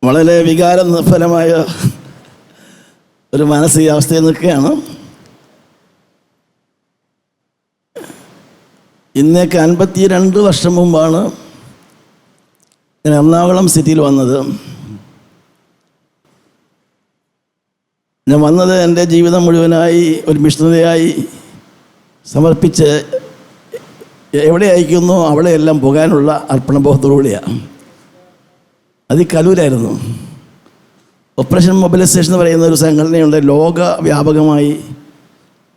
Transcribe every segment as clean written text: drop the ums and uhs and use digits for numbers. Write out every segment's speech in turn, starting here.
വളരെ വികാരനിർഭരമായ ഒരു മാനസികാവസ്ഥയിൽ നിൽക്കുകയാണ്. ഇന്നേക്ക് 52 വർഷം മുമ്പാണ് ഞാൻ എറണാകുളം സിറ്റിയിൽ വന്നത്. ഞാൻ വന്നത് എൻ്റെ ജീവിതം മുഴുവനായി ഒരു മിഷണറിയായി സമർപ്പിച്ച് എവിടെ അയക്കുന്നു അവിടെയെല്ലാം പോകാനുള്ള അർപ്പണബോധത്തോടുകൂടിയാണ്. അത് കലൂരായിരുന്നു. ഓപ്പറേഷൻ മൊബിലൈസേഷൻ എന്ന് പറയുന്ന ഒരു സംഘടനയുണ്ട്, ലോകവ്യാപകമായി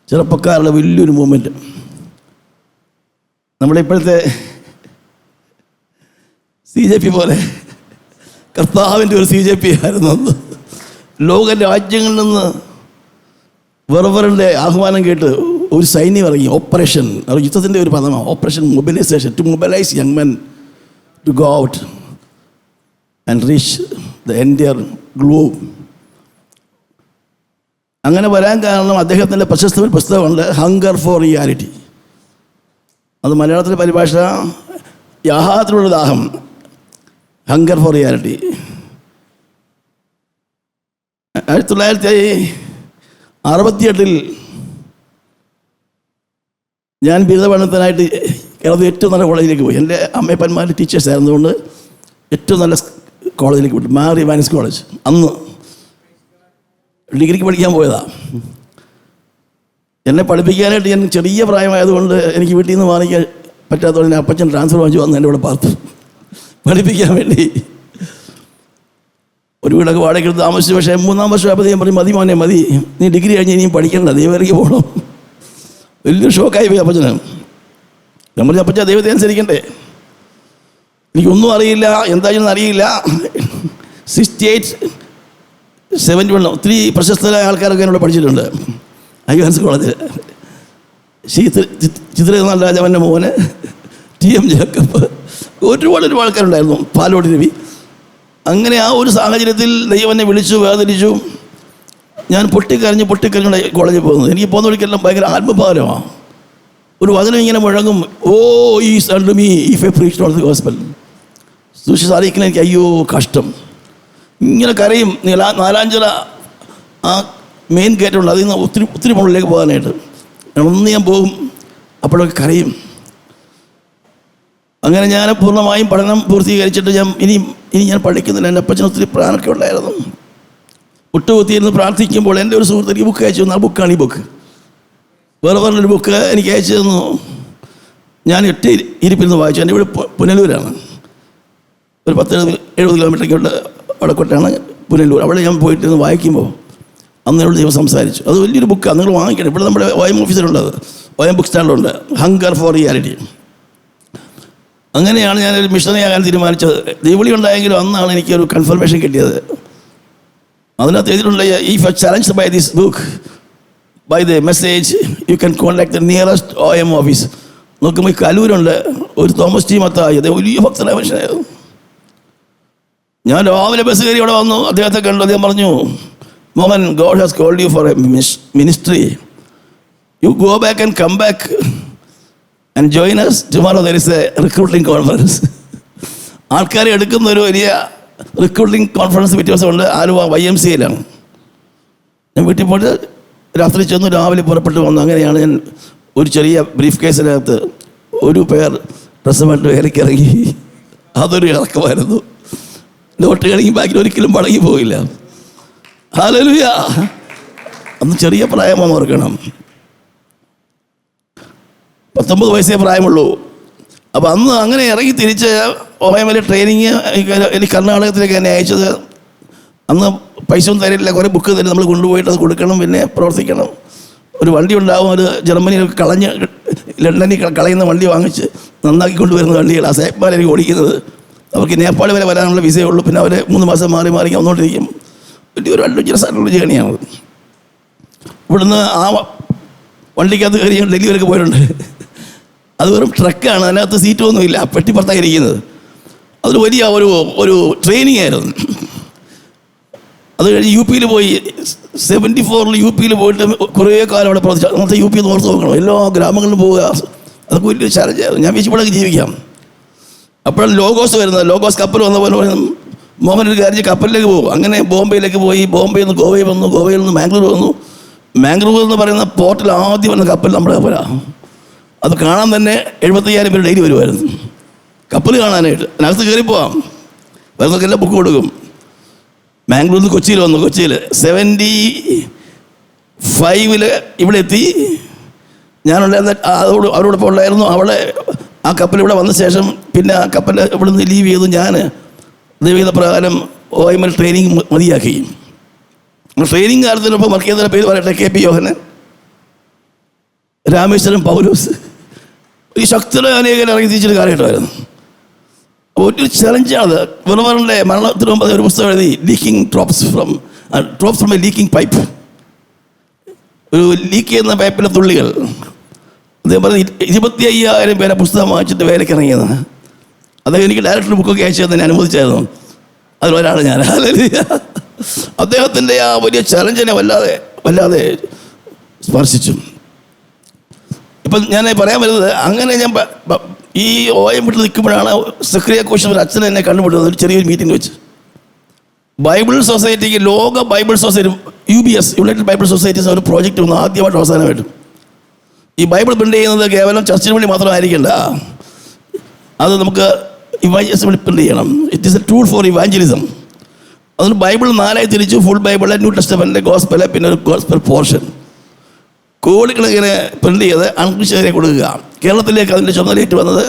ചെറുപ്പക്കാരുടെ വലിയൊരു മൂവ്മെൻറ്റ്. നമ്മുടെ ഇപ്പോഴത്തെ CJP പോലെ കർത്താവിൻ്റെ ഒരു CJP ആയിരുന്നു അന്ന്. ലോക രാജ്യങ്ങളിൽ നിന്ന് വെറുവറിൻ്റെ ആഹ്വാനം കേട്ട് ഒരു സൈന്യം ഇറങ്ങി. ഓപ്പറേഷൻ, യുദ്ധത്തിൻ്റെ ഒരു പദമാണ് operation mobilisation, to mobilise young men to go out and reach the entire globe. അങ്ങനെ വരാൻ കാരണം അദ്ദേഹത്തിൻ്റെ പ്രശസ്തമായ പുസ്തകമുണ്ട്, ഹങ്കർ ഫോർ റിയാലിറ്റി. അത് മലയാളത്തിലെ പരിഭാഷ യാഥാർത്ഥ്യത്തിലുള്ള ദാഹം, ഹങ്കർ ഫോർ റിയാലിറ്റി. 1968 ഞാൻ ബിരുദപഠനത്തിനായിട്ട് കേരളത്തിൽ ഏറ്റവും നല്ല കോളേജിലേക്ക് പോയി. എൻ്റെ അമ്മയപ്പന്മാർ ടീച്ചേഴ്സ് ആയിരുന്നുകൊണ്ട് ഏറ്റവും നല്ല കോളേജിലേക്ക് വിട്ടു, മാറി വാനിസ് കോളേജ്. അന്ന് ഡിഗ്രിക്ക് പഠിക്കാൻ പോയതാണ്. എന്നെ പഠിപ്പിക്കാനായിട്ട് ഞാൻ ചെറിയ പ്രായമായതുകൊണ്ട് എനിക്ക് വീട്ടിൽ നിന്ന് വാങ്ങിക്കാൻ പറ്റാത്തതുകൊണ്ട് ഞാൻ അപ്പച്ചൻ ട്രാൻസ്ഫർ വാങ്ങിച്ചു വന്ന് എൻ്റെ ഇവിടെ പാർത്തു പഠിപ്പിക്കാൻ വേണ്ടി. ഒരു വീടൊക്കെ വാടകയ്ക്ക് താമസിച്ചു. പക്ഷേ 3-ാം വർഷം ആയപ്പോൾ ഞാൻ പറഞ്ഞു, മതി മോനെ മതി, നീ ഡിഗ്രി കഴിഞ്ഞ് ഇനിയും പഠിക്കണ്ട, ദൈവത്തിലേക്ക് പോകണം. വലിയൊരു ഷോക്കായി പോയി അപ്പച്ചന്. ഞാൻ പറഞ്ഞു, അപ്പച്ച ദൈവത്തെ അനുസരിക്കണ്ടേ, എനിക്കൊന്നും അറിയില്ല, എന്തായാലും അറിയില്ല. 68, 71 ഒത്തിരി പ്രശസ്തരായ ആൾക്കാരൊക്കെ എന്നോട് പഠിച്ചിട്ടുണ്ട് ഐവാൻസ് കോളേജിൽ. ചിത്രനാഥ് രാജാവൻ്റെ മോന്, TM ജേക്കബ്, ഒരുപാട് ആൾക്കാരുണ്ടായിരുന്നു, പാലോട് രവി. അങ്ങനെ ആ ഒരു സാഹചര്യത്തിൽ ദൈവം എന്നെ വിളിച്ചു, വേദനിച്ചു. ഞാൻ പൊട്ടിക്കരഞ്ഞ് കോളേജിൽ പോകുന്നത്. എനിക്ക് പോകുന്ന വഴിക്കെല്ലാം ഭയങ്കര ആത്മഭാരമാണ്. ഒരു വചനം ഇങ്ങനെ മുഴങ്ങും, woe is unto me if I preach not the gospel. സുവിശേഷം അറിയിക്കുന്ന എനിക്ക് അയ്യോ കഷ്ടം. ഇങ്ങനെ കരയും. 4-5 ആ മെയിൻ ഗേറ്റുണ്ട്, അതിൽ നിന്ന് ഒത്തിരി മുകളിലേക്ക് പോകാനായിട്ട്. ഒന്ന് ഞാൻ പോകും, അപ്പോഴൊക്കെ കരയും. അങ്ങനെ ഞാൻ പൂർണ്ണമായും പഠനം പൂർത്തീകരിച്ചിട്ട് ഇനി ഞാൻ പഠിക്കുന്നില്ല. എൻ്റെ അപ്പച്ചന് ഒത്തിരി പ്രാണൊക്കെ ഉണ്ടായിരുന്നു. ഒട്ടുകുത്തിയിരുന്ന് പ്രാർത്ഥിക്കുമ്പോൾ എൻ്റെ ഒരു സുഹൃത്ത് എനിക്ക് ബുക്ക് അയച്ചു തന്നു. ആ ബുക്കാണ് ഈ ബുക്ക്. വേറെ ഒരു ബുക്ക് എനിക്ക് അയച്ചു തന്നു. ഞാൻ 8 ഇരിപ്പിരുന്ന് വായിച്ചു. എൻ്റെ ഇവിടെ പുനലൂരാണ്, ഒരു 10-70 കിലോമീറ്ററൊക്കെയുള്ള വടക്കോട്ടാണ് പുനലൂർ. അവിടെ ഞാൻ പോയിട്ടിരുന്ന് വായിക്കുമ്പോൾ അന്നേരോട് ദൈവം സംസാരിച്ചു. അത് വലിയൊരു ബുക്കാണ്, നിങ്ങൾ വാങ്ങിക്കണം. ഇവിടെ നമ്മുടെ OM ഓഫീസിലുള്ളത്, OM ബുക്ക് സ്റ്റാളിലുണ്ട്, ഹങ്കർ ഫോർ റിയാലിറ്റി. അങ്ങനെയാണ് ഞാനൊരു മിഷണറി ആകാൻ തീരുമാനിച്ചത്. ദൈവവിളി ഉണ്ടായെങ്കിലും അന്നാണ് എനിക്കൊരു കൺഫർമേഷൻ കിട്ടിയത്. അതിനകത്ത് എഴുതിയിട്ടുണ്ട്, if you challenged by this book by the message you can contact the nearest OM office. നോക്കുമ്പോൾ ഈ കലൂരുണ്ട് ഒരു തോമസ് T മത്തായി, അദ്ദേഹം വലിയ ഭക്തനായ മനുഷ്യനായിരുന്നു. ഞാൻ രാവിലെ ബസ് കയറി ഇവിടെ വന്നു, അദ്ദേഹത്തെ കണ്ടു. അദ്ദേഹം പറഞ്ഞു, Mohan, God has called you for a ministry. You go back and come back and join us tomorrow. There is a recruiting conference. ആൾക്കാരെ എടുക്കുന്ന ഒരു വലിയ റിക്രൂട്ടിംഗ് കോൺഫറൻസ് പിറ്റേ ദിവസം ഉണ്ട്, ആലുവ YMCAയിലാണ്. ഞാൻ വീട്ടിൽ പോയിട്ട് രാത്രി ചെന്നു, രാവിലെ പുറപ്പെട്ട് വന്നു. അങ്ങനെയാണ് ഞാൻ ഒരു ചെറിയ ബ്രീഫ് കേസിനകത്ത് ഒരു പേർ ഡ്രസ്സുമായിട്ട് ഇറങ്ങി. അതൊരു ഇറക്കമായിരുന്നു. നോട്ട് കളിക്കും ബാക്കിൽ ഒരിക്കലും മടങ്ങി പോയില്ല. ഹല്ലേലൂയ. അന്ന് ചെറിയ പ്രായമാണ്, ഓർക്കണം, 19 വയസ്സേ പ്രായമുള്ളൂ. അപ്പോൾ അന്ന് അങ്ങനെ ഇറങ്ങി തിരിച്ച് OML ട്രെയിനിങ് എനിക്ക് കർണാടകത്തിലേക്ക് എന്നെ അയച്ചത്. അന്ന് പൈസ ഒന്നും തരില്ല, കുറേ ബുക്ക് തരും, നമ്മൾ കൊണ്ടുപോയിട്ട് അത് കൊടുക്കണം, പിന്നെ പ്രവർത്തിക്കണം. ഒരു വണ്ടി ഉണ്ടാവും, അത് ജർമ്മനിയിൽ ലണ്ടനിൽ കളയുന്ന വണ്ടി വാങ്ങിച്ച് നന്നാക്കി കൊണ്ടുവരുന്ന വണ്ടികൾ. ആ സാഹിബ്മാരെനിക്ക് ഓടിക്കുന്നത്. അവർക്ക് നേപ്പാൾ വരെ വരാനുള്ള വിസയേ ഉള്ളൂ. പിന്നെ അവർ 3 മാസം മാറി വന്നുകൊണ്ടിരിക്കും. വലിയൊരു അഡ്വഞ്ചറസ് ആയിട്ടുള്ള ജേണിയാണ്. ഇവിടുന്ന് ആ വണ്ടിക്കകത്ത് കയറി ഡൽഹി വരെയൊക്കെ പോയിട്ടുണ്ട്. അത് വെറും ട്രക്കാണ്, അതിനകത്ത് സീറ്റൊന്നുമില്ല, പെട്ടി പുറത്തായിരിക്കുന്നത്. അതൊരു വലിയ ഒരു ട്രെയിനിങ് ആയിരുന്നു. അത് കഴിഞ്ഞ് UP പോയി. 74 UP പോയിട്ട് കുറേ കാലം അവിടെ പ്രവർത്തിച്ചു. അന്നത്തെ UP ഓർത്ത് നോക്കണം, എല്ലാ ഗ്രാമങ്ങളിലും പോവുക, അതൊക്കെ വലിയൊരു ചാലഞ്ചായിരുന്നു. ഞാൻ വിശുവിടൊക്കെ ജീവിക്കാം. അപ്പോഴാണ് ലോഗോസ് വരുന്നത്. ലോഗോസ് കപ്പൽ വന്ന പോലെ മോഹൻ ഒരു കാര്യം കപ്പലിലേക്ക് പോകും. അങ്ങനെ ബോംബെയിലേക്ക് പോയി, ബോംബെയിൽ നിന്ന് ഗോവയിൽ വന്നു, ഗോവയിൽ നിന്ന് മാംഗ്ലൂർ വന്നു. മാംഗ്ലൂർ എന്ന് പറയുന്ന പോർട്ടിൽ ആദ്യം വന്ന കപ്പൽ നമ്മുടെ കപ്പലാണ്. അത് കാണാൻ തന്നെ 75,000 പേര് ഡെയിലി വരുമായിരുന്നു കപ്പൽ കാണാനായിട്ട്. അതിനകത്ത് കയറി പോവാം, വരുന്നവർക്കെല്ലാം ബുക്ക് കൊടുക്കും. മാംഗ്ലൂരിൽ നിന്ന് കൊച്ചിയിൽ വന്നു. കൊച്ചിയിൽ 75 ഇവിടെ എത്തി. ഞാനുണ്ടായിരുന്ന അവരോടൊപ്പം ഉണ്ടായിരുന്നു. അവളെ ആ കപ്പൽ ഇവിടെ വന്ന ശേഷം പിന്നെ ആ കപ്പൽ ഇവിടെ നിന്ന് ലീവ് ചെയ്തു. ഞാൻ ദൈവീത പ്രകാരം OML ട്രെയിനിങ് മതിയാക്കി. ട്രെയിനിങ് കാലത്തിനൊപ്പം വർക്ക് ചെയ്തതിൻ്റെ പേര് പറയട്ടെ, KP യോഹനൻ, രാമേശ്വരം പൗലോസ്, ഈ ശക്തരെ അനേകം ഇറങ്ങി തിരിച്ചൊരു കാലഘട്ടമായിരുന്നു. ഒരു ചലഞ്ചാണത്. വെറുതെ മരണത്തിന് മുമ്പ് ഒരു പുസ്തകം എഴുതി, leaking drops from A leaking pipe. ഒരു ലീക്ക് ചെയ്യുന്ന പൈപ്പിലെ തുള്ളികൾ. അദ്ദേഹം പറഞ്ഞ് 25,000 പേരെ പുസ്തകം വായിച്ചിട്ട് വേലയ്ക്ക് ഇറങ്ങിയതാണ്. അദ്ദേഹം എനിക്ക് ഡയറക്ടർ ബുക്കൊക്കെ അയച്ചു തന്നെ അനുവദിച്ചായിരുന്നു. അതിലൊരാണ് ഞാൻ. അദ്ദേഹത്തിൻ്റെ ആ വലിയ ചലഞ്ചിനെ വല്ലാതെ സ്പർശിച്ചു. ഇപ്പം ഞാൻ പറയാൻ വരുന്നത്, അങ്ങനെ ഞാൻ ഈ OM വീട്ടിൽ നിൽക്കുമ്പോഴാണ് സക്രിയ കോശം ഒരു അച്ഛൻ എന്നെ കണ്ടുപിടുന്നത്. ഒരു ചെറിയൊരു മീറ്റിംഗ് വെച്ച് ബൈബിൾ സൊസൈറ്റിക്ക്, ലോക Bible society UBS, United Bible societies ഒരു പ്രോജക്റ്റ് വന്നു ആദ്യമായിട്ട് അവസാനമായിട്ടും. ഈ ബൈബിൾ പ്രിൻ്റ് ചെയ്യുന്നത് കേവലം ചർച്ചിന് വേണ്ടി മാത്രമായിരിക്കണ്ട, അത് നമുക്ക് ഇവാഞ്ചലിസം വേണ്ടി പ്രിൻ്റ് ചെയ്യണം. It is A tool for evangelism. അതിന് ബൈബിൾ 4 തിരിച്ചു. Full Bible, new testament, gospel, പിന്നെ ഒരു ഗോസ്പെൽ പോർഷൻ കോടിക്കണക്കിന് പ്രിൻ്റ് ചെയ്ത് അൺക്രിസ്ത്യരെ കൊടുക്കുക. കേരളത്തിലേക്ക് അതിൻ്റെ ചുമതലയേറ്റ് വന്നത്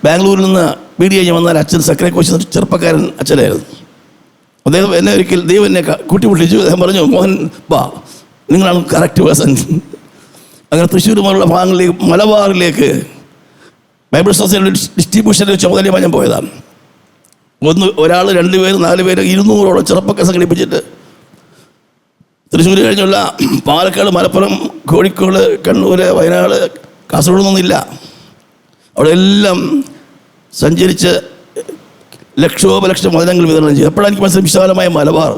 ബാംഗ്ലൂരിൽ നിന്ന് BD കഴിഞ്ഞ് വന്നാൽ അച്ഛൻ സക്രിയ കോശം, ചെറുപ്പക്കാരൻ അച്ഛനായിരുന്നു. അദ്ദേഹം എന്നെ ഒരിക്കൽ ദൈവം എന്നെ കൂട്ടിമുട്ടിച്ചു. അദ്ദേഹം പറഞ്ഞു, മോഹൻ ബാ, നിങ്ങളാണ് കറക്റ്റ് പേഴ്സൺ. അങ്ങനെ തൃശ്ശൂർ പോലുള്ള ഭാഗങ്ങളിലേക്ക്, മലബാറിലേക്ക് ബൈബിൾ സൊസൈറ്റി ഡിസ്ട്രിബ്യൂഷൻ്റെ ചുമതലയുമായി ഞാൻ പോയതാണ്. ഒരാൾ 2 പേര് 4 പേര് 200ഓളം ചെറുപ്പക്കാരെ സംഘടിപ്പിച്ചിട്ട് തൃശ്ശൂർ കഴിഞ്ഞുള്ള പാലക്കാട്, മലപ്പുറം, കോഴിക്കോട്, കണ്ണൂർ, വയനാട്, കാസർഗോഡൊന്നുമില്ല, അവിടെ എല്ലാം സഞ്ചരിച്ച് ലക്ഷോപലക്ഷം വചനങ്ങൾ വിതരണം ചെയ്യും. എപ്പോഴാണ് എനിക്ക് മനസ്സിലായി, വിശാലമായ മലബാർ.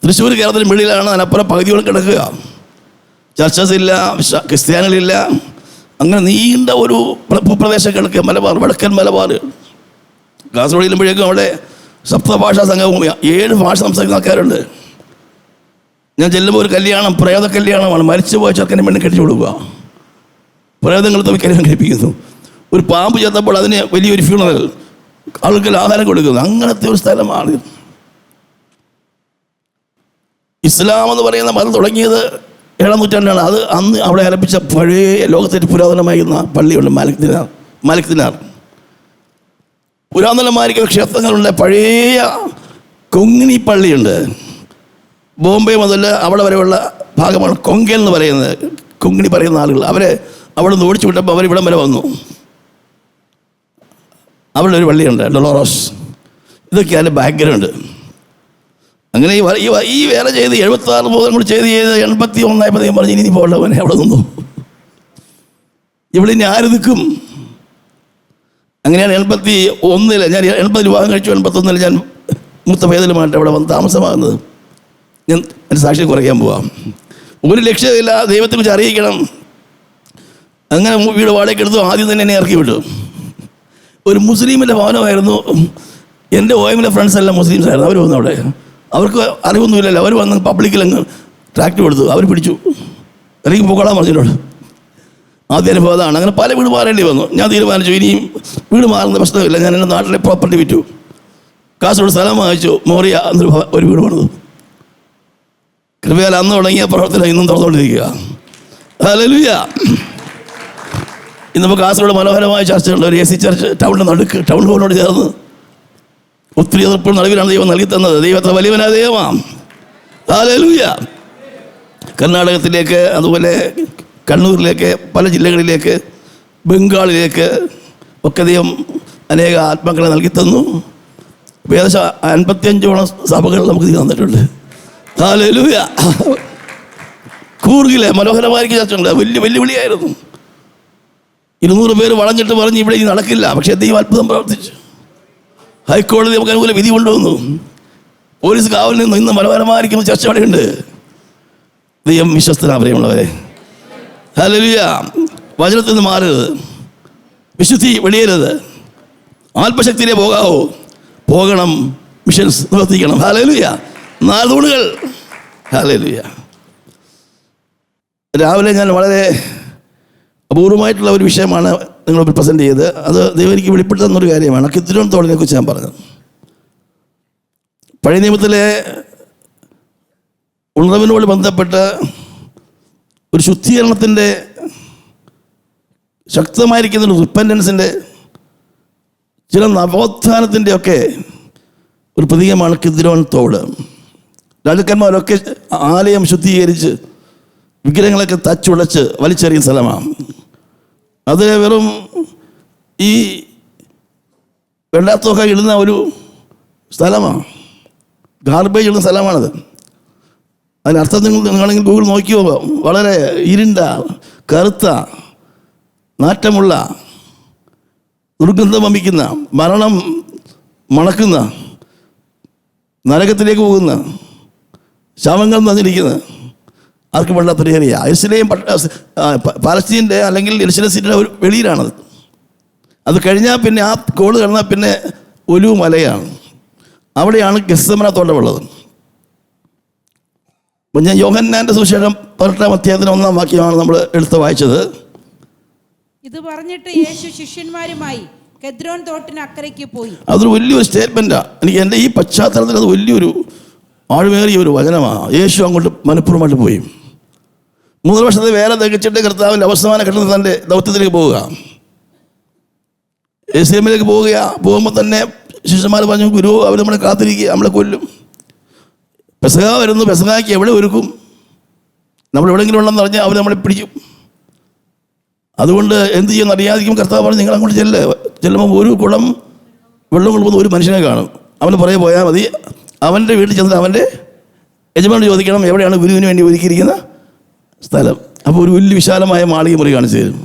തൃശ്ശൂർ കേരളത്തിന് മിഡിലാണ്, അതിനപ്പുറം പകുതിയോളം കിടക്കുക. ചർച്ചസ് ഇല്ല, ക്രിസ്ത്യാനികളില്ല. അങ്ങനെ നീണ്ട ഒരു ഭൂപ്രദേശം കിടക്കുക മലബാർ, വടക്കൻ മലബാർ. കാസർഗോഡ് ചെല്ലുമ്പോഴേക്കും അവിടെ സപ്തഭാഷാ സംഗമഭൂമി, 7 ഭാഷ സംസാരിക്കുന്ന ആൾക്കാരുണ്ട്. ഞാൻ ചെല്ലുമ്പോൾ ഒരു കല്യാണം, പ്രേത കല്യാണമാണ്. മരിച്ചുപോയ ചെറുക്കനെ പെണ്ണ് കെട്ടിച്ചു കൊടുക്കുക. പ്രേതങ്ങൾ തമ്മിൽ കല്യാണം കഴിപ്പിക്കുന്നു. ഒരു പാമ്പ് ചേർത്തപ്പോൾ അതിന് വലിയൊരു ഫ്യൂണറൽ, ആളുകൾ ആഹാരം കൊടുക്കുന്നു. അങ്ങനത്തെ ഒരു സ്ഥലമാണ്. ഇസ്ലാം എന്ന് പറയുന്ന മതം തുടങ്ങിയത് 7-ാം നൂറ്റാണ്ടാണ്. അത് അന്ന് അവിടെ ആരംഭിച്ച പഴയ ലോകത്തിൻ്റെ പുരാതനമായിരുന്ന പള്ളിയുണ്ട്, മാലിക് ദിനാർ. പുരാതനമായിരിക്കുന്ന ക്ഷേത്രങ്ങളുണ്ട്. പഴയ കൊങ്ങിണി പള്ളിയുണ്ട്. ബോംബെ മുതൽ അവിടെ വരെയുള്ള ഭാഗമാണ് കൊങ്കൽ എന്ന് പറയുന്നത്. കൊങ്ങിണി പറയുന്ന ആളുകൾ അവരെ അവിടെ നിന്ന് ഓടിച്ചു വിട്ടപ്പോൾ അവരിവിടം വരെ വന്നു. അവിടെ ഒരു പള്ളിയുണ്ട്, ഡൊളോറോസ്. ഇതൊക്കെയാണ് ബാക്ക്ഗ്രൗണ്ട്. അങ്ങനെ ഈ വേല ചെയ്ത് 76 മുതൽ കൂടി ചെയ്ത് 81 പറഞ്ഞ് ഇനി പോകേണ്ടവനെ അവിടെ നിന്നു. ഇവിടെ ഇനി ആര് നിൽക്കും? അങ്ങനെയാണ് 81 ഞാൻ 80 വിവാഹം കഴിച്ചു. 81 ഞാൻ മൂത്ത ഭേദലുമായിട്ട് അവിടെ വന്ന് താമസമാകുന്നത്. ഞാൻ എൻ്റെ സാക്ഷ്യം കുറയ്ക്കാൻ പോവാം. ഒരു ലക്ഷ്യമില്ല, ദൈവത്തെക്കുറിച്ച് അറിയിക്കണം. അങ്ങനെ വീട് വാടകയ്ക്ക് എടുത്തു. ആദ്യം തന്നെ എന്നെ ഇറക്കി വിട്ടു. ഒരു മുസ്ലിമിൻ്റെ ഭവനമായിരുന്നു. എൻ്റെ OMലെ ഫ്രണ്ട്സ് എല്ലാം മുസ്ലിംസ് ആയിരുന്നു. അവർ വന്നു. അവിടെ അവർക്ക് അറിവൊന്നുമില്ലല്ലോ. അവർ വന്ന് പബ്ലിക്കിൽ അങ്ങ് ട്രാക്ട് കൊടുത്തു. അവർ പിടിച്ചു, ഇറങ്ങി പോകാൻ പറഞ്ഞിട്ടുണ്ട്. ആദ്യ അനുഭവം അതാണ്. അങ്ങനെ പല വീട് മാറേണ്ടി വന്നു. ഞാൻ തീരുമാനിച്ചു, ഇനിയും വീട് മാറുന്ന പ്രശ്നമില്ല. ഞാൻ എൻ്റെ നാട്ടിലെ പ്രോപ്പർട്ടി വിറ്റു. കാസർഗോഡ് സ്ഥലം വാങ്ങിച്ചു. മോറിയ എന്നൊരു ഒരു വീട് പണിതു. കൃപയാൽ അന്ന് തുടങ്ങിയ പ്രവർത്തനം ഇന്നും തുറന്നുകൊണ്ടിരിക്കുക. ഹല്ലേലൂയ. ഇന്നിപ്പോൾ കാസർഗോഡ് മനോഹരമായ ചർച്ചയുണ്ട്. ഒരു AC ചർച്ച് ടൗണിൻ്റെ നടുക്ക്, ടൗൺ ഹോളിനോട് ചേർന്ന്. ഒത്തിരി എതിർപ്പുള്ള നടുവിലാണ് ദൈവം നൽകി തന്നത്. ദൈവത്തെ വലിയവനായ ദൈവമാണ്. ഹല്ലേലൂയ. കർണാടകത്തിലേക്ക്, അതുപോലെ കണ്ണൂരിലേക്ക്, പല ജില്ലകളിലേക്ക്, ബംഗാളിലേക്ക് ഒക്കെ ദൈവം അനേക ആത്മാക്കളെ നൽകി തന്നു. ഏകദേശം 55ഓളം സഭകൾ നമുക്ക് തന്നിട്ടുണ്ട്. ഹല്ലേലൂയ. കൂർഗിലെ മനോഹരമായിരിക്കും ചർച്ചയുണ്ട്. വലിയ വെല്ലുവിളിയായിരുന്നു. 200 പേര് വളഞ്ഞിട്ട് പറഞ്ഞ് ഇവിടെ ഇനി നടക്കില്ല. പക്ഷേ ദൈവം അത്ഭുതം പ്രവർത്തിച്ചു. ഹൈക്കോടതി നമുക്ക് അനുകൂല വിധി കൊണ്ടുവന്നു. പോലീസ് കാവലിൽ നിന്ന് ഇന്ന് മനോഹരമായിരിക്കുന്ന ചർച്ച അവിടെയുണ്ട്. ദൈവം വിശ്വസ്തനാ പ്രിയമുള്ളവരെ. ഹല്ലേലൂയ. വചനത്തിൽ നിന്ന് മാറരുത്, വിശുദ്ധി വെളിയരുത്. ആത്മശക്തിയിലേ പോകാവോ? പോകണം. മിഷൻസ് പ്രവർത്തിക്കണം. ഹല്ലേലൂയ. 4 തൂണുകൾ. ഹല്ലേലൂയ. രാവിലെ ഞാൻ വളരെ അപൂർവമായിട്ടുള്ള ഒരു വിഷയമാണ് നിങ്ങൾ പ്രസൻറ്റ് ചെയ്തത്. അത് ദൈവം എനിക്ക് വെളിപ്പെട്ടു തന്നൊരു കാര്യമാണ്. കിദ്രോൻ തോടിനെ കുറിച്ച് ഞാൻ പറഞ്ഞത്. പഴയ നിയമത്തിലെ ഉണർവിനോട് ബന്ധപ്പെട്ട് ഒരു ശുദ്ധീകരണത്തിൻ്റെ ശക്തമായിരിക്കുന്ന ഒരു റിപ്പൻറ്റൻസിൻ്റെ ചില നവോത്ഥാനത്തിൻ്റെ ഒക്കെ ഒരു പ്രതീകമാണ് കിദ്രോൻ തോട്. രാജാക്കന്മാരൊക്കെ ആലയം ശുദ്ധീകരിച്ച് വിഗ്രഹങ്ങളൊക്കെ തച്ചുടച്ച് വലിച്ചെറിയുന്ന സ്ഥലമാണ്. അത് വെറും ഈ വെള്ളാത്തൊക്കെ ഇടുന്ന ഒരു സ്ഥലമാണ്, ഗാർബേജ് ഇടുന്ന സ്ഥലമാണത്. അതിനർത്ഥം നിങ്ങളെങ്കിൽ ഗൂഗിൾ നോക്കിയോ, വളരെ ഇരുണ്ട, കറുത്ത, നാറ്റമുള്ള, ദുർഗന്ധം വമിക്കുന്ന, മരണം മണക്കുന്ന, നരകത്തിലേക്ക് പോകുന്ന, ശവങ്ങൾ നിറഞ്ഞിരിക്കുന്ന, ആർക്കും വെള്ളാത്തൊരു ഏരിയ. യെരുശലേം പാലസ്തീൻ്റെ അല്ലെങ്കിൽ യെരുശലേം സിറ്റിയുടെ ഒരു വെളിയിലാണത്. അത് കഴിഞ്ഞാൽ പിന്നെ ആ കോള് കഴിഞ്ഞാൽ പിന്നെ ഒലിവ് മലയാണ്. അവിടെയാണ് ഗെത്സമന തോട്ടമുള്ളത്. അപ്പം ഞാൻ യോഹന്നാൻ്റെ സുവിശേഷം 18-ാം അധ്യായത്തിന് 1-ാം വാക്യമാണ് നമ്മൾ എടുത്ത് വായിച്ചത്. ഇത് പറഞ്ഞിട്ട് യേശു ശിഷ്യന്മാരുമായി കെദ്രോൻ തോട്ടിന് അക്കരയ്ക്ക് പോയി. അതൊരു വലിയൊരു സ്റ്റേറ്റ്മെൻറ്റാണ്. എനിക്ക് എൻ്റെ ഈ പശ്ചാത്തലത്തിൽ അത് വലിയൊരു ആഴമേറിയ ഒരു വചനമാണ്. യേശു അങ്ങോട്ട് മനഃപൂർവ്വമായിട്ട് പോയി. 3 വർഷത്തെ വേല തികച്ചിട്ട് കർത്താവിൻ്റെ അവസാന ഘട്ടത്തിൽ തൻ്റെ ദൗത്യത്തിലേക്ക് പോവുക, യെരുശലേമിലേക്ക് പോവുക. പോകുമ്പോൾ തന്നെ ശിഷ്യന്മാർ പറഞ്ഞു, ഗുരു അവർ നമ്മളെ കാത്തിരിക്കുക, നമ്മളെ കൊല്ലും. പെസഹ വരുന്നു, പെസഹായ്ക്ക് എവിടെ ഒരുക്കും? നമ്മളെവിടെയെങ്കിലും ഉണ്ടെന്ന് പറഞ്ഞാൽ അവർ നമ്മളെ പിടിക്കും. അതുകൊണ്ട് എന്ത് ചെയ്യുമെന്ന് അറിയാതിരിക്കും. കർത്താവ് പറഞ്ഞു, നിങ്ങൾ അങ്ങോട്ട് ചെല്ലുമ്പോൾ ഒരു കുളം വെള്ളം കൊണ്ടുപോകുന്ന ഒരു മനുഷ്യനെ കാണും. അവന് പുറകെ പോയാൽ മതി. അവൻ്റെ വീട്ടിൽ ചെന്നിട്ട് അവൻ്റെ യജമാനോട് ചോദിക്കണം, എവിടെയാണ് ഗുരുവിന് വേണ്ടി ഒരുക്കിയിരിക്കുന്ന സ്ഥലം. അപ്പോൾ ഒരു വലിയ വിശാലമായ മാളിക മുറി കാണിച്ചു തരും.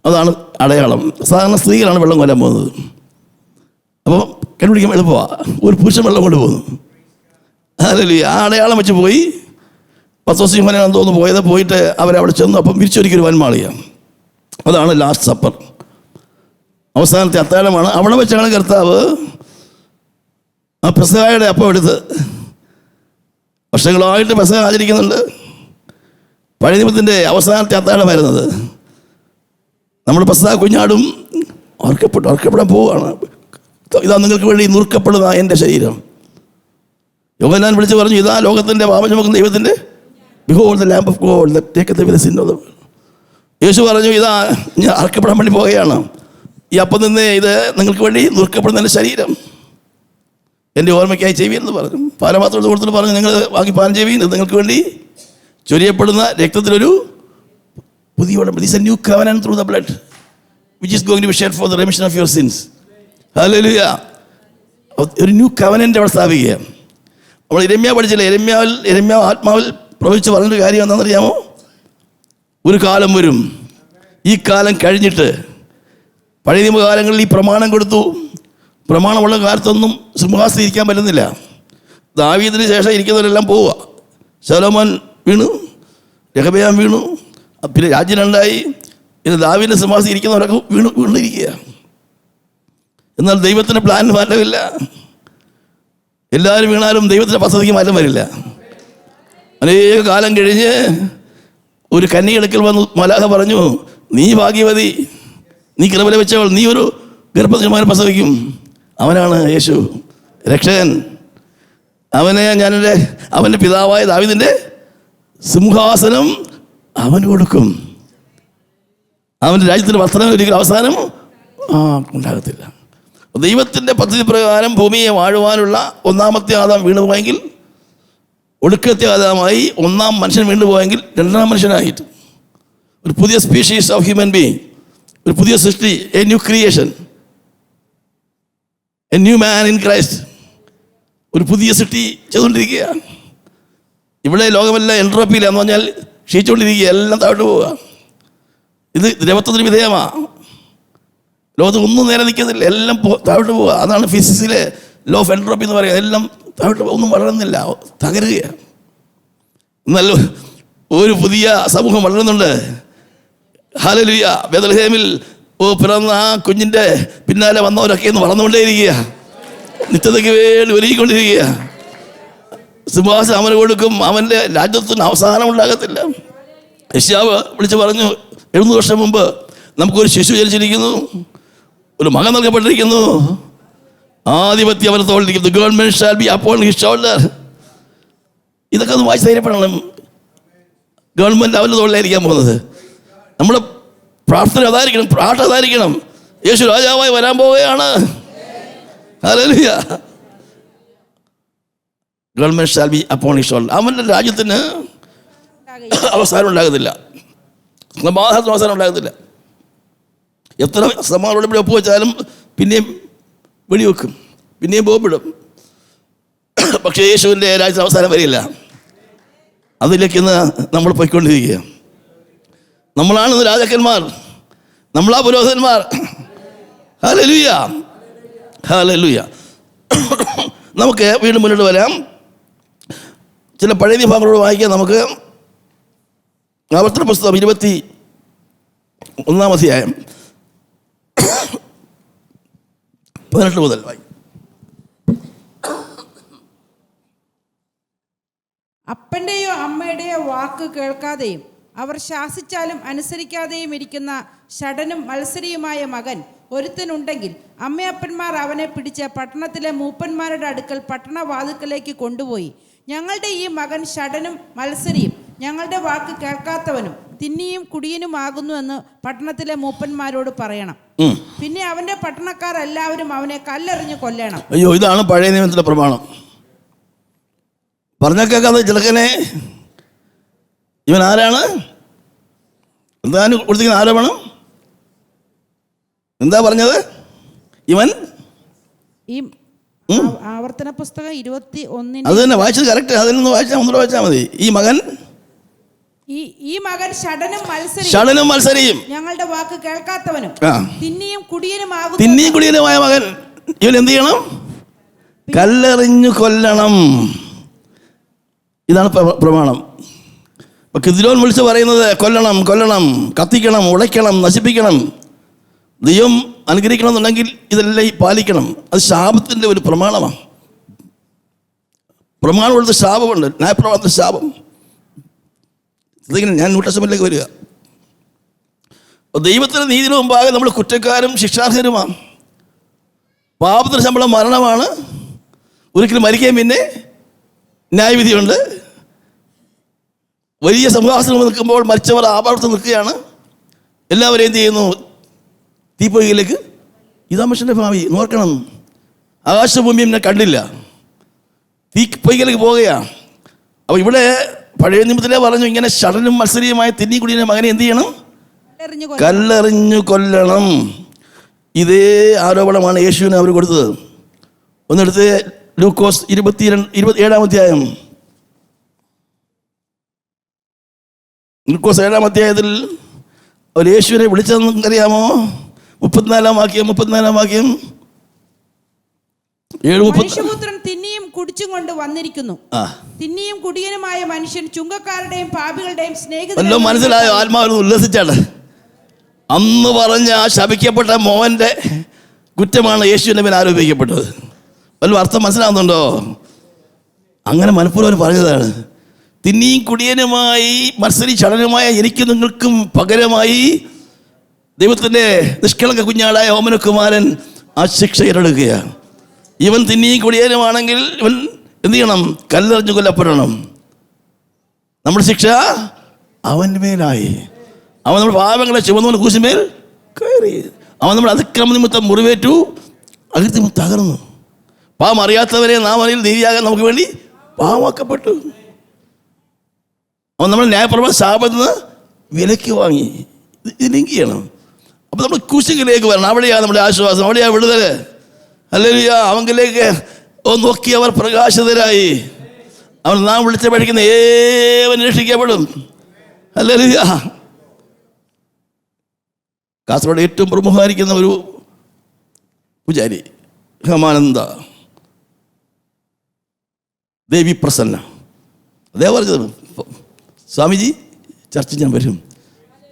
അതാണ് അടയാളം. സാധാരണ സ്ത്രീകളാണ് വെള്ളം കൊല്ലാൻ പോകുന്നത്. അപ്പോൾ കണ്ടുപിടിക്കാൻ എളുപ്പമാണ്. ഒരു പുരുഷൻ വെള്ളം കൊണ്ട് പോകുന്നു. അതല്ലേ ആ അടയാളം വെച്ച് പോയി. പത്രോസ് യോഹന്നാൻ തോന്നുന്നു പോയിട്ട് അവരവിടെ ചെന്നു. അപ്പം വിരിച്ചൊരുക്കൊരു വൻമാളിയാണ്. അതാണ് ലാസ്റ്റ് സപ്പർ, അവസാനത്തെ അത്താഴമാണ്. അവിടെ വെച്ചാണ് കർത്താവ് ആ പെസഹയുടെ അപ്പം എടുത്ത്, വർഷങ്ങളായിട്ട് പെസഹ ആചരിക്കുന്നുണ്ട്. പഴയ നിയമത്തിൻ്റെ അവസാനത്തെ അത്താഴമായിരുന്നത്. നമ്മൾ പെസഹ കുഞ്ഞാടും അർക്കപ്പെടാൻ പോവുകയാണ്. ഇതാ നിങ്ങൾക്ക് വേണ്ടി നുറുക്കപ്പെടുന്ന എൻ്റെ ശരീരം. യോഹന്നാൻ വിളിച്ച് പറഞ്ഞു, ഇതാ ലോകത്തിൻ്റെ പാപം ചുമക്കുന്ന ദൈവത്തിൻ്റെ, behold the lamb of God that taketh away the sin of the world. യേശു പറഞ്ഞു, ഇതാ ഞാൻ അർക്കപ്പെടാൻ വേണ്ടി പോവുകയാണ്. ഈ അപ്പം നിന്ന് ഇത് നിങ്ങൾക്ക് വേണ്ടി നുറുക്കപ്പെടുന്ന എൻ്റെ ശരീരം, എൻ്റെ ഓർമ്മയ്ക്കായി ചെയ്യുമെന്ന് പറഞ്ഞു. പാനപാത്രത്തോട് കൊടുത്തിട്ട് പറഞ്ഞു, നിങ്ങൾ വാങ്ങി പാനം ചെയ്യുകയും ഇത് നിങ്ങൾക്ക് വേണ്ടി ചൊരിയപ്പെടുന്ന രക്തത്തിലൊരു പുതിയ ഉടമ്പടി. It's a new covenant through the blood which is going to be shed for the remission of your sins. Hallelujah. ഒരു ന്യൂ കവനൻ്റ് അവിടെ സ്ഥാപിക്കുക. നമ്മൾ യിരെമ്യാ പഠിച്ചില്ലേ? യിരെമ്യാ ആത്മാവിൽ പ്രവചിച്ച് പറഞ്ഞൊരു കാര്യം എന്താണെന്നറിയാമോ? ഒരു കാലം വരും, ഈ കാലം കഴിഞ്ഞിട്ട്, പഴയ നിയമകാലങ്ങളിൽ ഈ പ്രമാണം കൊടുത്തു. പ്രമാണമുള്ള കാലത്തൊന്നും സിംഹാസനം ഇരിക്കാൻ പറ്റുന്നില്ല. ദാവീദിന് ശേഷം ഇരിക്കുന്നവരെല്ലാം പോവുക. ശലോമോൻ വീണു, രെഹബെയാം വീണു, പിന്നെ രാജ്യനുണ്ടായി. ഇത് ദാവീദിൻ്റെ സിംഹാസനം ഇരിക്കുന്നവരൊക്കെ വീണിരിക്കുക. എന്നാൽ ദൈവത്തിൻ്റെ പ്ലാനിന് മാറ്റമില്ല. എല്ലാവരും വീണാലും ദൈവത്തിൻ്റെ പദ്ധതിക്ക് മാറ്റം വരില്ല. അനേക കാലം കഴിഞ്ഞ് ഒരു കന്യകടുക്കൽ വന്ന് മലാഖ പറഞ്ഞു, നീ ഭാഗ്യവതി, നീ കൃപ വെച്ചവൾ, നീ ഒരു ഗർഭനിർമ്മാണം പ്രസവിക്കും. അവനാണ് യേശു രക്ഷകൻ. അവൻ്റെ പിതാവായ ദാവീദിൻ്റെ സിംഹാസനം അവന് കൊടുക്കും. അവൻ്റെ രാജ്യത്തിൻ്റെ വർത്തനം ഒരിക്കലും അവസാനം ഉണ്ടാകത്തില്ല. ദൈവത്തിൻ്റെ പദ്ധതി പ്രകാരം ഭൂമിയെ വാഴുവാനുള്ള 1-ാമത്തെ ആദാം വീണുപോയെങ്കിൽ, ഒടുക്കത്തെ ആദാമായി 1-ാം മനുഷ്യൻ വീണ്ടുപോയെങ്കിൽ 2-ാം മനുഷ്യനായിട്ട് ഒരു പുതിയ സ്പീഷീസ് ഓഫ് ഹ്യൂമൻ ബീയിങ്, ഒരു പുതിയ സൃഷ്ടി, A new creation, A new man in Christ, ഒരു പുതിയ സൃഷ്ടി ചെയ്തുകൊണ്ടിരിക്കുകയാണ്. ഇവിടെ ലോകമെല്ലാം എൻട്രോപ്പിയിലാന്ന് പറഞ്ഞാൽ ക്ഷയിച്ചുകൊണ്ടിരിക്കുക, എല്ലാം താഴോട്ട് പോവുക. ഇത് ദ്രവത്വത്തിന് വിധേയമാണ്. ലോകത്ത് ഒന്നും നേരെ നിൽക്കുന്നില്ല, എല്ലാം താഴോട്ട് പോവുക. അതാണ് ഫിസിക്സിലെ ലോ ഓഫ് എൻട്രോപ്പി എന്ന് പറയുക. എല്ലാം താഴോട്ട് ഒന്നും വളരുന്നില്ല, തകരുകയാണ്. എന്നാൽ ഒരു പുതിയ സമൂഹം വളരുന്നുണ്ട്. ഹല്ലേലൂയ. ബേത്ലഹേമിൽ പിറന്ന ആ കുഞ്ഞിൻ്റെ പിന്നാലെ വന്നവരൊക്കെ ഒന്ന് വളർന്നുകൊണ്ടേയിരിക്കുക. നിത്യതയ്ക്ക് വേണ്ടി ഒരുങ്ങിക്കൊണ്ടിരിക്കുക. സിംഹാസനം അവന് കൊടുക്കും, അവൻ്റെ രാജ്യത്തിന് അവസാനം ഉണ്ടാകത്തില്ല. യെശയ്യാവ് വിളിച്ച് പറഞ്ഞു, 700 വർഷം മുമ്പ് നമുക്കൊരു ശിശു ജനിച്ചിരിക്കുന്നു, ഒരു മകൻ നൽകപ്പെട്ടിരിക്കുന്നു, ആധിപത്യം അവരുടെ തോളിലിരിക്കുന്നു. The government shall be upon his shoulder. ഇതൊക്കെ ഒന്ന് വായിച്ച് ധൈര്യപ്പെടണം. ഗവൺമെൻറ് അവൻ്റെ തോളിലായിരിക്കാൻ പോകുന്നത്. നമ്മുടെ പ്രാർത്ഥന അതായിരിക്കണം, പ്രാർത്ഥന അതായിരിക്കണം. യേശു രാജാവായി വരാൻ പോവുകയാണ്. Hallelujah. Government shall be upon his shoulder. അവൻ്റെ രാജ്യത്തിന് അവസാനം ഉണ്ടാകത്തില്ല, സമാധാനത്തിന് അവസാനം ഉണ്ടാകത്തില്ല. എത്ര സമാധാനം ഇവിടെ ഒപ്പുവെച്ചാലും പിന്നെയും വെടിവെക്കും, പിന്നെയും ബോംബിടും. പക്ഷേ യേശുവിൻ്റെ രാജ്യത്തിന് അവസാനം വരില്ല. അതിലേക്ക് ഇന്ന് നമ്മൾ പോയിക്കൊണ്ടിരിക്കുക. നമ്മളാണ് രാജാക്കന്മാർ, നമ്മളാ പുരോഹിതന്മാർ. Hallelujah, hallelujah. നമുക്ക് വീണ്ടും മുന്നോട്ട് വരാം. ചില പഴയ വിഭാഗങ്ങളോട് വായിക്കാം. നമുക്ക് ആവർത്തന പുസ്തകം 21 അധ്യായം 18 മുതൽ വായിക്കാം. അപ്പൻ്റെയോ അമ്മയുടെയോ വാക്ക് കേൾക്കാതെയും അവർ ശാസിച്ചാലും അനുസരിക്കാതെയും ഇരിക്കുന്ന ഷടനും മത്സരിയുമായ മകൻ ഒരുത്തനുണ്ടെങ്കിൽ അമ്മയപ്പന്മാർ അവനെ പിടിച്ച് പട്ടണത്തിലെ മൂപ്പന്മാരുടെ അടുക്കൽ പട്ടണവാതിൽക്കലേക്ക് കൊണ്ടുപോയി, ഞങ്ങളുടെ ഈ മകൻ ഷടനും മത്സരിയും ഞങ്ങളുടെ വാക്ക് കേൾക്കാത്തവനും തിന്നിയും കുടിയനുമാകുന്നു എന്ന് പട്ടണത്തിലെ മൂപ്പന്മാരോട് പറയണം. പിന്നെ അവന്റെ പട്ടണക്കാർ എല്ലാവരും അവനെ കല്ലെറിഞ്ഞ് കൊല്ലണം. അയ്യോ, ഇതാണ് പഴയ നിയമത്തിലെ പ്രമാണം. പറഞ്ഞേക്കാതെ ചെറുക്കനെ ഇവൻ ആരാണ്? എന്താണ് കൊടുത്തിരിക്കുന്ന ആരോപണം? എന്താ പറഞ്ഞത്? ഇവൻ ഈ ആവർത്തന പുസ്തകം 21 അത് തന്നെ വായിച്ചത് കറക്റ്റ്. അതിനൊന്ന് വായിച്ചാൽ ഒന്നുകൂടെ വായിച്ചാൽ മതി. ഈ മകൻ ഷടനും മത്സരിയും ഞങ്ങളുടെ വാക്ക് കേൾക്കാത്തവനും തിന്നിയും കുടിയനുമായ മകൻ, ഇവൻ എന്ത് ചെയ്യണം? കല്ലെറിഞ്ഞു കൊല്ലണം. ഇതാണ് പ്രമാണം. കിദ്രോൻ വിളിച്ച് പറയുന്നത് കൊല്ലണം, കൊല്ലണം, കത്തിക്കണം, ഉടയ്ക്കണം, നശിപ്പിക്കണം. ദൈവം അനുഗ്രഹിക്കണം എന്നുണ്ടെങ്കിൽ ഇതെല്ലാം പാലിക്കണം. അത് ശാപത്തിൻ്റെ ഒരു പ്രമാണമാണ്. പ്രമാണം കൊടുത്ത ശാപമുണ്ട്, ന്യായപ്രമാണത്തിൻ്റെ ശാപം. ഇതിങ്ങനെ ഞാൻ ന്യൂട്ടസമിലേക്ക് വരിക. ദൈവത്തിൻ്റെ നീതിയുടെ മുമ്പാകെ നമ്മൾ കുറ്റക്കാരും ശിക്ഷാർഹരുമാണ്. പാപത്തിന് ശമ്പളം മരണമാണ്. ഒരിക്കലും മരിക്കാൻ പിന്നെ ന്യായവിധിയുണ്ട്. വലിയ സിംഹാസനം നിൽക്കുമ്പോൾ മരിച്ചവർ ആപാടത്ത് നിൽക്കുകയാണ്. എല്ലാവരും എന്ത് ചെയ്യുന്നു? തീപ്പൊയ്കയിലേക്ക്. ഇതാ മനുഷ്യൻ്റെ ഭാവി. നോക്കണം, ആകാശഭൂമി എന്നെ കണ്ടില്ല, തീപ്പൊയ്കയിലേക്ക് പോവുകയാണ്. അപ്പോൾ ഇവിടെ പഴയ നിയമത്തിലേ പറഞ്ഞു, ഇങ്ങനെ ഷടനും മത്സരിയുമായ തിന്നി കുടിയനെ മകനെ എന്ത് ചെയ്യണം? കല്ലെറിഞ്ഞു കൊല്ലണം. ഇതേ ആരോപണമാണ് യേശുവിന് അവർ കൊടുത്തത്. ഒന്നെടുത്ത് ലൂക്കോസ് 27 അധ്യായം. ലൂക്കോസ് 7 അധ്യായത്തിൽ അവർ യേശുവിനെ വിളിച്ചതെന്ന് അറിയാമോ? 34 വാക്യം. മനുഷ്യപുത്രൻ തിന്നിയും കുടിച്ചും കൊണ്ട് വന്നിരിക്കുന്നു. തിന്നിയും കുടിയനുമായ മനുഷ്യൻ ചുങ്കക്കാരുടെയും പാപികളുടെയും സ്നേഹിതൻ. മനസ്സിലായോ? ആത്മാവിൽ ഉല്ലസിച്ചാണ്. അന്ന് പറഞ്ഞ ആ ശപിക്കപ്പെട്ട മോഹന്റെ കുറ്റമാണ് യേശുവിൻ്റെ മേൽ ആരോപിക്കപ്പെട്ടത്. വല്ല അർത്ഥം മനസ്സിലാവുന്നുണ്ടോ? അങ്ങനെ മനഃപൂർവ്വം പറഞ്ഞതാണ്. തിന്നിയും കുടിയനുമായി മത്സരി ചടനുമായ എനിക്ക് നിങ്ങൾക്കും പകരമായി ദൈവത്തിൻ്റെ നിഷ്കളങ്ക കുഞ്ഞാടായ ഓമനകുമാരൻ ആ ശിക്ഷ ഏറ്റെടുക്കുകയാണ്. ഇവൻ തിന്നിയും കുടിയനുമാണെങ്കിൽ ഇവൻ എന്ത് ചെയ്യണം? കല്ലെറിഞ്ഞു കൊല്ലപ്പെടണം. നമ്മുടെ ശിക്ഷ അവൻ്റെ മേലായി. അവൻ നമ്മുടെ പാപങ്ങളെ ചുമന്നുകൊണ്ട് കൂശിന്മേൽ കയറി. അവൻ നമ്മുടെ അതിക്രമ നിമിത്തം മുറിവേറ്റു, അകൃത്യ നിമിത്തം തകർന്നു. പാപം അറിയാത്തവരെ നാം അറിയിൽ നീതിയാകാൻ നമുക്ക് വേണ്ടി പാവമാക്കപ്പെട്ടു. അവൻ നമ്മുടെ ന്യായപ്രമാണം ശാപത്തിൽ നിന്ന് വിലയ്ക്ക് വാങ്ങി. ഇത് ലിങ്ക് ചെയ്യണം. അപ്പോൾ നമ്മൾ കുശിങ്കിലേക്ക് വരണം. അവിടെയാണ് നമ്മുടെ ആശ്വാസം, അവിടെയാണ് വിടുതൽ. ഹല്ലേലൂയ. അവങ്കിലേക്ക് നോക്കി അവർ പ്രകാശിതരായി. അവൻ നാം വിളിച്ച പഠിക്കുന്ന ഏവൻ രക്ഷിക്കപ്പെടും. ഹല്ലേലൂയ. കാസർഗോഡ് ഏറ്റവും പ്രമുഖമായിരിക്കുന്ന ഒരു പൂജാരി ഹേമാനന്ദ ദേവി പ്രസന്ന, അതേ പറഞ്ഞത്, സ്വാമിജി ചർച്ച ഞാൻ വരും,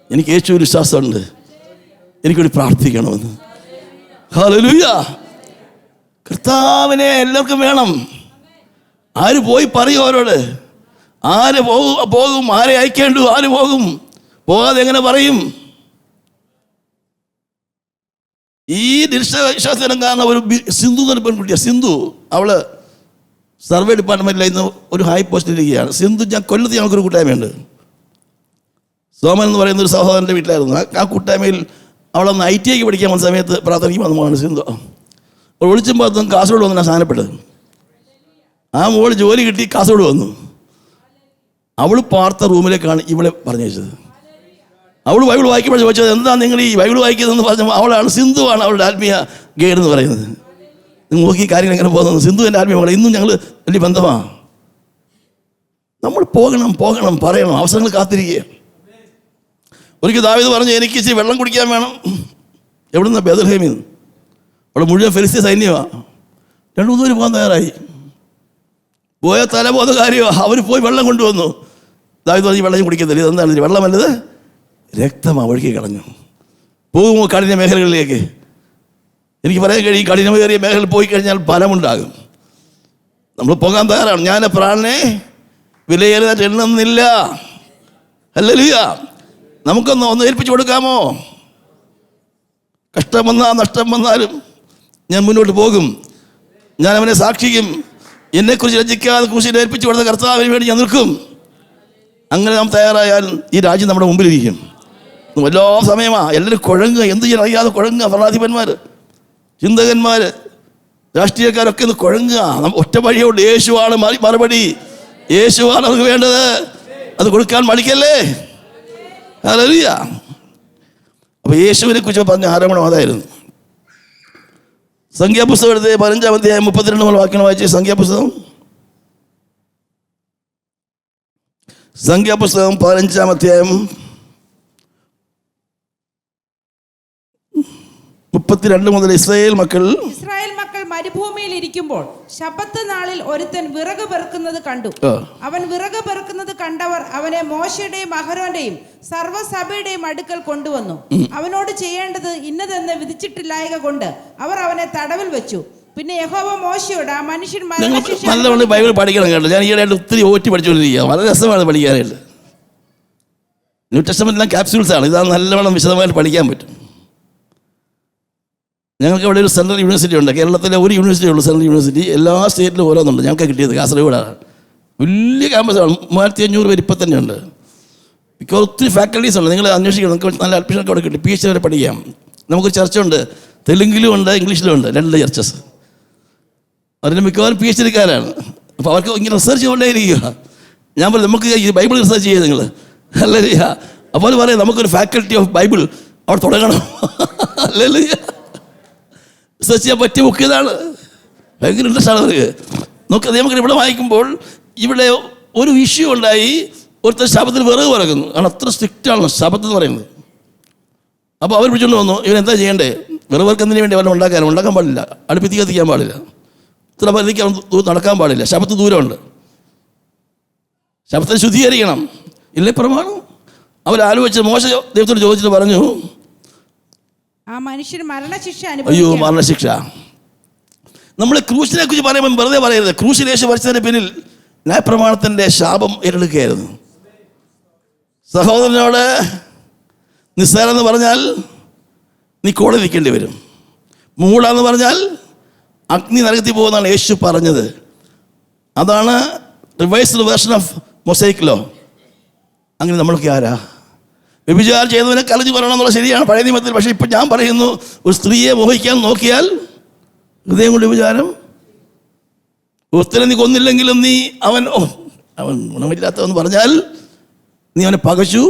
എനിക്ക് യേശു വിശ്വാസമുണ്ട്, എനിക്കൊരു പ്രാർത്ഥിക്കണമെന്ന്. ഹല്ലേലൂയ. കർത്താവിനെ എല്ലാവർക്കും വേണം. ആര് പോയി പറയും അവരോട്? ആര് പോകും? ആരെ അയക്കേണ്ടു? ആര് പോകും? പോകാതെ എങ്ങനെ പറയും? ഈ നിരീക്ഷാവിശ്വാസം കാരണം ഒരു സിന്ധു എന്ന് പെൺകുട്ടിയാണ്. സിന്ധു, അവള് സർവേ ഡിപ്പാർട്ട്മെൻറ്റിൽ ഇന്ന് ഒരു ഹൈ പോസ്റ്റിലിരിക്കുകയാണ്. സിന്ധു, കൊല്ലത്ത് ഞങ്ങൾക്കൊരു കൂട്ടായ്മയുണ്ട്. സോമൻ എന്ന് പറയുന്ന ഒരു സഹോദരൻ്റെ വീട്ടിലായിരുന്നു. ആ കൂട്ടായ്മയിൽ അവളൊന്ന് ITI പഠിക്കാൻ വന്ന സമയത്ത് പ്രാർത്ഥനയ്ക്ക് വന്നതാണ് സിന്ധു. അവൾ വിളിച്ചുമ്പോൾ അതും കാസർഗോഡ് വന്നാണ് സ്ഥാനപ്പെട്ടത്. ആ മോള് ജോലി കിട്ടി കാസർഗോഡ് വന്നു. അവൾ പാർത്ത റൂമിലേക്കാണ് ഇവളെ പറഞ്ഞയച്ചത്. അവൾ ബൈബിൾ വായിക്കുമ്പോൾ ചോദിച്ചത്, എന്താ നിങ്ങൾ ഈ ബൈബിൾ വായിക്കുന്നതെന്ന് പറഞ്ഞപ്പോൾ അവളാണ്, സിന്ധുവാണ് അവളുടെ ആത്മീയ ഗൈഡ് എന്ന് പറയുന്നത്. നിങ്ങൾ നോക്കി കാര്യങ്ങൾ എങ്ങനെ പോകുന്നത്. സിന്ധു എൻ്റെ ആത്മീയ മകളെ, ഇന്നും ഞങ്ങൾ വലിയ ബന്ധമാണ്. നമ്മൾ പോകണം, പറയണം, അവസരങ്ങൾ കാത്തിരിക്കുക. ഒരിക്കൽ ദാവീദ് പറഞ്ഞു, എനിക്ക് ഇച്ചിരി വെള്ളം കുടിക്കാൻ വേണം. എവിടുന്ന? ബേത്ലഹേമിൽ നിന്ന്. അവിടെ മുഴുവൻ ഫെലിസ്ത്യ സൈന്യമാണ്. 2-3 പേര് പോകാൻ തയ്യാറായി. പോയ തലബോധ കാര്യമാണ്. അവർ പോയി വെള്ളം കൊണ്ടുവന്നു. ദാവീദ് പറഞ്ഞു, വെള്ളം കുടിക്കുന്നില്ല. ഇതെന്താണ്? വെള്ളമല്ലത്, രക്തമാണ്. ഒഴുകി കളഞ്ഞു. പോകുമോ കഠിന മേഖലകളിലേക്ക്? എനിക്ക് പറയാൻ കഴിയും, കഠിനമേറിയ മേഖലയിൽ പോയി കഴിഞ്ഞാൽ ഫലമുണ്ടാകും. നമ്മൾ പോകാൻ തയ്യാറാണ്. ഞാൻ പ്രാണനെ വിലയേറിയതായിട്ട് എണ്ണുന്നില്ല. ഹല്ലേലൂയ. നമുക്കൊന്ന് ഏൽപ്പിച്ചു കൊടുക്കാമോ? കഷ്ടം വന്നാൽ നഷ്ടം വന്നാലും ഞാൻ മുന്നോട്ട് പോകും. ഞാൻ അവനെ സാക്ഷിക്കും. എന്നെക്കുറിച്ച് ലജ്ജിക്കാതെ കുറിച്ച് ഏൽപ്പിച്ചു കൊടുത്ത കർത്താവിന് വേണ്ടി ഞാൻ നിൽക്കും. അങ്ങനെ നാം തയ്യാറായാൽ ഈ രാജ്യം നമ്മുടെ മുമ്പിലിരിക്കും. എല്ലാ സമയമാണ് എല്ലാവരും കുഴങ്ങുക. എന്ത് ചെയ്യാൻ അറിയാതെ കുഴങ്ങുക. ഭരണാധിപന്മാർ, ചിന്തകന്മാർ, രാഷ്ട്രീയക്കാരൊക്കെ ഒന്ന് കുഴങ്ങുക. ഒറ്റ വഴിയുണ്ട്. യേശുവാണ് മറുപടി. യേശുവാണ് നമുക്ക് വേണ്ടത്. അത് കൊടുക്കാൻ മടിക്കല്ലേ. ഹല്ലേലൂയ. അപ്പോൾ യേശുവിനെ കുറിച്ച് പറഞ്ഞ ആരോപണം അതായിരുന്നു. സംഖ്യാപുസ്തകം എടുത്ത് 15-ാം അധ്യായം 32 വാക്യം വായിച്ച്. സംഖ്യാപുസ്തകം 15-ാം അധ്യായം 32 മുതൽ. ഇസ്രായേൽ മക്കൾ മരുഭൂമിയിൽ ഇരിക്കുമ്പോൾ ശബ്ബത്ത് നാളിൽ ഒരുത്തൻ വിറക് പെറുക്കുന്നത് കണ്ടു. അവൻ വിറക് പെറുക്കുന്നത് കണ്ടവർ അവനെ മോശയുടെയും അഹരോന്റെയും സർവ്വസഭയുടെയും അടുക്കൽ കൊണ്ടുവന്നു. അവനോട് ചെയ്യേണ്ടത് ഇന്നതെന്ന് വിധിച്ചിട്ടില്ലായക കൊണ്ട് അവർ അവനെ തടവിൽ വെച്ചു. പിന്നെ യഹോവ മോശയോട്, ആ മനുഷ്യൻ മരണശിക്ഷ. നല്ലവണ്ണം ബൈബിൾ പഠിക്കണം കേട്ടോ. ഞാൻ ഈയിടെയായിട്ട് ഒത്തിരി പഠിച്ചുകൊണ്ടിരിക്കുക. വളരെ രസമാണ് പഠിക്കാനായിട്ട്. ന്യൂ ടെസ്റ്റമെന്റിലെ ക്യാപ്സ്യൂൾസ് ആണ്. ഇതാണ് നല്ലവണ്ണം വിശദമായിട്ട് പഠിക്കാൻ പറ്റും. ഞങ്ങൾക്ക് ഇവിടെ ഒരു സെൻട്രൽ യൂണിവേഴ്സിറ്റി ഉണ്ട്. കേരളത്തിലെ ഒരു യൂണിവേഴ്സിറ്റി ഉള്ളൂ, സെൻട്രൽ യൂണിവേഴ്സിറ്റി. എല്ലാ സ്റ്റേറ്റിലും ഓരോന്നുണ്ട്. ഞങ്ങൾക്ക് കിട്ടിയത് കാസർഗോഡാണ്. വലിയ ക്യാമ്പസാണ്. 3500 പേര് ഇപ്പം തന്നെ ഉണ്ട്. മിക്കവാറും ഒത്തിരി ഫാക്കൽറ്റീസ് ഉണ്ട്. നിങ്ങൾ അന്വേഷിക്കണം. നിങ്ങൾക്ക് നല്ല അഡ്മിഷനൊക്കെ അവിടെ കിട്ടും. PhD വരെ പഠിക്കാം. നമുക്കൊരു ചർച്ച ഉണ്ട്. തെലുങ്കിലും ഉണ്ട്, ഇംഗ്ലീഷിലും ഉണ്ട്. 2 ചർച്ചസ്. അതിന് മിക്കവാറും PhD-ക്കാരാണ്. അപ്പോൾ അവർക്ക് ഇങ്ങനെ റിസർച്ച് കൊണ്ടേയിരിക്കുക. ഞാൻ പറയും, നമുക്ക് ഈ ബൈബിൾ റിസർച്ച് ചെയ്യുക നിങ്ങൾ. അല്ലേ? അപ്പോൾ പറയാം, നമുക്കൊരു ഫാക്കൽറ്റി ഓഫ് ബൈബിൾ അവിടെ തുടങ്ങണം. അല്ലേ? റിസർച്ച് ചെയ്യാൻ പറ്റിയ ബുക്ക് ഇതാണ്. ഭയങ്കര ഇൻട്രസ്റ്റാണ് അവർക്ക്. നോക്കുക, നമുക്ക് ഇവിടെ വായിക്കുമ്പോൾ ഇവിടെ ഒരു ഇഷ്യൂ ഉണ്ടായി. ഒരുത്തർ ശബത്തിൽ വിറക് പറക്കുന്നു. കാരണം അത്ര സ്ട്രിക്റ്റാണ് ശബത്ത് എന്ന് പറയുന്നത്. അപ്പോൾ അവർ വിളിച്ചുകൊണ്ട് വന്നു, ഇവനെന്താ ചെയ്യേണ്ടേ? വിറക് വർക്കുന്നതിന് വേണ്ടി അവനെ ഉണ്ടാക്കാൻ പാടില്ല. അടുപ്പിത്തി കത്തിക്കാൻ പാടില്ല. ഇത്ര പരിധിക്ക് അവൻ നടക്കാൻ പാടില്ല. ശബത്ത് ദൂരമുണ്ട്. ശബത്തെ ശുദ്ധീകരിക്കണം. ഇല്ലേ പ്രമാണം? അവരാലോചിച്ച് മോശ ദൈവത്തോട് ചോദിച്ചിട്ട് പറഞ്ഞു, ആ മനുഷ്യൻ മരണശിക്ഷ. അയ്യോ, മരണശിക്ഷ. നമ്മൾ ക്രൂശിനെ കുറിച്ച് പറയുമ്പോൾ വെറുതെ പറയരുത്. ക്രൂശിൽ യേശു മരിച്ചതിന് പിന്നിൽ ന്യായപ്രമാണത്തിൻ്റെ ശാപം ഏറ്റെടുക്കുകയായിരുന്നു. സഹോദരനോട് നിസ്സാരെന്ന് പറഞ്ഞാൽ നീ കോടതി നിൽക്കേണ്ടി വരും. മൂടാന്ന് പറഞ്ഞാൽ അഗ്നി നരകത്തിൽ പോകുന്നതാണ് യേശു പറഞ്ഞത്. അതാണ് revised version of Mosaic law. അങ്ങനെ നമ്മളൊക്കെ ആരാ? വ്യഭിചാരം ചെയ്യുന്നവനെ കലഞ്ഞു പറയണം എന്നുള്ളത് ശരിയാണ് പഴയ നിയമത്തിൽ. പക്ഷേ ഇപ്പം ഞാൻ പറയുന്നു, ഒരു സ്ത്രീയെ മോഹിക്കാൻ നോക്കിയാൽ ഹൃദയം കൊണ്ട് വ്യഭിചാരം. ഒരുത്തനെ നീ കൊന്നില്ലെങ്കിലും നീ അവൻ ഗുണമില്ലാത്തവെന്ന് പറഞ്ഞാൽ നീ അവനെ പകച്ചു.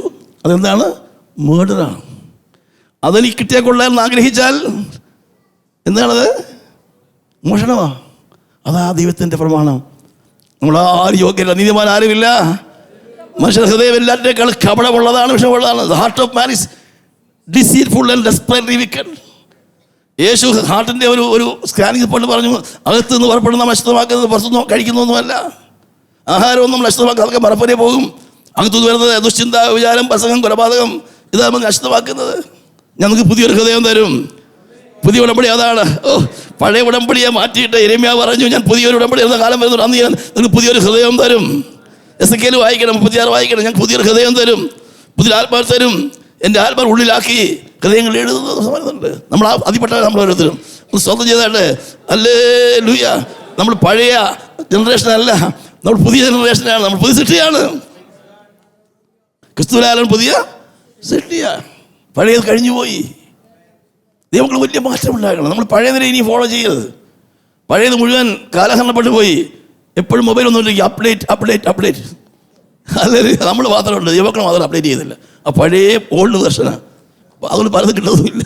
അതെന്താണ്? മേർഡറാണ്. അതെനിക്ക് കിട്ടിയാൽ കൊള്ളാമെന്ന് ആഗ്രഹിച്ചാൽ എന്താണത്? മോഷണമാണ്. അതാ ദൈവത്തിൻ്റെ പ്രമാണം. നമ്മളാരും യോഗ്യല്ല, നീതിമാൻ ആരുമില്ല. മനുഷ്യരുടെ ഹൃദയം എല്ലാറ്റിനേക്കാൾ കപടമുള്ളതാണ്, വിഷമുള്ളതാണ്. The heart of man is deceitful and desperately wicked. യേശു ഹാർട്ടിൻ്റെ ഒരു സ്കാനിങ് റിപ്പോർട്ട് പറഞ്ഞു, അകത്ത് നിന്ന് പുറപ്പെടുന്ന നഷ്ടമാക്കുന്നത് പുറത്തുനിന്ന് കഴിക്കുന്നൊന്നുമല്ല. ആഹാരമൊന്നും നമ്മൾ നഷ്ടമാക്കുക, അതൊക്കെ മറപ്പരെ പോകും. അകത്തുനിന്ന് വരുന്നത് ദുശ്ചിന്ത, വിചാരം, പ്രസംഗം, കൊലപാതകം, ഇതാണ് നമ്മൾ നഷ്ടമാക്കുന്നത്. ഞങ്ങൾക്ക് പുതിയൊരു ഹൃദയം തരും. പുതിയ ഉടമ്പടി അതാണ്. പഴയ ഉടമ്പടിയെ മാറ്റിയിട്ട് യിരെമ്യാവ് പറഞ്ഞു, ഞാൻ പുതിയൊരു ഉടമ്പടി എന്ന കാലം വരുന്നുണ്ട്, അന്ന് ഞാൻ നിങ്ങൾക്ക് പുതിയൊരു ഹൃദയം തരും. എസെക്കിയേൽ വായിക്കണം, 36 വായിക്കണം. ഞാൻ പുതിയൊരു ഹൃദയം തരും, പുതിയ ആത്മാവ് തരും, എൻ്റെ ആത്മാവ് ഉള്ളിലാക്കി ഹൃദയങ്ങൾ എഴുതുന്നുണ്ട്. നമ്മൾ അതിപ്പെട്ട നമ്മൾ ഓരോരുത്തരും സ്വന്തം ചെയ്തായിട്ട് ഹല്ലേലൂയ. നമ്മൾ പഴയ ജനറേഷനല്ല, നമ്മൾ പുതിയ ജനറേഷനാണ്, നമ്മൾ പുതിയ സൃഷ്ടിയാണ്. ക്രിസ്തുവിലാലും പുതിയ സൃഷ്ടിയാണ്. പഴയത് കഴിഞ്ഞുപോയി. ദൈവങ്ങൾ വലിയ മാറ്റം ഉണ്ടാക്കണം. നമ്മൾ പഴയതിനെ ഇനി ഫോളോ ചെയ്യരുത്. പഴയത് മുഴുവൻ കാലഹരണപ്പെട്ടു പോയി. എപ്പോഴും മൊബൈൽ ഒന്നും അപ്ഡേറ്റ് അല്ലെങ്കിൽ നമ്മൾ മാത്രമുണ്ട്, ദൈവങ്ങൾ മാത്രം അപ്ഡേറ്റ് ചെയ്യുന്നില്ല. ആ പഴയ ഓൾഡ് വെർഷനാണ്. അതുകൊണ്ട് പലതും കിട്ടുന്നതുമില്ല.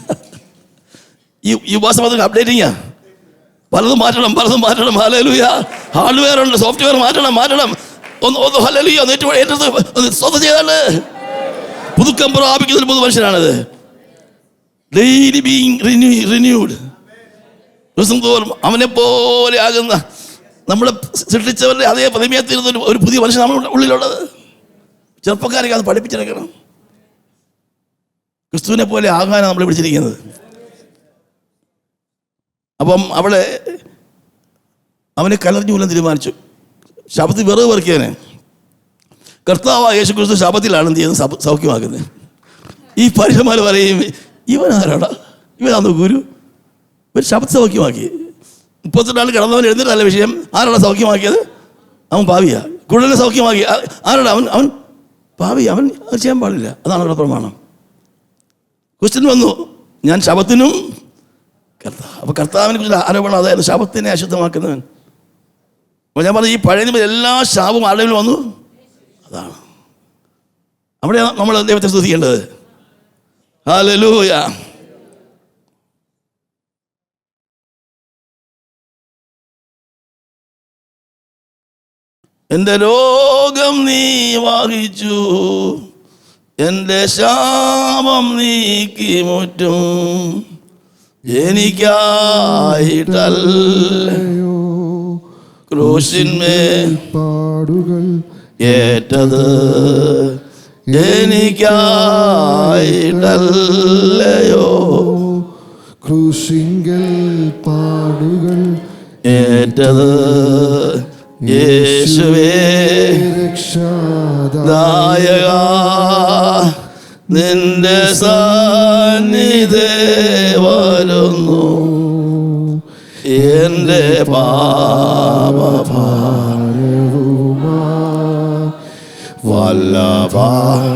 ഈ മാസം മാത്രം അപ്ഡേറ്റിങ്ങാ. പലതും മാറ്റണം. ഹല്ലേലൂയ. ഹാർഡ്വെയർ ഉണ്ട്, സോഫ്റ്റ്വെയർ മാറ്റണം. ഒന്ന് ഹല്ലേലൂയ ഏറ്റെടുത്ത് സ്വന്തം ചെയ്താണ്. പുതുക്കം പ്രാപിക്കുന്നൊരു പുതു മനുഷ്യനാണത്. Daily being renewed. ദിവസം തോറും അവനെ പോലെ ആകുന്ന, നമ്മളെ സൃഷ്ടിച്ചവരുടെ അതേ പ്രതിമയത്തിരുന്ന ഒരു പുതിയ മനുഷ്യൻ നമ്മുടെ ഉള്ളിലുള്ളത്. ചെറുപ്പക്കാരൊക്കെ അത് പഠിപ്പിച്ചെടുക്കണം. ക്രിസ്തുവിനെ പോലെ ആകാനാണ് നമ്മൾ പിടിച്ചിരിക്കുന്നത്. അപ്പം അവനെ കലർഞ്ഞുകൊല്ലാൻ തീരുമാനിച്ചു. ശബത്തിൽ വിറവ് പെറുക്കിയവനെ കർത്താവായ യേശു ക്രിസ്തു ശബത്തിലാണ് എന്ത് ചെയ്യുന്നത്? സൗഖ്യമാക്കുന്നത്. ഈ പരീക്ഷന്മാർ പറയും, ഇവൻ ആരാടാ? ഇവനാണ് ഗുരു. ഇവൻ ശബത്ത് സൗഖ്യമാക്കി. 32 നാൾ കിടന്നവൻ എഴുന്നേറ്റല്ല വിഷയം. ആരാണ് സൗഖ്യമാക്കിയത്? അവൻ പാവിയാ. കുഴലിനെ സൗഖ്യമാക്കി ആരാടാ? അവൻ പാവി. അവൻ അത് ചെയ്യാൻ പാടില്ല. അതാണ് അവരുടെ പ്രമാണം. ക്വസ്റ്റ്യൻ വന്നു, ഞാൻ ശബത്തിനും അപ്പോൾ കർത്താവിനെ കുറിച്ച് ആരോപണം അതായിരുന്നു, ശബത്തിനെ അശുദ്ധമാക്കുന്നവൻ. അപ്പോൾ ഞാൻ പറഞ്ഞു, ഈ പഴയ എല്ലാ ശാപവും ആരുടെയും വന്നു. അതാണ് അവിടെ നമ്മൾ ദൈവത്തെ സ്തുതിക്കേണ്ടത്. ഹല്ലേലൂയ. എൻ്റെ രോഗം നീ വഹിച്ചു, എൻ്റെ ശാപം നീക്കി മുറ്റും, എനിക്കായിട്ടല്ലയോ ക്രൂശിന്മേൽ പാടുകൾ ഏറ്റത്, എനിക്കായിട്ടല്ലയോ ക്രൂശിങ്കൽ പാടുകൾ ഏറ്റത്. യേശുവേ രക്ഷാദായക, നിന്റെ സന്നിധി വരുന്നു, എൻ്റെ പാപഭാരവുമാ വല്ലഭയഹോ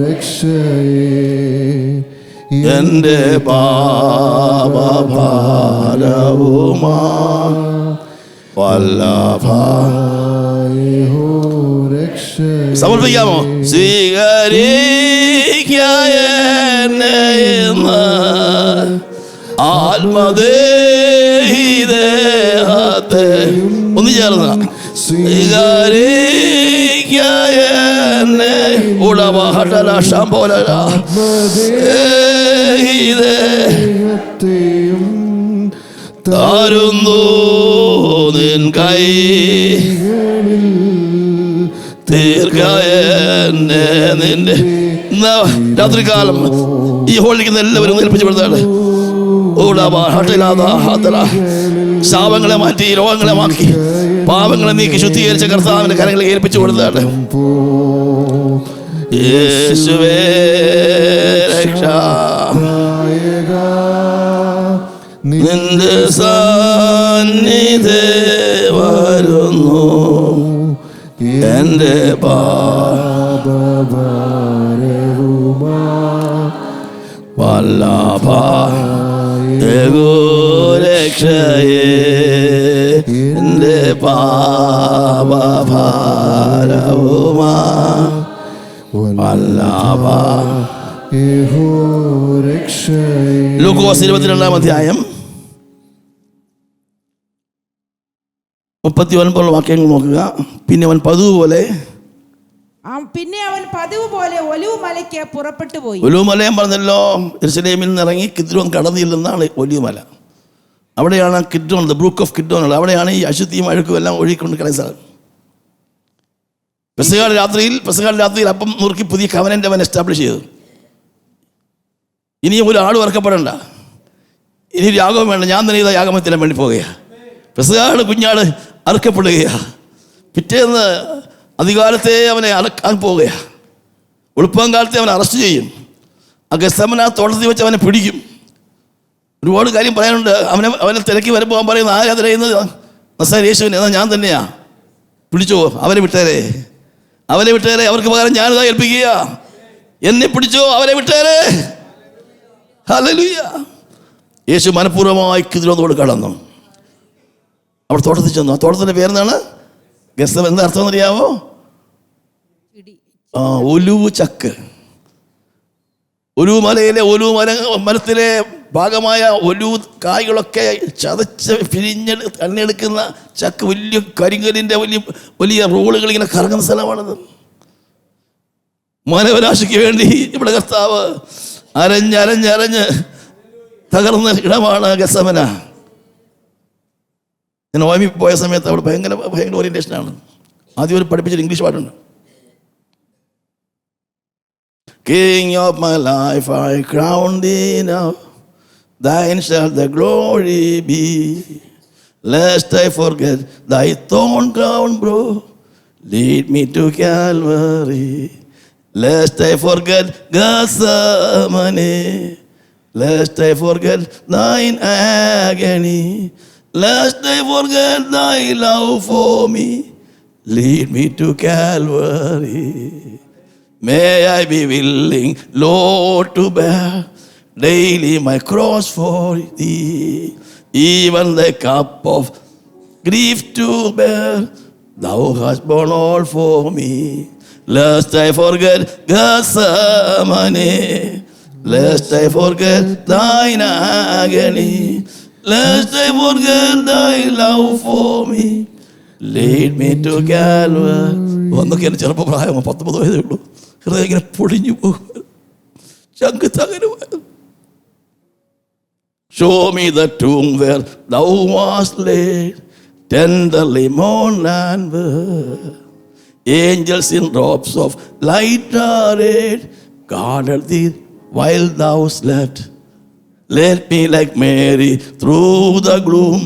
രക്ഷയേ, എൻ്റെ പാപഭാരവുമാ വല്ലഭയഹോ രക്ഷയേ. സമർപ്പിക്കാമോ? സ്വീകരിക്കായെന്ന് ആത്മദേഹിദേഹത്തെ ഒന്ന് ചേർന്ന് സ്വീകരിക്കായെന്നെ ഉടമഹടലാശംപോലും താരുന്നു നിൻ കൈ തീർക്കായെന്നെ നിന്റെ. രാത്രികാലം ഈ ഹോളിക്കുന്ന എല്ലാവരും ഏൽപ്പിച്ചുപെടുത്താണ്. ശാപങ്ങളെ മാറ്റി രോഗങ്ങളെ മാറ്റി പാപങ്ങളെ നീക്കി ശുദ്ധീകരിച്ച കർത്താവിന്റെ കരങ്ങളെ ഏൽപ്പിച്ചു കൊടുത്താണ്. യേശുവേ രക്ഷാ, നിന്റെ സന്നിധി വരുന്നു, എൻ്റെ പാപഭാരവുമാ വല്ലഭയഹോ രക്ഷയേ, എൻ്റെ പാപഭാരവുമാ വല്ലഭയഹോ രക്ഷയേ. ലൂക്കോസ് 22-ാം അധ്യായം 39 വാക്യങ്ങൾ നോക്കുക. പിന്നെ അവൻ പതിവ് പോലെ ഒലിവ് മലയ്ക്ക് പുറപ്പെട്ടു പോയി. ഒലിവ് മലയും പറഞ്ഞല്ലോ, യെരുശലേമിൽ നിന്ന് ഇറങ്ങി കിദ്രോൻ കടന്നില്ലെന്നാണ് ഒലിവ് മല. അവിടെയാണ് Kidron, the brook of Kidron. അവിടെയാണ് ഈ അശുദ്ധിയും അഴുക്കും എല്ലാം ഒഴുകിക്കൊണ്ട് കിടന്ന സ്ഥലം. പെസഹയുടെ രാത്രിയിൽ അപ്പം നുറുക്കി പുതിയ കവനന്റ് അവൻ എസ്റ്റാബ്ലിഷ് ചെയ്തു. ഇനിയും ഒരു ആൾ വറക്കപ്പെടണ്ട, ഇനി ഒരു യാഗം വേണ്ട, ഞാൻ തന്നെ ഇതാ യാഗമത്തിലാൻ വേണ്ടി പോകുകയാണ്. പെസഹാണ് കുഞ്ഞാട് അറുക്കപ്പെടുകയാണ്. പിറ്റേന്ന് അധികാലത്തെ അവനെ അറക്കാൻ പോവുകയാണ്. വെളുപ്പം കാലത്തെ അവനെ അറസ്റ്റ് ചെയ്യും. ആ ഗെത്സമന തോട്ടത്തിൽ വെച്ച് അവനെ പിടിക്കും. ഒരുപാട് കാര്യം പറയാനുണ്ട്. അവനെ തിരക്കി വരുമ്പോൾ അവൻ പറയുന്നത്, ആരാ തിരയുന്നത്? നസറേയൻ യേശുവിനെ. എന്നാൽ ഞാൻ തന്നെയാ. പിടിച്ചോ, അവനെ വിട്ടേരെ, അവനെ വിട്ടേരെ, അവർക്ക് പകരം ഞാനിതാ ഏൽപ്പിക്കുക. എന്നെ പിടിച്ചോ, അവനെ വിട്ടേരെ. ഹല്ലേലൂയ. യേശു മനഃപൂർവ്വമായി കിതിരോന്നോട് കടന്നു. അവിടെ തോട്ടത്തിൽ ചെന്നു. ആ തോട്ടത്തിൻ്റെ പേരെന്താണ്? ഗെത്സമന. എന്താ അർത്ഥം എന്നറിയാമോ? ഒലുവ് ചക്ക്. ഒലുവ് മലയിലെ ഒലുവ് മരത്തിലെ ഭാഗമായ ഒലുവ് കായ്കളൊക്കെ ചതച്ച് എണ്ണെടുക്കുന്ന ചക്ക്. വലിയ കരിങ്കലിൻ്റെ വലിയ വലിയ റോളുകൾ ഇങ്ങനെ കറങ്ങുന്ന സ്ഥലമാണത്. മാനവരാശിക്ക് വേണ്ടി ഇവിടെ കർത്താവ് അരഞ്ഞ് തകർന്ന ഇടമാണ് ഗെത്സമന. ഞാൻ ഓമി പോയ സമയത്ത് അവിടെ ഭയങ്കര ഓറിയൻറ്റേഷനാണ്. ആദ്യം ഒരു പഠിപ്പിച്ചൊരു ഇംഗ്ലീഷ് പാട്ടുണ്ട്. King of my life, I crown thee now, thine shall the glory be. Lest I forget thy thorn crown, bro, lead me to Calvary. Lest I forget Gethsemane, lest I forget thine agony, lest I forget thy love for me, lead me to Calvary. May I be willing, Lord, to bear daily my cross for thee, even the cup of grief to bear, thou hast borne all for me. Lest I forget Gethsemane, lest I forget thine agony, lest I forget thy love for me, lead me to Calvary. ഒന്നൊക്കെ എൻ്റെ ചെറുപ്പപ്രായം 19 വയസ്സേ ഉള്ളൂ. ഹൃദയം ഇങ്ങനെ പൊടിഞ്ഞു പോകും, ചങ്ക് തകരുമായിരുന്നു. Show me the tomb where thou wast laid, tenderly mourned and wept. Angels in robes of light arrayed guarded thee while thou slept. Let me like Mary through the gloom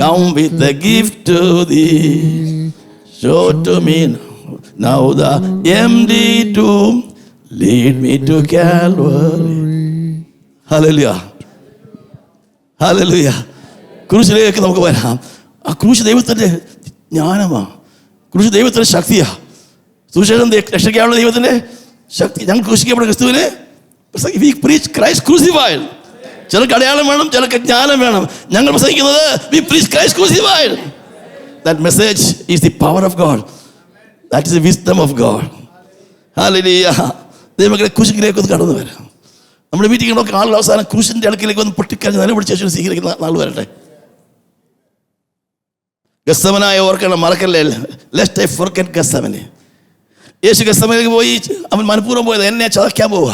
come with a gift to thee. Show to me now the empty tomb, lead me to Calvary. Hallelujah. Hallelujah. ക്രൂശിലേക്ക് നമുക്ക് വരാം. ആ ക്രൂശ് ദൈവത്തിൻ്റെ ജ്ഞാനമാണ്. ക്രൂശ് ദൈവത്തിൻ്റെ ശക്തിയാണ്. സുവിശേഷം രക്ഷിക്കാനുള്ള ദൈവത്തിൻ്റെ ശക്തി. ഞങ്ങൾ ക്രൂശിക്കപ്പെട്ട ക്രിസ്തുവിനെ we preach Christ crucified. ചിലർക്ക് അടയാളം വേണം, ചിലർക്ക് ജ്ഞാനം വേണം. ഞങ്ങൾ പ്രസംഗിക്കുന്നത് we preach Christ crucified. That message is the power of God. That is the wisdom of God. Hallelujah. ദൈവമക്കളെ ക്രൂശിലേക്ക് കടന്നു വരാം. നമ്മുടെ മീറ്റിങ്ങിലൊക്കെ ആളുകൾ അവസാനം ക്രൂശിൻ്റെ അടുക്കിലേക്ക് ഒന്ന് പൊട്ടിക്കാൻ നിലപിടിച്ച ശേഷം സ്വീകരിക്കുന്ന നാൾ വരട്ടെ. ഗെത്സമനായ ഓർക്കണം, മറക്കല്ലേ. Lest I forget Gethsemane. യേശു ഗെത്സമനയിലേക്ക് പോയി. അവൻ മനഃപൂർവ്വം പോയത് എന്നെ ചതയ്ക്കാൻ പോവുക,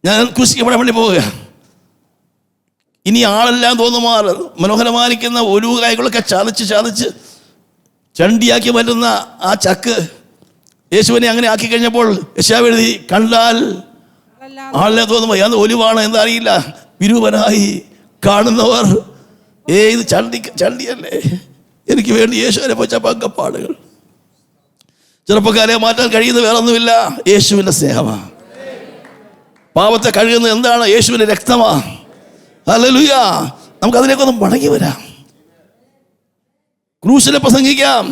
ഞാൻ ക്രൂശിക്കപ്പെടാൻ വേണ്ടി പോവുക. ഇനി ആളെല്ലാം തോന്നുമാർ മനോഹരമായിരിക്കുന്ന ഒരു കായ്കളൊക്കെ ചതച്ച് ചണ്ടിയാക്കി വരുന്ന ആ ചക്ക് യേശുവിനെ അങ്ങനെ ആക്കി കഴിഞ്ഞപ്പോൾ യെശയ്യാവ് എഴുതി, കണ്ടാൽ ആളിനെ തോന്നുമ്പോൾ അത് ഒലിവാണ് എന്നറിയില്ല, വിരൂപനായി കാണുന്നവർ ഇത് ചണ്ടിയല്ലേ. എനിക്ക് വേണ്ടി യേശുവിനെ വെച്ച പങ്കപ്പാടുകൾ. ചെറുപ്പക്കാരെ മാറ്റാൻ കഴിയുന്ന വേറൊന്നുമില്ല, യേശുവിൻ്റെ സ്നേഹമാണ്. പാപത്തെ കഴുകുന്നത് എന്താണ്? യേശുവിൻ്റെ രക്തമാണ്. ഹല്ലേലൂയ. നമുക്കതിലേക്കൊന്നും മടങ്ങി വരാം. ക്രൂശിനെ പ്രസംഗിക്കാം.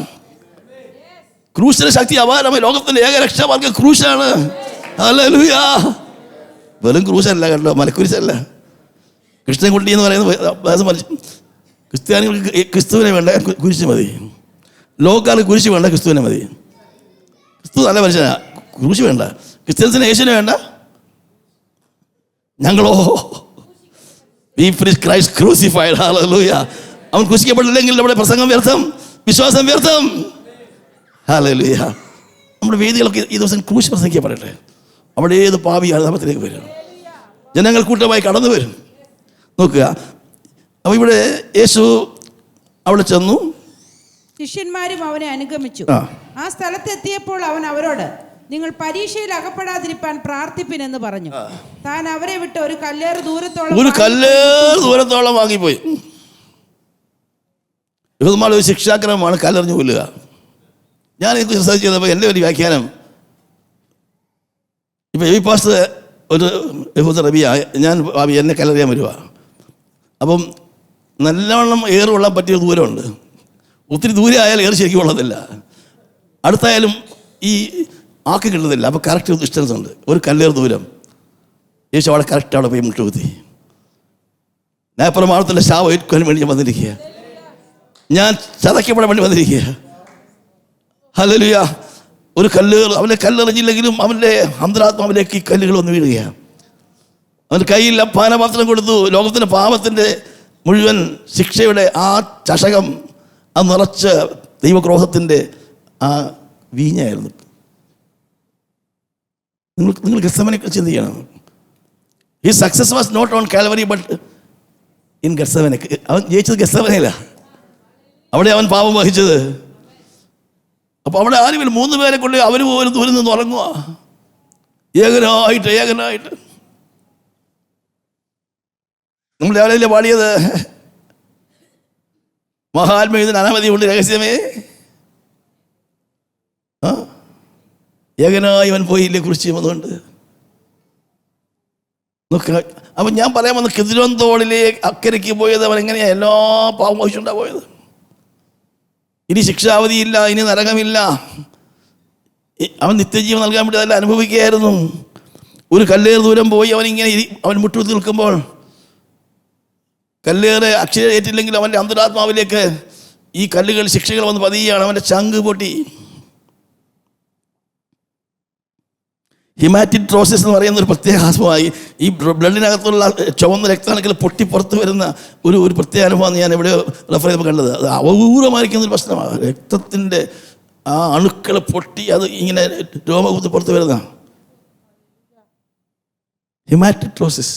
ക്രൂശിന്റെ ശക്തി അപാരമായി. ലോകത്തിൻ്റെ ഏക രക്ഷാമാർഗ്ഗം ക്രൂശാണ്. ഹല്ലേലൂയ. വെറും ക്രൂശല്ല കേട്ടോ, മലക്കുരിശല്ല. കൃഷ്ണൻകുട്ടി എന്ന് പറയുന്ന ക്രിസ്ത്യാനികൾക്ക് ക്രിസ്തുവിനെ വേണ്ട, കുരിശ് മതി. ലോകക്കാർക്ക് കുരിശ് വേണ്ട, ക്രിസ്തുവിനെ മതി. ക്രിസ്തു നല്ല മനുഷ്യനാ, കുരിശ് വേണ്ട. ക്രിസ്ത്യൻസിന് യേശുവിനെ വേണ്ട. ഞങ്ങളോ we preach Christ crucified. Hallelujah. അവൻ ക്രൂശിക്കപ്പെട്ടില്ലെങ്കിൽ നമ്മുടെ പ്രസംഗം വ്യർത്ഥം, വിശ്വാസം വ്യർത്ഥം. Hallelujah. നമ്മുടെ വേദികളൊക്കെ ഈ ദിവസം ക്രൂശ് പ്രസംഗിക്കപ്പെടട്ടെ. അവിടെ ഏത് പാപി അനുതാപത്തിലേക്ക് വരും, ജനങ്ങൾ കൂട്ടമായി കടന്നു വരും. നോക്കുക, അപ്പോൾ ഇവിടെ യേശു അവിടെ ചെന്നു, ശിഷ്യന്മാരും അവനെ അനുഗമിച്ചു. ആ സ്ഥലത്തെത്തിയപ്പോൾ അവൻ അവരോട്, നിങ്ങൾ പരീക്ഷയിൽ അകപ്പെടാതിരിപ്പാൻ പ്രാർത്ഥിപ്പിനെന്ന് പറഞ്ഞു. താൻ അവരെ വിട്ട് ഒരു കല്ലേറ് ദൂരത്തോളം വാങ്ങിപ്പോയി. യഹൂദന്മാരുടെ ഒരു ശിക്ഷാക്രമമാണ് കല്ലെറിഞ്ഞു കൊല്ലുക. ഞാൻ ഇത് റിസർച്ച് ചെയ്തപ്പോൾ എൻ്റെ ഒരു വ്യാഖ്യാനം, ഇപ്പോൾ ഈ പാസ്റ്റർ ഒരു യഹൂദ റബിയ, ഞാൻ ഭാവി എന്നെ കല്ലെറിയാൻ വരുക. അപ്പം നല്ലവണ്ണം ഏറ് കൊള്ളാൻ പറ്റിയ ദൂരമുണ്ട്. ഒത്തിരി ദൂരെ ആയാലും ഏറ് ശരിക്കും കൊള്ളത്തില്ല, അടുത്തായാലും ഈ ആക്കി കിട്ടുന്നില്ല. അപ്പോൾ കറക്റ്റ് ഡിസ്റ്റൻസ് ഉണ്ട്, ഒരു കല്ലേറ് ദൂരം. യേശു അവിടെ കറക്റ്റ് അവിടെ പോയി മുട്ടുകുത്തി. ന്യായപ്രമാണത്തിൻ്റെ ശാപം ഏൽക്കാൻ വേണ്ടി ഞാൻ വന്നിരിക്കുക, ഞാൻ ചതയ്ക്കപ്പെടാൻ വേണ്ടി വന്നിരിക്കുക. ഹല്ലേലൂയ. ഒരു കല്ലേറ്, അവനെ കല്ലെറിഞ്ഞില്ലെങ്കിലും അവൻ്റെ അന്തരാത്മാവിലേക്ക് ഈ കല്ലുകൾ വന്ന് വീഴുകയാണ്. അവൻ്റെ കയ്യിൽ പാനപാത്രം കൊടുത്തു. ലോകത്തിൻ്റെ പാപത്തിൻ്റെ മുഴുവൻ ശിക്ഷയുടെ ആ ചഷകം അത് നിറച്ച ദൈവക്രോധത്തിൻ്റെ ആ വീഞ്ഞായിരുന്നു. നിങ്ങൾ ഗെത്സമനെ ചിന്തിക്കണം. ഈ success was not on Calvary but in Gethsemane. അവൻ ജയിച്ചത് ഗെത്സമനയില്ല, അവിടെ അവൻ പാപം വഹിച്ചത്. അപ്പോൾ അവിടെ ആരുമില്ല, 3 പേരെ കൊണ്ട് അവർ പോലും ദൂരം നിന്ന് ഉറങ്ങുക, ഏകനായിട്ട്. നമ്മൾ രാവിലെ പാടിയത് മഹാത്മ അനവധി ഉണ്ട് രഹസ്യമേ, ഏകനായി അവൻ പോയില്ലേ കുറിച്ച് വന്നുകൊണ്ട്. അപ്പം ഞാൻ പറയാൻ വന്ന കിദ്രോൻ തോടിലെ അക്കരയ്ക്ക് പോയത് അവൻ എങ്ങനെയാണ് എല്ലാ പാവം വഹിച്ചുകൊണ്ടാണ് പോയത്. ഇനി ശിക്ഷാവധിയില്ല, ഇനി നരകമില്ല. അവൻ നിത്യജീവൻ നൽകാൻ വേണ്ടി അതെല്ലാം അനുഭവിക്കുകയായിരുന്നു. ഒരു കല്ലേറ് ദൂരം പോയി അവൻ മുട്ടുകുത്തി നിൽക്കുമ്പോൾ കല്ലേറ് അക്ഷരേറ്റില്ലെങ്കിൽ അവൻ്റെ അന്തരാത്മാവിലേക്ക് ഈ കല്ലുകൾ ശിക്ഷകൾ വന്ന് പതിയാണ്. അവൻ്റെ ചങ്ക് പൊട്ടി. ഹിമാറ്റിട്രോസിസ് എന്ന് പറയുന്ന ഒരു പ്രത്യേക ആസ്മമായി ഈ ബ്ലഡിനകത്തുള്ള ചുവന്ന രക്താണുക്കൾ പൊട്ടി പുറത്ത് വരുന്ന ഒരു പ്രത്യേക അനുഭവമാണ് ഞാൻ എവിടെയോ റെഫർ ചെയ്തപ്പോൾ കണ്ടത്. അത് അപൂർവമായിരിക്കുന്ന ഒരു പ്രശ്നമാണ്. രക്തത്തിൻ്റെ ആ അണുക്കൾ പൊട്ടി അത് ഇങ്ങനെ രോമകുത്തി പുറത്ത് വരുന്ന ഹിമാറ്റിട്രോസിസ്.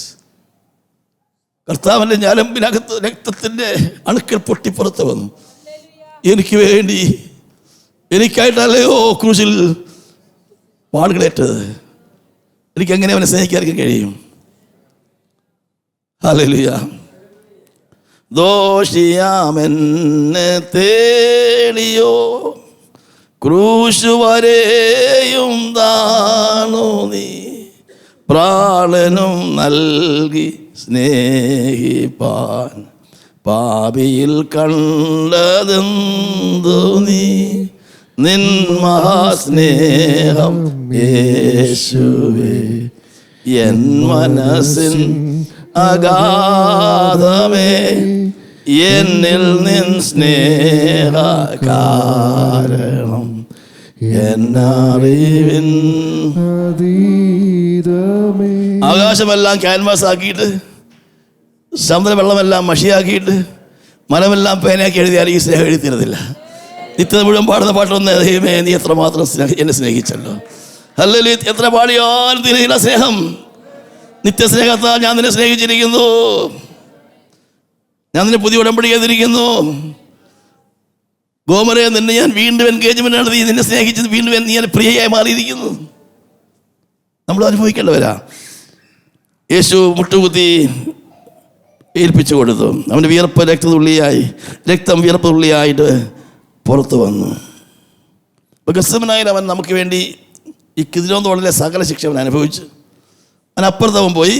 കർത്താവിൻ്റെ ഞരമ്പിനകത്ത് രക്തത്തിൻ്റെ അണുക്കൾ പൊട്ടി പുറത്ത് വന്നു. എനിക്ക് വേണ്ടി, എനിക്കായിട്ടല്ലയോ ക്രൂശിൽ പാടുകളേറ്റത്. എനിക്കെങ്ങനെ അവനെ സ്നേഹിക്കാൻ കഴിയും? ഹല്ലേലൂയ. ദോഷിയാമെന്നെ തേടിയോ ക്രൂശ് വരെയും താണു നീ, പ്രാണനും നൽകി സ്നേഹിപ്പാൻ പാപിയിൽ കണ്ടതെന്തു നീ, നിൻ മഹാസ്നേഹം യേശുവേ, എൻ മനസ്സിൻ അഗാധമേ, എന്നിൽ നിൻ സ്നേഹ കാരണം എന്നറിവിൻ. ആകാശമെല്ലാം ക്യാൻവാസ് ആക്കിയിട്ട്, സമുദ്ര വെള്ളമെല്ലാം മഷിയാക്കിയിട്ട്, മലമെല്ലാം പേനയാക്കി എഴുതിയാൽ ഈ സ്നേഹം എഴുതിത്തീരത്തില്ല. നിത്യത മുഴുവൻ പാടുന്ന പാട്ടൊന്ന്, ദൈവമേ നീ എത്രമാത്രം എന്നെ സ്നേഹിച്ചല്ലോ. ഹല്ലേലൂയ. എത്ര പാടിയാലും തീരുന്നില്ല സ്നേഹം. നിത്യസ്നേഹത്താൽ ഞാൻ നിന്നെ സ്നേഹിച്ചിരിക്കുന്നു, ഞാൻ നിന്നെ പുതിയ ഉടമ്പടി ചെയ്തിരിക്കുന്നു. ഗോമറയെ നിന്നെ ഞാൻ വീണ്ടും എൻഗേജ്മെന്റ് നടത്തി, നിന്നെ സ്നേഹിച്ചത് വീണ്ടും നീ പ്രിയയായി മാറിയിരിക്കുന്നു. നമ്മൾ അനുഭവിക്കേണ്ടവരാ. യേശു മുട്ടുകുത്തി ഏൽപ്പിച്ചു കൊടുത്തു. അവൻ്റെ വിയർപ്പ് രക്തം വിയർപ്പ് തുള്ളിയായിട്ട് പുറത്തു വന്നു. ഇപ്പോൾ ഗെത്സമനായിൽ അവൻ നമുക്ക് വേണ്ടി ഈ കിദ്രോൻ തോടിലെ സകല ശിക്ഷ അവൻ അനുഭവിച്ചു. അവൻ അപ്പുറത്ത് അവൻ പോയി,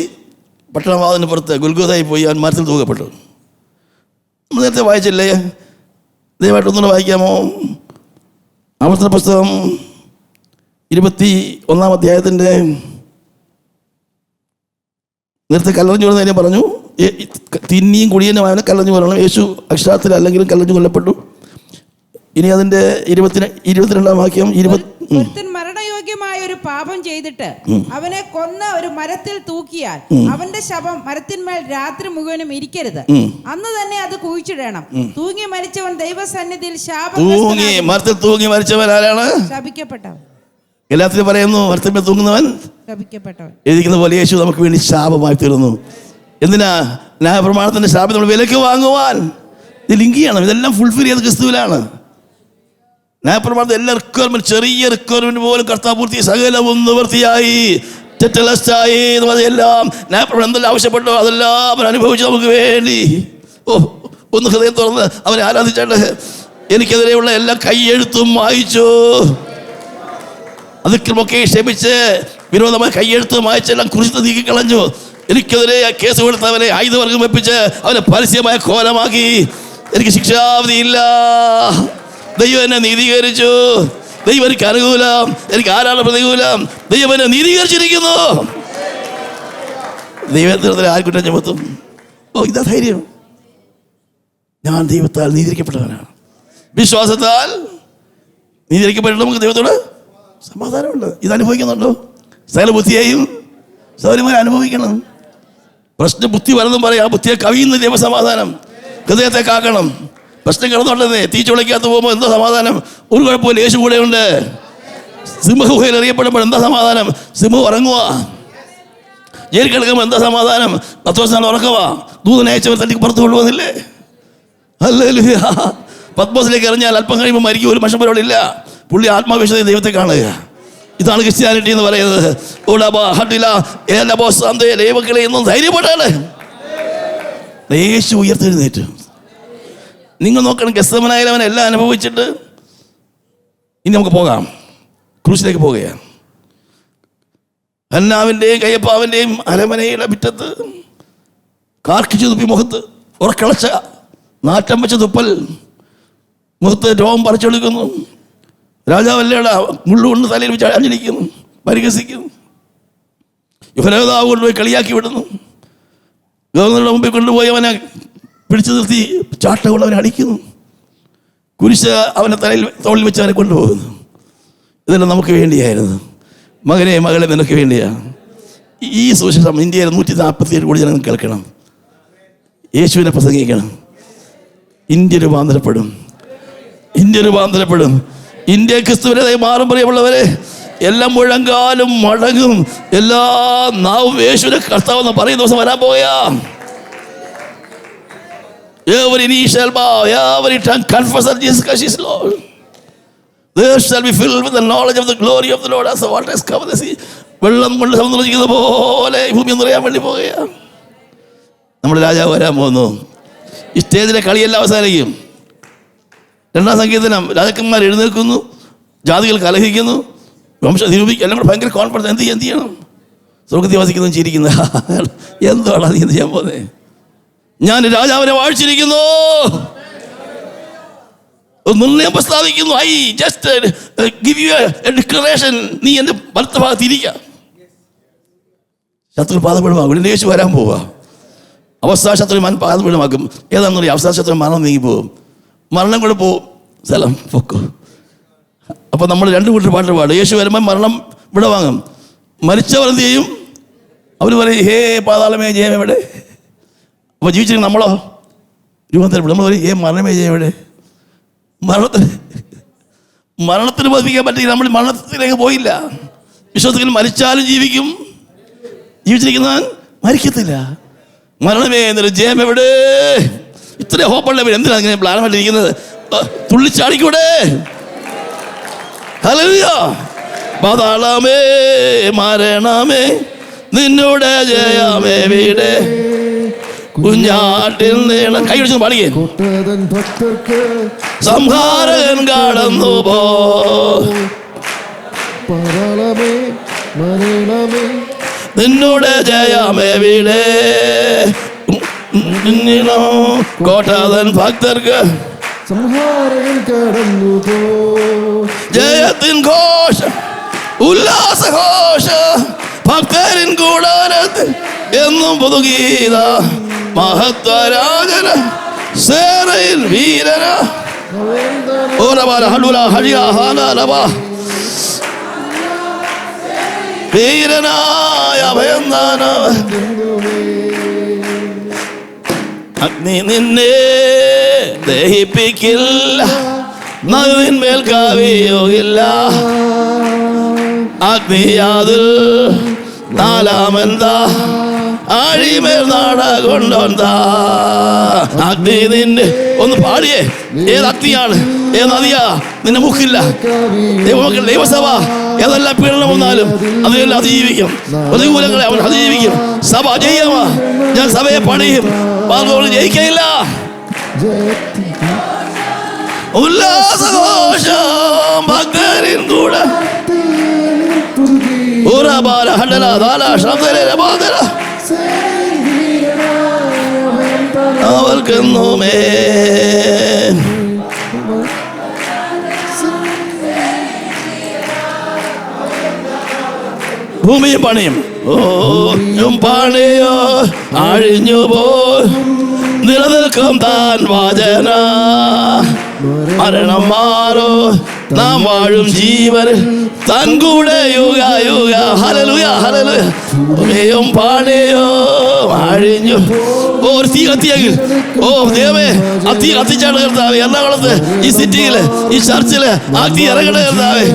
പട്ടണവാതിന് പുറത്ത് ഗുൽഗോതായി പോയി അവൻ മരത്തിൽ തൂക്കപ്പെട്ടു. നമ്മൾ നേരത്തെ വായിച്ചില്ലേ? ദയവായിട്ട് ഒന്നുകൂടെ വായിക്കാമോ? ആവർത്തന പുസ്തകം 21-ാം അധ്യായത്തിൻ്റെ നേരത്തെ കല്ലെറിഞ്ഞു കൊല്ലുന്ന കാര്യം പറഞ്ഞു. തിന്നിയും കുടിയനും അവനെ കല്ലെറിഞ്ഞു കൊല്ലണം. യേശു അക്ഷരാർത്ഥത്തിൽ അല്ലെങ്കിലും കല്ലെറിഞ്ഞു കൊല്ലപ്പെട്ടു. ഇനി അതിൻ്റെ 22-ാം വാക്യം, മരണയോഗ്യമായ ഒരു പാപം ചെയ്തിട്ട് അവനെ കൊന്ന ഒരു മരത്തിൽ തൂക്കിയാൽ അവന്റെ ശവം മരത്തിന്മേൽ രാത്രി മുഴുവനും ഇരിക്കരുത്, അന്ന് തന്നെ അത് കുഴിച്ചിടണം. തൂങ്ങി മരിച്ചവൻ ദൈവസന്നിധിയിൽ മരത്തിൽ തൂങ്ങി മരിച്ചവൻ ആരാണ്? ശപിക്കപ്പെട്ടവൻ. എല്ലാത്തിനും പറയുന്നു മരത്തിന്മേൽ തൂങ്ങുന്നവൻ ശപിക്കപ്പെട്ടവൻ. എഴുതിക്കുന്ന പോലെ യേശു നമുക്ക് വേണ്ടി ശാപമായി തീർന്നു. എന്തിനാ? ന്യായപ്രമാണത്തിന്റെ ശാപം നമ്മൾ വിലക്ക് വാങ്ങുവാൻ. ഇത് ലിങ്ക് ചെയ്യണം. ഇതെല്ലാം ഫുൾഫിൽ ചെയ്ത് ക്രിസ്തുവിലാണ്. ന്യായപ്രമാണത്തിൽ എല്ലാ റിക്വയർമെന്റ്, ചെറിയ റിക്വയർമെന്റ് പോലും കർത്താവ് പൂർത്തി, സകലവും നിവൃത്തിയായി, തെറ്റലസ്റ്റായി എന്ന് പറഞ്ഞെല്ലാം ന്യായപ്രമാണം എന്തെല്ലാം ആവശ്യപ്പെട്ടോ അതെല്ലാം അവൻ അനുഭവിച്ചു നമുക്ക് വേണ്ടി. ഒന്ന് ഹൃദയം തുറന്ന് അവനെ ആരാധിച്ചാണ്ട് എനിക്കെതിരെയുള്ള എല്ലാ കൈയെഴുത്തും വായിച്ചു, അതിക്രമൊക്കെ ക്ഷമിച്ച് വിരോധമായ കൈയെഴുത്തും വായിച്ചെല്ലാം കുറിച്ച് നീക്കിക്കളഞ്ഞു. എനിക്കെതിരെ കേസ് കൊടുത്തവനെ ആയുധവർഗം വെപ്പിച്ച് അവനെ പരസ്യമായ കോലമാക്കി. എനിക്ക് ശിക്ഷാവിധിയില്ല. ദൈവം എന്നെ നീതീകരിച്ചു. ദൈവം എനിക്ക് അനുകൂലം, എനിക്ക് ആരാണ് പ്രതികൂലം? ദൈവം എന്നെ നീതീകരിച്ചിരിക്കുന്നു. ദൈവത്തിനെതിരെ ആർക്കുറ്റം ചുമത്തും? ഇതാ ധൈര്യം. ഞാൻ ദൈവത്താൽ നീതിരിക്കപ്പെട്ടവനാണ്. വിശ്വാസത്താൽ നീതിരിക്കപ്പെട്ടിട്ട് നമുക്ക് ദൈവത്തോട് സമാധാനമുണ്ട്. ഇത് അനുഭവിക്കുന്നുണ്ടോ? സകല ബുദ്ധിയെയും സൗകര്യമായി അനുഭവിക്കണം. പ്രശ്ന ബുദ്ധി വരതും പറയാം, ആ ബുദ്ധിയെ കവിയുന്ന ദൈവസമാധാനം. ഹൃദയത്തെ കാക്കണം. പ്രശ്നം കിടന്നുണ്ടെന്നേ തീ ചുളയ്ക്കകത്ത് പോകുമ്പോൾ എന്താ സമാധാനം? ഒരു കുഴപ്പമില്ല, യേശു കൂടെയുണ്ട്. സിംഹഗുഹയിൽ എറിയപ്പെടുമ്പോൾ എന്താ സമാധാനം? സിംഹം ഉറങ്ങുക. ജയിൽ കിടക്കുമ്പോൾ എന്താ സമാധാനം? 10 ദിവസം ഉറക്കുക. ദൂതനെ അയച്ചവർ തനിക്ക് പുറത്ത് കൊണ്ടുപോകുന്നില്ലേ? ഹല്ലേലൂയ. പത്മോസിലേക്ക് എറിഞ്ഞാൽ അല്പം കഴിയുമ്പോൾ മരിക്കും, ഒരു മനുഷ്യൻ പോലും ഇല്ല. പുള്ളി ആത്മാവിശ്വാസത്തിൽ ദൈവത്തെ കാണുക. ഇതാണ് ക്രിസ്ത്യാനിറ്റി എന്ന് പറയുന്നത്. എന്നും ധൈര്യപ്പെട്ടാണ് യേശു ഉയർത്തെഴുന്നേറ്റു. നിങ്ങൾ നോക്കണം, ഗെത്സമനായിൽ അവൻ എല്ലാം അനുഭവിച്ചിട്ട് ഇനി നമുക്ക് പോകാം, ക്രൂശിലേക്ക് പോകുകയാണ്. ഹന്നാവിൻ്റെയും കയ്യപ്പാവിൻ്റെയും അരമനയുടെ മുറ്റത്ത് കാർക്കിച്ചു തുപ്പി, മുഖത്ത് ഉറക്കളച്ച നാറ്റം വെച്ച തുപ്പൽ, മുഖത്ത് രോമം പറിച്ചെടുക്കുന്നു. രാജാവല്ലേട മുള്ളുകൊണ്ട് തലയിൽ വെച്ച് അഞ്ഞിരിക്കുന്നു, പരിഹസിക്കുന്നു. യുവനേതാവ് കൊണ്ടുപോയി കളിയാക്കി വിടുന്നു. ഗവർണറുടെ മുമ്പിൽ കൊണ്ടുപോയി അവനെ പിടിച്ചു നിർത്തി ചാട്ട കൊണ്ട് അവനെ അടിക്കുന്നു. കുരിശ് അവനെ തോളിൽ വെച്ച് അവനെ കൊണ്ടുപോകുന്നു. ഇതെല്ലാം നമുക്ക് വേണ്ടിയായിരുന്നു. മകനെ മകളെ നിനക്ക് വേണ്ടിയാ. ഈ സുവിശേഷം ഇന്ത്യയിൽ 147 കോടി ജനങ്ങൾ കേൾക്കണം. യേശുവിനെ പ്രസംഗിക്കണം. ഇന്ത്യ രൂപാന്തരപ്പെടും. ഇന്ത്യ രൂപാന്തരപ്പെടും. ഇന്ത്യ ക്രിസ്തുവിനെ മാറും. പ്രിയമുള്ളവരെ, എല്ലാം മുഴങ്കാലും മടങ്ങും, എല്ലാ നാവും യേശുവിനെ കർത്താവെന്ന് പറയുന്ന ദിവസം വരാൻ പോയാ. Every knee shall bow, every tongue confess that Jesus Christ is Lord. There shall be filled with the knowledge of the glory of the Lord as the waters cover the sea. വെള്ളം കൊണ്ട് സമുദ്രിക്കുന്നത് പോലെ ഭൂമി നിറയാൻ വേണ്ടി പോകുക. നമ്മുടെ രാജാവ് വരാൻ പോകുന്നു. ഈ സ്റ്റേജിലെ കളിയെല്ലാം അവസാനിക്കും. 2-ാം സങ്കീർത്തനം, രാജാക്കന്മാർ എഴുന്നേൽക്കുന്നു, ജാതികൾ കലഹിക്കുന്നു, വംശം നിരൂപിക്കും. എല്ലാം കൂടെ ഭയങ്കര കോൺഫിഡൻസ്. എന്ത് ചെയ്യണം? സ്വർഗ്ഗത്തിൽ വസിക്കുന്നതും ചിരിക്കുന്ന എന്താണ് നീ എന്ത് ചെയ്യാൻ പോകുന്നത്? ഞാൻ രാജാവിനെ വാഴ്ചിരിക്കുന്നു, നിർണയം പ്രസ്താവിക്കുന്നു. I just give you A declaration. നീ എൻ്റെ വലത്ത ഭാഗത്ത് ഇരിക്കുക. ശത്രു പാദപീഠമാകും. ഇവിടെ യേശു വരാൻ പോവുക. അവസാന ശത്രു പാദപീഠമാക്കും. ഏതാണെന്ന് പറയും? അവസാന ശത്രു മരണം നീങ്ങിപ്പോവും. മരണം കൂടെ പോവും. സ്ഥലം പൊക്കോ. അപ്പോൾ നമ്മൾ 2 കൂട്ടർ പാട്ട് പാടും. യേശു വരുമ്പോൾ മരണം ഇവിടെ വാങ്ങും. മരിച്ചവർ എന്ത് ചെയ്യും? അവർ പറയും, ഹേ പാതാളമേ ജയം എവിടെ? അപ്പോൾ ജീവിച്ചിരിക്കും നമ്മളോ രൂപാന്തരപ്പെടും. നമ്മൾ പറയും, മരണമേ ജയം എവിടെ? മരണത്തിന് ബന്ധിക്കാൻ പറ്റില്ല. നമ്മൾ മരണത്തിലേക്ക് പോയില്ല. വിശ്വാസത്തിൽ മരിച്ചാലും ജീവിക്കും, ജീവിച്ചിരിക്കുന്നവൻ മരിക്കത്തില്ല. മരണമേ എന്നൊരു ജയം എവിടെ? ഇത്ര ഹോപ്പുള്ളവർ എന്തിനാണ് ഇങ്ങനെ പ്ലാനമായിട്ടിരിക്കുന്നത്? തുള്ളിച്ചാടിക്കൂടെ? ഹല്ലേലൂയ. പാതാളമേ മരണമേ നിന്നോട് ജയമേ വീട് കുഞ്ഞാട്ടിൽ നീള കൈ പിടിച്ചു പാടിയേ. സംഹാരകൻ കടന്നു പോ. നിന്നോട് ജയമേ വീട് കോട്ടാതൻ ഭക്തർക്ക് സംഹാരകൻ കടന്നു പോ. ജയത്തിൻ ഘോഷ ഉല്ലാസഘോഷ ഭക്തരിൻ കൂടാരത്തിൽ എന്നും പുതുഗീത. മഹത്വരാജന സേനയിൽ വീരന വീരനായ ഭയന്താന അഗ്നി നിന്നെ ദഹിപ്പിക്കില്ല, നദിന്മേൽ കവിയുകില്ല. അഗ്നിയാതിൽ നാലാമെന്താ ആഴിമേൽ നാട കൊണ്ടോന്താ അഗ്നി നിന്റെ ഒന്ന് പാടിയേ. ഏത് അഗ്നിയാണ്, ഏത് നദിയാ നിന്നെ മുക്കില്ല. ദൈവമക്കൾ, ദൈവസഭ ഏതെല്ലാം പീഡനം വന്നാലും അതിനെല്ലാം അതിജീവിക്കും. പ്രതികൂലങ്ങളെ അവൻ അതിജീവിക്കും. സഭ ജയമാ. ഞാൻ സഭയെ പണിയും, ജയിക്കയില്ല. ഉല്ലാസഘോഷം ഭക്തരിൻ കൂടെ അവർക്കെന്നുമേ ഭൂമിയും പണിയും. ഓയും പണിയോ അഴിഞ്ഞു പോ നിലനിൽക്കും താൻ വാചന. മരണം മാറോ നാം വാഴും ജീവൻ തൻ കൂടെ യുഗ യുഗ. Hallelujah hallelujah. ഭൂമിയും പണിയോ അഴിഞ്ഞു. ഒരു തീ കത്തിയെങ്കിൽ, ഓ ദൈവമേ, ആ തീ കത്തിച്ചാണ് കർത്താവേ. എറണാകുളത്ത് ഈ സിറ്റിയില്, ഈ ചർച്ചില് ആ തീ ഇറങ്ങണ കർത്താവേ.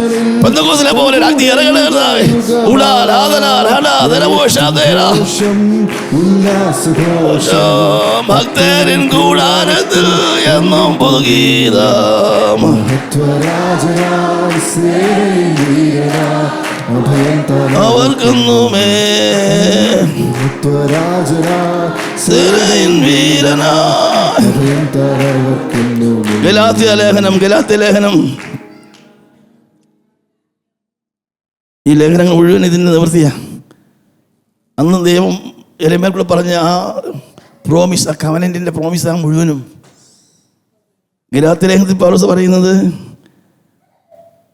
പെന്തക്കോസ്തിലെ പോലെ ആ തീ ഇറങ്ങണ കർത്താവേ. ഭക്തരിൻ കൂടാരത്തിൽ എന്നും പുതുഗീതം. അവർക്കൊന്നുമേ ഗലാത്യ ലേഖനം. ഈ ലേഖനങ്ങൾ മുഴുവൻ ഇതിൻ്റെ നിവൃത്തിയാ. അന്ന് ദൈവം യെരമ്യായോട് പറഞ്ഞ ആ പ്രോമിസ്, ആ കവനന്റിന്റെ പ്രോമിസാണ് മുഴുവനും. ഗലാത്യ ലേഖനത്തിൽ പൗലോസ് പറയുന്നത്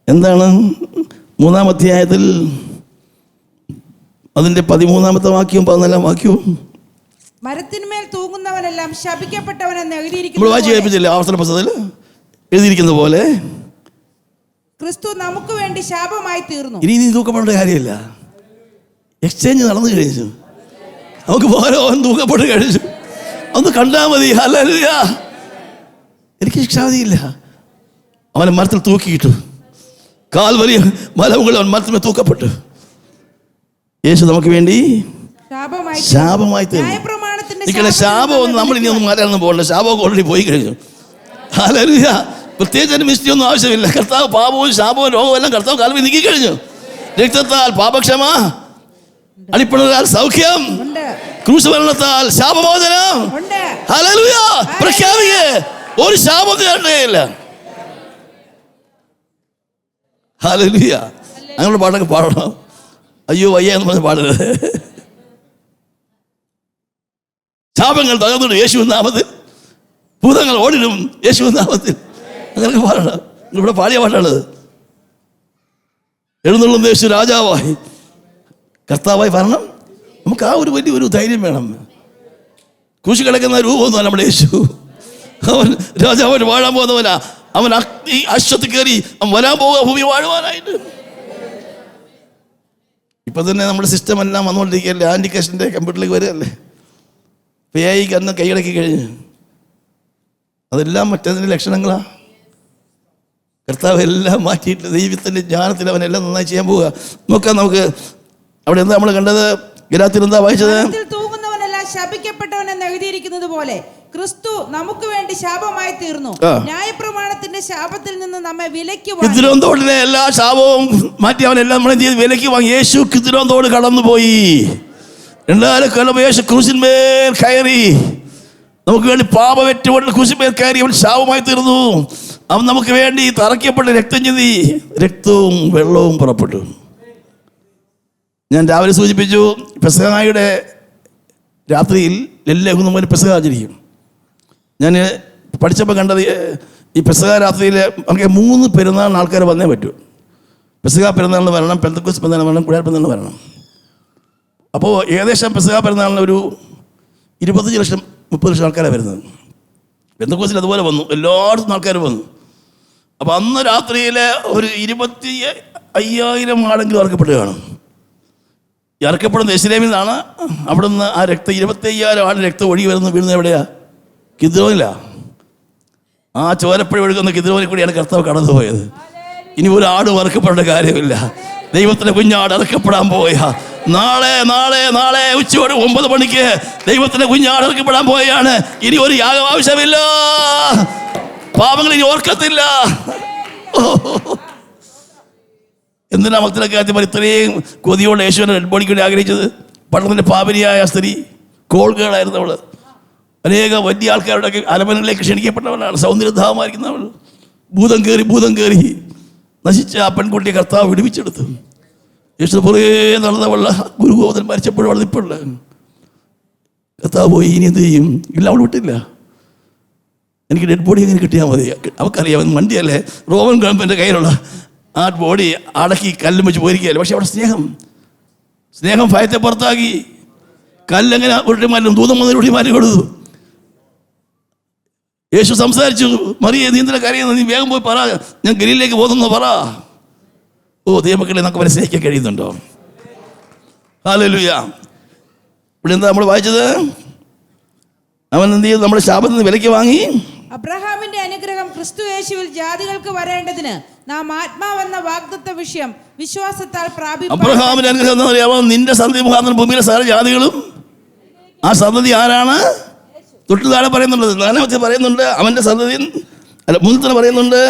എന്താണ്? 3-ാം അധ്യായത്തിൽ അതിന്റെ 13-ാമത്തെ വാക്യവും 14-ാം വാക്യവും, മരത്തിന്മേൽ തൂങ്ങുന്നവനെല്ലാം ശപിക്കപ്പെട്ടവനെന്ന് നമ്മൾ വായിച്ചു കേൾപ്പിച്ചില്ലേ? ആവർത്തന പുസ്തകത്തിൽ എഴുതിയിരിക്കുന്ന പോലെ ക്രിസ്തു നമുക്ക് വേണ്ടി ശാപമായി തീർന്നു. ഇനി നീ തൂക്കപ്പെടേണ്ട കാര്യമില്ല. എക്സ്ചേഞ്ച് നടന്നു കഴിഞ്ഞു. നമുക്ക് ഓരോ തൂക്കപ്പെട്ട് കഴിച്ചു. ഒന്ന് കണ്ടാൽ മതി. ഹല്ലേലൂയ. എനിക്ക് ശിക്ഷാവിധിയില്ല. അവനെ മരത്തിൽ തൂക്കിയിട്ടു. കാൽവരി മലമുകളിൽ അവൻ മരത്തിൽ തൂക്കപ്പെട്ടു. യേശു നമുക്ക് വേണ്ടി ശാപമായി തീർന്നു. ശാപം ഒന്നും നമ്മൾ ഇനി ഒന്നും മാറ്റാനൊന്നും പോകണ്ട. ശാപമൊക്കെ ഓൾറെഡി പോയി കഴിഞ്ഞു. ഹല്ലേലൂയ. പ്രത്യേകിച്ച് മിസ്റ്ററി ഒന്നും ആവശ്യമില്ല. കർത്താവ് പാപവും ശാപവും രോഗവും എല്ലാം കർത്താവ് കാൽവരി നീക്കി കഴിഞ്ഞു. രക്തത്താൽ പാപക്ഷമ, അടിപ്പണതാൽ സൗഖ്യം, ക്രൂശമരണത്താൽ ശാപമോചനം. ഹല്ലേലൂയ. പ്രഖ്യാപിക്കേ, ഒരു ശാപം കേട്ടില്ല. ഹല്ലേലൂയ. അങ്ങനെ പാട്ടൊക്കെ പാടണം. അയ്യോ വയ്യ എന്ന് പറഞ്ഞ് പാടരുത്. ശാപങ്ങൾ തകർന്നിടും യേശുവിൻ നാമത്തിൽ, ഭൂതങ്ങൾ ഓടിടും യേശുവിൻ നാമത്തിൽ. അങ്ങനെയൊക്കെ പാടണം. ഇവിടെ പാടിയ പാട്ടാണത്. എഴുന്നള്ളുന്ന യേശു രാജാവായി കർത്താവായി വരണം. നമുക്ക് ആ ഒരു വലിയൊരു ധൈര്യം വേണം. ക്രൂശി കിടക്കുന്ന രൂപമൊന്നുമല്ല നമ്മുടെ യേശു. അവൻ രാജാവായിട്ട് വാഴാൻ പോകുന്നവനാ. അവൻ അഗ്നി അശ്വത്തിൽ കയറി അവൻ വരാൻ പോവുക ഭൂമി വാഴുവാനായിട്ട്. ഇപ്പൊ തന്നെ നമ്മുടെ സിസ്റ്റം എല്ലാം വന്നുകൊണ്ടിരിക്കുകയല്ലേ. ആൻറ്റിക്കേഷൻ്റെ കമ്പ്യൂട്ടറിലേക്ക് വരികയല്ലേ. AI അന്ന് കൈയടക്കി കഴിഞ്ഞു. അതെല്ലാം മറ്റതിൻ്റെ ലക്ഷണങ്ങളാണ്. കർത്താവ് എല്ലാം മാറ്റിയിട്ട് ദൈവത്തിൻ്റെ ജ്ഞാനത്തിൽ അവനെല്ലാം നന്നായി ചെയ്യാൻ പോവുക. നോക്കാം നമുക്ക് അവിടെ എന്താ നമ്മൾ കണ്ടത്? ഗലാത്യർ എന്താ വായിച്ചത്? ശപിക്കപ്പെട്ടവനെന്ന് എഴുതിയിരിക്കുന്നത് പോലെ ക്രിസ്തു നമുക്ക് വേണ്ടി ശാപമായി തീർന്നു. ന്യായപ്രമാണത്തിന്റെ ശാപത്തിൽ നിന്ന് നമ്മെ വിലയ്ക്ക് വാങ്ങി. കിദ്രോൻ തോടിലെ എല്ലാ ശാപവും മാറ്റി അവനെല്ലാം നമ്മളെ വിലയ്ക്ക് വാങ്ങി. യേശു കിദ്രോൻ തോട് കടന്നുപോയി. 2000 കൊല്ലം യേശു ക്രൂശിന്മേൽ കയറി നമുക്ക് വേണ്ടി പാപമേറ്റുകൊണ്ട് ക്രൂശിന്മേൽ കയറി അവൻ ശാപമായി തീർന്നു. അവൻ നമുക്ക് വേണ്ടി തറയ്ക്കപ്പെട്ട രക്തം ചിന്തി രക്തവും വെള്ളവും പുറപ്പെട്ടു. ഞാൻ രാവിലെ സൂചിപ്പിച്ചു, പെസഹായുടെ രാത്രിയിൽ എല്ലാ നമ്മൾ പെസഹ ആചരിക്കും. ഞാൻ പഠിച്ചപ്പോൾ കണ്ടത് ഈ പെസഹ രാത്രിയിൽ നമുക്ക് 3 പെരുന്നാളിന് ആൾക്കാർ വന്നേ പറ്റൂ. പെസഹ പെരുന്നാളിന് വരണം, പെന്തക്കോസ്ത് പെരുന്നാളിന് വരണം, കുഴൽ പെരുന്നാളിന് വരണം. അപ്പോൾ ഏകദേശം പെസഹ പെരുന്നാളിന് ഒരു 25 ലക്ഷം 30 ലക്ഷം ആൾക്കാരാണ് വരുന്നത്. പെന്തക്കോസ്തിൽ അതുപോലെ വന്നു, എല്ലായിടത്തും ആൾക്കാർ വന്നു. അപ്പോൾ അന്ന് രാത്രിയിൽ ഒരു 25,000 ആളെങ്കിലും ഇറക്കപ്പെട്ട് കാണും. ഇറക്കപ്പെടുന്ന യെരുശലേമിൽ നിന്നാണ്. അവിടെ നിന്ന് ആ രക്തം 25,000 ആൾ രക്തം ഒഴുകി വരുന്നത് വീഴുന്നത് എവിടെയാ? കിദ്രോനിലാ. ആ ചോരപ്പുഴ ഒഴുകുന്ന കിദ്രോനിൽ കൂടിയാണ് കർത്താവ് കടന്നുപോയത്. ഇനി ഒരു ആട് ഇറക്കപ്പെടേണ്ട കാര്യമില്ല. ദൈവത്തിൻ്റെ കുഞ്ഞാട് ഇറക്കപ്പെടാൻ പോയ നാളെ നാളെ നാളെ ഉച്ചയോടെ 9 മണിക്ക് ദൈവത്തിന്റെ കുഞ്ഞാട് ഇറക്കപ്പെടാൻ പോവുകയാണ്. ഇനി ഒരു യാഗം ആവശ്യമില്ല, പാപങ്ങൾ ഇനി ഓർക്കത്തില്ല. എന്തിനാ മക്കളൊക്കെ ഇത്രയും കൊതിയോടെ യേശുവിനെ ഡെഡ് ബോഡിക്ക് വേണ്ടി ആഗ്രഹിച്ചത്? പട്ടണത്തിൻ്റെ പാപനിയായ സ്ത്രീ, കോൾഗേളായിരുന്നു അവൾ. അനേക വലിയ ആൾക്കാരുടെ അരമനകളിലേക്ക് ക്ഷണിക്കപ്പെട്ടവനാണ്, സൗന്ദര്യധാമമായിരിക്കുന്നവൾ. ഭൂതം കയറി നശിച്ച ആ പെൺകുട്ടിയെ കർത്താവ് വിടുവിച്ചെടുത്തു. യേശു പുറകെ നടന്നവള ഗുരുഗോപൻ മരിച്ചപ്പോഴും അവൾ നിൽപ്പുണ്ട്. കർത്താവ് പോയി, ഇനി എന്ത് ചെയ്യും? ഇല്ല, അവൾ വിട്ടില്ല. എനിക്ക് ഡെഡ് ബോഡി എങ്ങനെ കിട്ടിയാൽ മതി? അവൾക്കറിയാം വണ്ടിയല്ലേ, റോമൻ ഗവൺമെൻറ് കയ്യിലുള്ള ആ ബോഡി അടക്കി കല്ലും വെച്ച് പോയിരിക്കുകയല്ലേ. പക്ഷെ അവിടെ സ്നേഹം ഭയത്തെ പുറത്താക്കി. കല്ലെങ്ങനെ ഉരുട്ടി മാറ്റും, ദൂതം മുതൽ ഉരുട്ടി മാറ്റി കൊടുത്തു. യേശു സംസാരിച്ചു, മറിയേ നീ എന്തിനാ കരയുന്നത്? നീ വേഗം പോയി പറ, ഞാൻ ഗലീലയിലേക്ക് പോകുന്നു പറ. ഓ ദൈവമക്കളെ, നമുക്ക് മനസ്സിലാക്കാൻ കഴിയുന്നുണ്ടോ? ഹല്ലേലൂയ. ഇവിടെ എന്താ നമ്മൾ വായിച്ചത്? അവൻ എന്ത് ചെയ്തു? നമ്മുടെ ശാപത്തിൽ നിന്ന് വിലയ്ക്ക് വാങ്ങി. അബ്രഹാമിന്റെ അനുഗ്രഹം ക്രിസ്തു യേശുവിൽ ജാതികൾക്ക് വരേണ്ടതിന് നാം ആത്മാവെന്ന വാഗ്ദത്ത വിഷയം വിശ്വാസത്താൽ പ്രാപിക്കും. അബ്രഹാമിന്റെ അനുഗ്രഹം എന്താ അറിയാമോ? നിന്റെ സന്തതി മുഖാന്തരം ഭൂമിയിലെ സകല ജാതികളും. ആ സന്തതി ആരാണ്? തൊട്ട് താഴെ പറയുന്നുണ്ട്, 4-ാമത്തെ പറയുന്നുണ്ട് അവൻ്റെ സന്തതി. അല്ല, മുന്നിൽ പറയുന്നുണ്ട്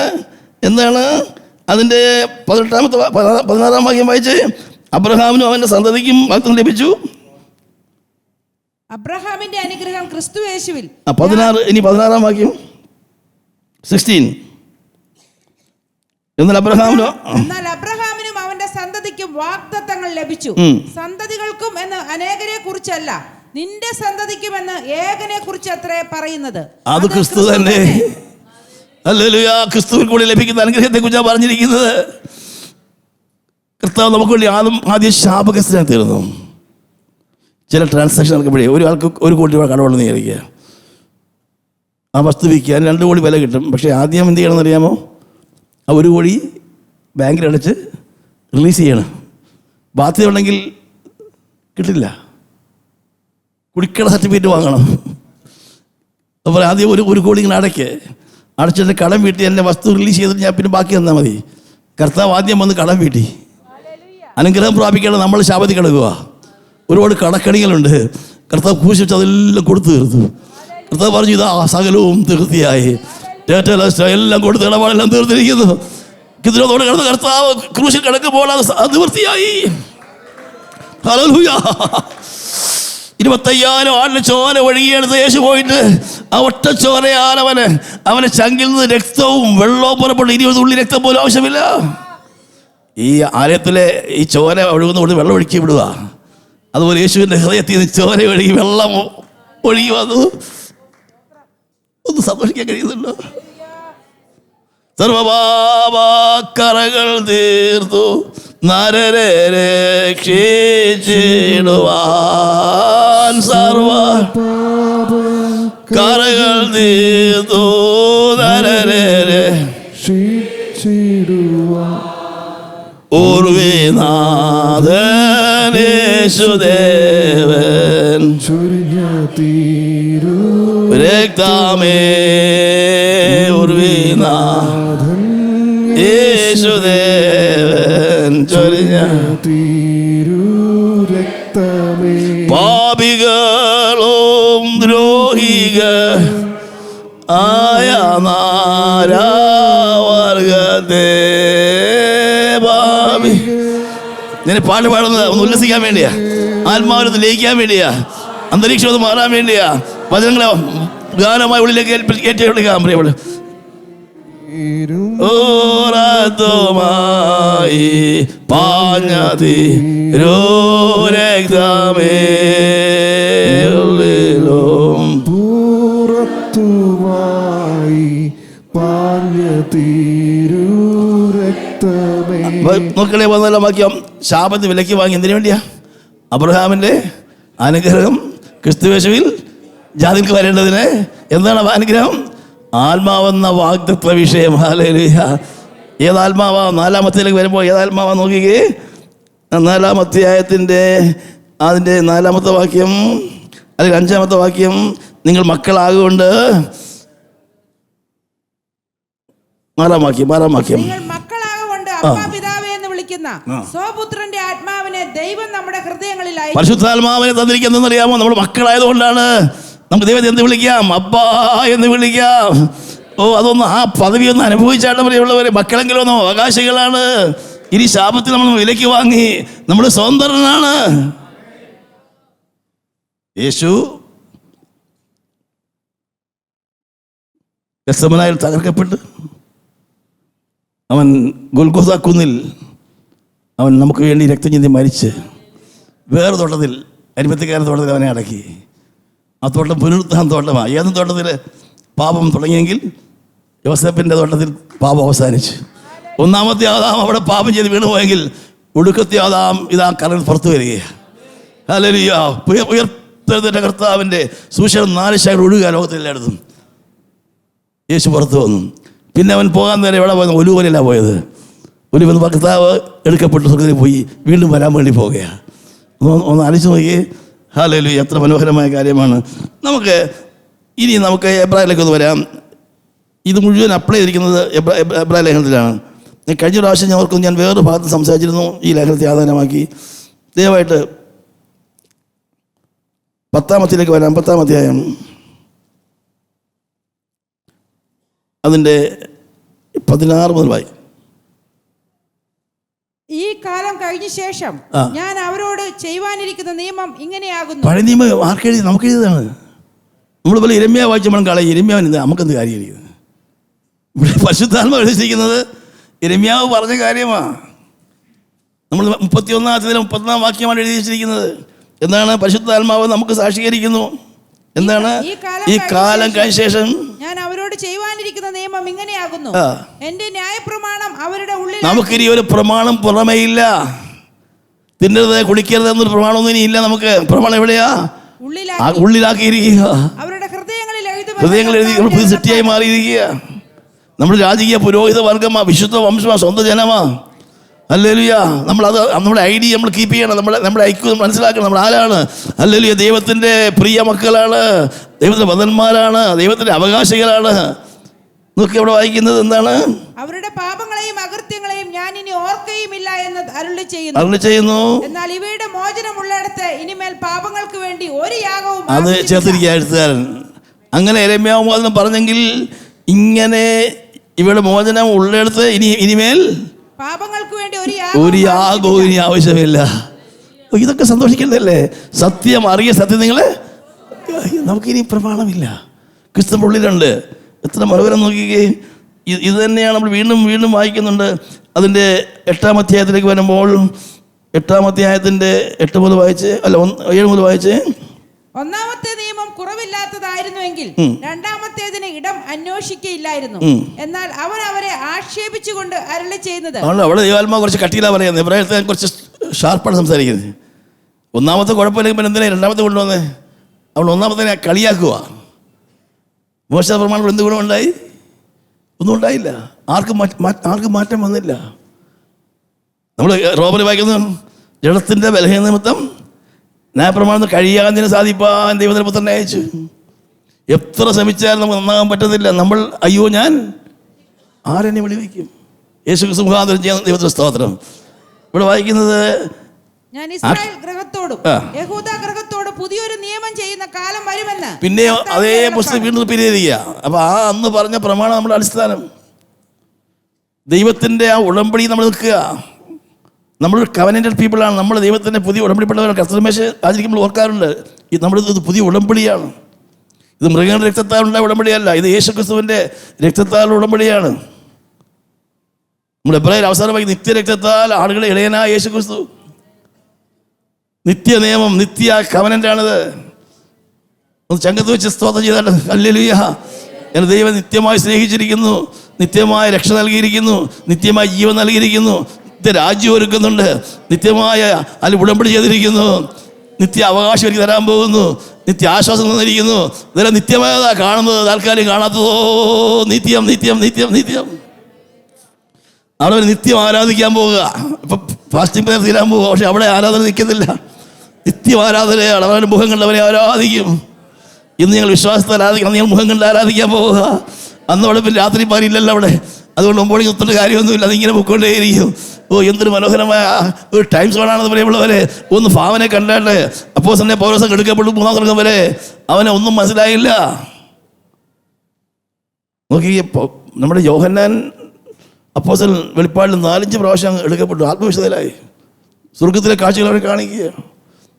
എന്താണ്? അതിൻ്റെ 16 വാക്യം വായിച്ച്, അബ്രഹാമിനും അവൻ്റെ സന്തതിക്കും വാഗ്ദത്തം ലഭിച്ചു. അബ്രഹാമിന്റെ അനുഗ്രഹം ക്രിസ്തു യേശുവിൽ. 16 വാക്യം 16. എന്നാൽ അബ്രഹാമിനും അവന്റെ സന്തതിക്കും വാഗ്ദത്തങ്ങൾ ലഭിച്ചു. സന്തതികൾക്കും എന്ന് അനേകരെ കുറിച്ചല്ല, നിന്റെ സന്തതിക്കും എന്ന് ഏകനെ കുറിച്ച് അത്രേ പറയുന്നത്. അത് ക്രിസ്തു തന്നെ. ഹല്ലേലൂയ. ക്രിസ്തുവിൽ കൂടി ലഭിക്കുന്ന അനുഗ്രഹത്തെ കുറിച്ചാണ് പറഞ്ഞിരിക്കുന്നത്. കർത്താവ് നമുക്ക് വേണ്ടി ആദ്യം ശാപഗ്രസ്തനായി തീർന്നു. ചില ട്രാൻസാക്ഷൻ നടക്കുമ്പോഴേ ഒരാൾക്ക് 1 കോടി രൂപ കടമുണ്ടെന്ന് വിചാരിക്കുക. ആ വസ്തു വിൽക്കാൻ 2 കോടി വില കിട്ടും. പക്ഷേ ആദ്യം എന്ത് ചെയ്യണമെന്ന് അറിയാമോ? ആ 1 കോടി ബാങ്കിലടച്ച് റിലീസ് ചെയ്യണം. ബാധ്യത ഉണ്ടെങ്കിൽ കിട്ടില്ല. കുടിക്കട സർട്ടിഫിക്കറ്റ് വാങ്ങണം. അപ്പോൾ ആദ്യം 1 കോടി ഇങ്ങനെ അടച്ചിട്ട് കടം വീട്ടി എൻ്റെ വസ്തു റിലീസ് ചെയ്തിട്ട് ഞാൻ പിന്നെ ബാക്കി തന്നാൽ മതി. കർത്താവ് ആദ്യം വന്ന് കടം വീട്ടി. അനുഗ്രഹം പ്രാപിക്കണം. നമ്മൾ ശാപത്തിൽ കിടക്കുക. ഒരുപാട് കടക്കണികളുണ്ട്. കർത്താവ് ക്രൂശിച്ച് അതെല്ലാം കൊടുത്തു തീർത്തു. കർത്താവ് പറഞ്ഞു, ഇതാ സകലവും തീർത്തിയായി, എല്ലാം കൊടുത്ത് ഇടപാടെല്ലാം തീർത്തിരിക്കുന്നു. ഇതിനോട് കിടന്ന് കർത്താവ് ക്രൂശിൽ കിടക്കുമ്പോൾ അത് നിവൃത്തിയായി. ഹല്ലേലൂയ. 25,000 ആടിന്റെ ചോര ഒഴുകിയെടുത്ത് യേശു പോയിട്ട് ആ ഒറ്റ ചോരയാൽ അവനെ ചങ്കിൽ നിന്ന് രക്തവും വെള്ളവും പുറപ്പെട്ടു. 20 തുള്ളി രക്തം പോലും ആവശ്യമില്ല. ഈ ആലയത്തിലെ ഈ ചോര ഒഴുകുന്ന കൊണ്ട് വെള്ളം ഒഴുക്കി വിടുക. അതുപോലെ യേശുവിൻ്റെ ഹൃദയത്തിൽ നിന്ന് ചോര ഒഴുകി വെള്ളം ഒഴുകി വന്നു. ഒന്ന് സന്തോഷിക്കാൻ കഴിയുന്നുണ്ടോ? സർവപാപക്കറകൾ തീർത്തു നരരെ രക്ഷിച്ചിടുവാൻ. സർവകറകൾ തീർത്തു നരരെ രക്ഷിച്ചിടുവാൻ. ഉർവിനാഥൻ യേശുദേവൻ രക്തമേ. ഉർവിനാഥൻ യേശുദേവൻ ചൊരിഞ്ഞ രക്തമേ. പാപികളും ദ്രോഹികൾ ആയ നാരാവർഗത്തെ ഞാൻ പാട്ട് പാടുന്നത് ഒന്ന് ഉല്ലസിക്കാൻ വേണ്ടിയാ, ആത്മാവിനൊന്ന് ലയിക്കാൻ വേണ്ടിയാ, അന്തരീക്ഷം ഒന്ന് മാറാൻ വേണ്ടിയാ. വചനങ്ങളെ ഗാനമായി ഉള്ളിലേക്ക് ഏറ്റെടുക്കാം. പ്രിയപ്പെട്ട ഓരത്തുമായി പാഞ്ഞതി രക്തമേ പൂറത്തുമായി പാഞ്ഞതീരു രക്തമേ. നോക്കണേ, വന്നല്ലോ വാക്യം. ശാപത്ത് വിലയ്ക്ക് വാങ്ങി എന്തിനു വേണ്ടിയാ? അബ്രഹാമിൻ്റെ അനുഗ്രഹം ക്രിസ്തുയേശുവിൽ ജാതികൾക്ക് വരേണ്ടതിന്. എന്താണ് അനുഗ്രഹം? ആത്മാവെന്ന വാഗ്ദത്ത വിഷയം. ഹല്ലേലൂയ. ഏതാത്മാവാ? 4-ാമത്തേലേക്ക് വരുമ്പോൾ ഏതാത്മാവാ നോക്കിക്കേ. 4-ാം അധ്യായത്തിൻ്റെ അതിൻ്റെ 4-ാമത്തെ വാക്യം അല്ലെങ്കിൽ 5-ാമത്തെ വാക്യം. നിങ്ങൾ മക്കളാകൊണ്ട് 6-ാം വാക്യം നിങ്ങൾ മക്കളാകൊണ്ട് അപ്പാ പിതാവേ എന്ന് വിളിക്കുന്ന സ്വപുത്രന്റെ ആത്മാവിനെ ദൈവം നമ്മുടെ ഹൃദയങ്ങളിൽ അയച്ചു. പരിശുദ്ധാത്മാവിനെ തന്നിരിക്കുന്നറിയാമോ? നമ്മുടെ മക്കളായതുകൊണ്ടാണ് നമുക്ക് ദൈവത്തെ എന്ത് വിളിക്കാം? അബ്ബാ എന്ന് വിളിക്കാം. അതൊന്നും ആ പദവി ഒന്ന് അനുഭവിച്ചാണ് പ്രിയമുള്ളവരെ. മക്കളെങ്കിലും ഒന്നും അവകാശികളാണ്. ഇനി ശാപത്തിൽ നമ്മൾ വിലയ്ക്ക് വാങ്ങി, നമ്മൾ സ്വതന്ത്രനാണ്. യേശു ഗെത്സമനായിൽ തകർക്കപ്പെട്ട് അവൻ ഗൊൽഗോഥ കുന്നിൽ അവൻ നമുക്ക് വേണ്ടി രക്തം ചിന്തി മരിച്ച് വേറെ തോട്ടത്തിൽ, അരിമത്തിക്കാരൻ തോട്ടത്തിൽ അവനെ അടക്കി. ആ തോട്ടം പുനരുത്ഥാന തോട്ടമാണ്. ഏതും തോട്ടത്തിൽ പാപം തുടങ്ങിയെങ്കിൽ യോസേപ്പിൻ്റെ തോട്ടത്തിൽ പാപം അവസാനിച്ചു. ഒന്നാമത്തെ ആദാം അവിടെ പാപം ചെയ്ത് വീണുപോയെങ്കിൽ ഒടുക്കത്തെ ആദാം ഇതാ കരൽ പുറത്തു വരികയാണ്. ഹല്ലേലൂയ. ഉയർത്തെഴുന്നേറ്റ കർത്താവിൻ്റെ സുവിശേഷം 4 ശകലം ഒഴുകുക ലോകത്തിലെല്ലായിടത്തും. യേശു പുറത്തു വന്നു. പിന്നെ അവൻ പോകാൻ നേരം എവിടെ പോയത്? ഒലുവലിലാണ് പോയത്. ഒലുവെന്ന് കർത്താവ് എടുക്കപ്പെട്ടു സ്വർഗ്ഗത്തിൽ പോയി, വീണ്ടും വരാൻ വേണ്ടി പോവുകയാണ്. ഒന്ന് ആലോചിച്ച് നോക്കിയേ. ഹല്ലേലൂയ. എത്ര മനോഹരമായ കാര്യമാണ്. നമുക്ക് എബ്രായയിലേക്ക് ഒന്ന് വരാം. ഇത് മുഴുവൻ അപ്ലൈ ചെയ്തിരിക്കുന്നത് എബ്രായ ലേഖനത്തിലാണ്. കഴിഞ്ഞ പ്രാവശ്യം ഞാൻ വേറൊരു ഭാഗത്ത് സംസാരിച്ചിരുന്നു, ഈ ലേഖനത്തെ ആധാരമാക്കി. ദയവായിട്ട് 10-ാമത്തിലേക്ക് വരാം. 10-ാം അധ്യായം അതിൻ്റെ 16 മുതൽ വായി. ഈ കാലം കഴിഞ്ഞ ശേഷം ഞാൻ അവരോട് ചെയ്യുവാനിരിക്കുന്ന നിയമം ഇങ്ങനെയാകുന്നു. പഴയ നിയമം ആർക്കെഴുതി? നമുക്ക് എഴുതിയതാണ്. നമ്മൾ പോലെ ഇരമ്യാവ് വായിച്ച നമ്മൾ കളയും. ഇരമ്യാവിന് നമുക്കെന്ത് കാര്യം എഴുതിയത്? ഇവിടെ പരിശുദ്ധാത്മാവ് എഴുതിയിരിക്കുന്നത് ഇരമ്യാവ് പറഞ്ഞ കാര്യമാണ്. നമ്മൾ 31-ാം അധ്യായത്തിലെ 30-ാം വാക്യമാണ് എഴുതി വെച്ചിരിക്കുന്നത്. എന്താണ്? പരിശുദ്ധാത്മാവ് നമുക്ക് സാക്ഷീകരിക്കുന്നു. എന്താണ്? ഈ കാലം കഴിഞ്ഞ ശേഷം ഞാൻ അവരോട് ചെയ്യുവാനിരിക്കുന്ന നിയമം ഇങ്ങനെയാകുന്നു. എന്റെ ന്യായപ്രമാണം അവരുടെ ഉള്ളിൽ. നമുക്കിനി ഒരു പ്രമാണം പുറമേ ഇല്ല. തിന്നരുത്, കുടിക്കരുത് എന്നൊരു പ്രമാണമൊന്നും ഇനി ഇല്ല. നമുക്ക് പ്രമാണം എവിടെയാ? ഉള്ളിലാക്കിയിരിക്കുക. അവരുടെ ഹൃദയങ്ങളിൽ എഴുതി പുതിയ സൃഷ്ടിയായി മാറിയിരിക്കുക. നമ്മൾ രാജകീയ പുരോഹിത വർഗമാ, വിശുദ്ധ വംശമാ, സ്വന്തം ജനമാ. ഹല്ലേലൂയ. നമ്മുടെ ഐഡി നമ്മൾ കീപ്പ് ചെയ്യണം. നമ്മുടെ ഐക്യം മനസ്സിലാക്കണം. നമ്മൾ ആരാണ്? ഹല്ലേലൂയ. ദൈവത്തിൻ്റെ പ്രിയ മക്കളാണ്, ദൈവത്തിൻ്റെ വദന്മാരാണ്, ദൈവത്തിൻ്റെ അവകാശികളാണ്. നോക്കി അവിടെ വായിക്കുന്നത് എന്താണ്? അവരുടെ പാപങ്ങളെയും അകൃത്യങ്ങളെയും ഞാൻ ഇനി ഓർക്കുകയുമില്ല എന്ന് അരുളി ചെയ്യുന്നു. എന്നാൽ ഇവയുടെ മോചനമുള്ളിടത്ത് ഇനിമേൽ പാപങ്ങൾക്ക് വേണ്ടി ഒരു യാഗവും. അത് ചേർത്തിരിക്കുക എഴുത്തുകാരൻ. അങ്ങനെ യരെമ്യാവ് മോചനം പറഞ്ഞെങ്കിൽ ഇങ്ങനെ ഇവയുടെ മോചനം ഉള്ളിടത്ത് ഇനിമേൽ പാപങ്ങൾക്ക് വേണ്ടി ഒരു യാഗവും ഇനി ആവശ്യമില്ല. ഇതൊക്കെ സന്തോഷിക്കേണ്ടതല്ലേ? സത്യം അറിയ സത്യം നിങ്ങളെ നമുക്കിനി പ്രമാണമില്ല. ക്രിസ്തു ഉള്ളിലുണ്ട്. എത്ര മനോഹരം നോക്കിക്കേ. ഇത് തന്നെയാണ് നമ്മൾ വീണ്ടും വീണ്ടും വായിക്കുന്നുണ്ട്. അതിൻ്റെ 8-ാം അധ്യായത്തിലേക്ക് വരുമ്പോൾ 8-ാം അധ്യായത്തിൻ്റെ 8 മുതൽ വായിച്ച് 7 മുതൽ വായിച്ച്. ഒന്നാമത്തെ നിയമം കുറവില്ലാത്തതായിരുന്നുവെങ്കിൽ രണ്ടാമത്തേതിന് ഇടം അന്വേഷിക്കയില്ലായിരുന്നു. എന്നാൽ അവൻ അവരെ ആക്ഷേപിച്ചുകൊണ്ട് അരുളി ചെയ്യുന്നത്. അവിടെ ദൈവാത്മാവ് കുറച്ച് കട്ടിയിലാ പറയുന്നത്. എബ്രായത്തിൽ കുറച്ച് ഷാർപ്പാണ് സംസാരിക്കുന്നത്. ഒന്നാമത്തെ കുഴപ്പമില്ലെങ്കിൽ എന്തിനാ രണ്ടാമത്തെ കൊണ്ടുവന്നേ? അവൾ ഒന്നാമത്തെ കളിയാക്കുക. മോശ പ്രമാണം എന്ത് ഗുണമുണ്ടായി? ഒന്നും ഉണ്ടായില്ല. ആർക്കും മാറ്റം വന്നില്ല. നമ്മൾ റോമറിൽ വായിക്കുന്നു, ജഡത്തിൻ്റെ ബലഹീന നിമിത്തം ന്യായപ്രമാണം കഴിയാതിന് സാധിപ്പാൻ ദൈവത്തിൻ്റെ പുത്രനെ അയച്ചു. എത്ര ശ്രമിച്ചാലും നമുക്ക് നന്നാകാൻ പറ്റത്തില്ല. നമ്മൾ അയ്യോ ഞാൻ ആരെന്നെ വിളിവയ്ക്കും? യേശു ക്രിസ്തു മുഖാന്തരം ചെയ്യുന്ന ദൈവത്തിന്റെ സ്തോത്രം. ഇവിടെ വായിക്കുന്നത്, ഞാൻ ഇസ്രായേൽ ഗൃഹത്തോടും യഹൂദ ഗൃഹത്തോടും പുതിയൊരു നിയമം ചെയ്യുന്ന കാലം വരുമെന്ന്. പിന്നെ അതേ പുസ്തകം വീണ്ടും റിപ്പീറ്റ് ചെയ്യുക. അപ്പൊ അന്ന് പറഞ്ഞ പ്രമാണം നമ്മുടെ അടിസ്ഥാനം. ദൈവത്തിന്റെ ആ ഉടമ്പടി നമ്മൾ നിൽക്കുക. നമ്മളൊരു കവനന്റഡ് പീപ്പിളാണ്. നമ്മൾ ദൈവത്തിൻ്റെ പുതിയ ഉടമ്പടിപ്പെട്ടവരാണ്. കർത്തൃമേശ ആചരിക്കുമ്പോൾ ഓർക്കാറുണ്ട്, ഇത് പുതിയ ഉടമ്പടിയാണ്. ഇത് മൃഗങ്ങളുടെ രക്തത്താലുള്ള ഉടമ്പടിയല്ല, ഇത് യേശുക്രിസ്തുവിൻ്റെ രക്തത്താലുള്ള ഉടമ്പടിയാണ്. നമ്മൾ എബ്രായർ അവസാനമായി നിത്യരക്തത്താൽ ആളുകളെ ഇടയനായ യേശുക്രിസ്തു. നിത്യ നിയമം, നിത്യ കവനന്റാണിത്. ഒന്ന് ചങ്കത്ത് വെച്ച് സ്തോത്രം ചെയ്താൽ ഹല്ലേലൂയ. എന്നെ ദൈവം നിത്യമായി സ്നേഹിച്ചിരിക്കുന്നു, നിത്യമായ രക്ഷ നൽകിയിരിക്കുന്നു, നിത്യമായ ജീവൻ നൽകിയിരിക്കുന്നു, രാജ്യം ഒരുക്കുന്നുണ്ട്, നിത്യമായ അതിൽ ഉടമ്പടി ചെയ്തിരിക്കുന്നു, നിത്യ അവകാശം എനിക്ക് തരാൻ പോകുന്നു, നിത്യ ആശ്വാസം തന്നിരിക്കുന്നു. ഇതെല്ലാം നിത്യമായതാ കാണുന്നത്, താൽക്കാലികം കാണാത്തതോ നിത്യം നിത്യം നിത്യം നിത്യം. അവിടെ നിത്യം ആരാധിക്കാൻ പോവുക. ഇപ്പം ഫാസ്റ്റിംഗ് പ്രയർ തീരാൻ പോവുക. പക്ഷെ അവിടെ ആരാധന നിൽക്കുന്നില്ല. നിത്യം ആരാധനയാണ്. അവരുടെ മുഖം കണ്ടവരെ ആരാധിക്കും. ഇന്ന് ഞങ്ങൾ വിശ്വാസത്തെ ആരാധിക്കണം. നിങ്ങൾ മുഖം കണ്ട് ആരാധിക്കാൻ പോവുക. അന്ന് അവിടെ പിന്നെ രാത്രി പാരില്ലല്ലോ അവിടെ, അതുകൊണ്ട് 9 മണിക്ക് ഒത്തിട്ട് കാര്യമൊന്നുമില്ല, അതിങ്ങനെ പൊയ്ക്കൊണ്ടേയിരിക്കും. ഓ എന്തൊരു മനോഹരമായ ഒരു ടൈം സോണാണെന്ന് പറയുമ്പോഴവരെ ഒന്ന് ഭാവനെ കണ്ടാട്ട് അപ്പോസ്തലനെ പൗലോസ് എടുക്കപ്പെട്ടു 3-ാം സ്വർഗ്ഗം വരെ അവനെ ഒന്നും മനസ്സിലായില്ല. നോക്കി നമ്മുടെ യോഹന്നാൻ അപ്പോസ്തലൻ വെളിപ്പാടിൽ 4-5 പ്രാവശ്യം എടുക്കപ്പെട്ടു, ആത്മവിശുദ്ധയിലായി. സ്വർഗത്തിലെ കാഴ്ചകൾ അവരെ കാണിക്കുക.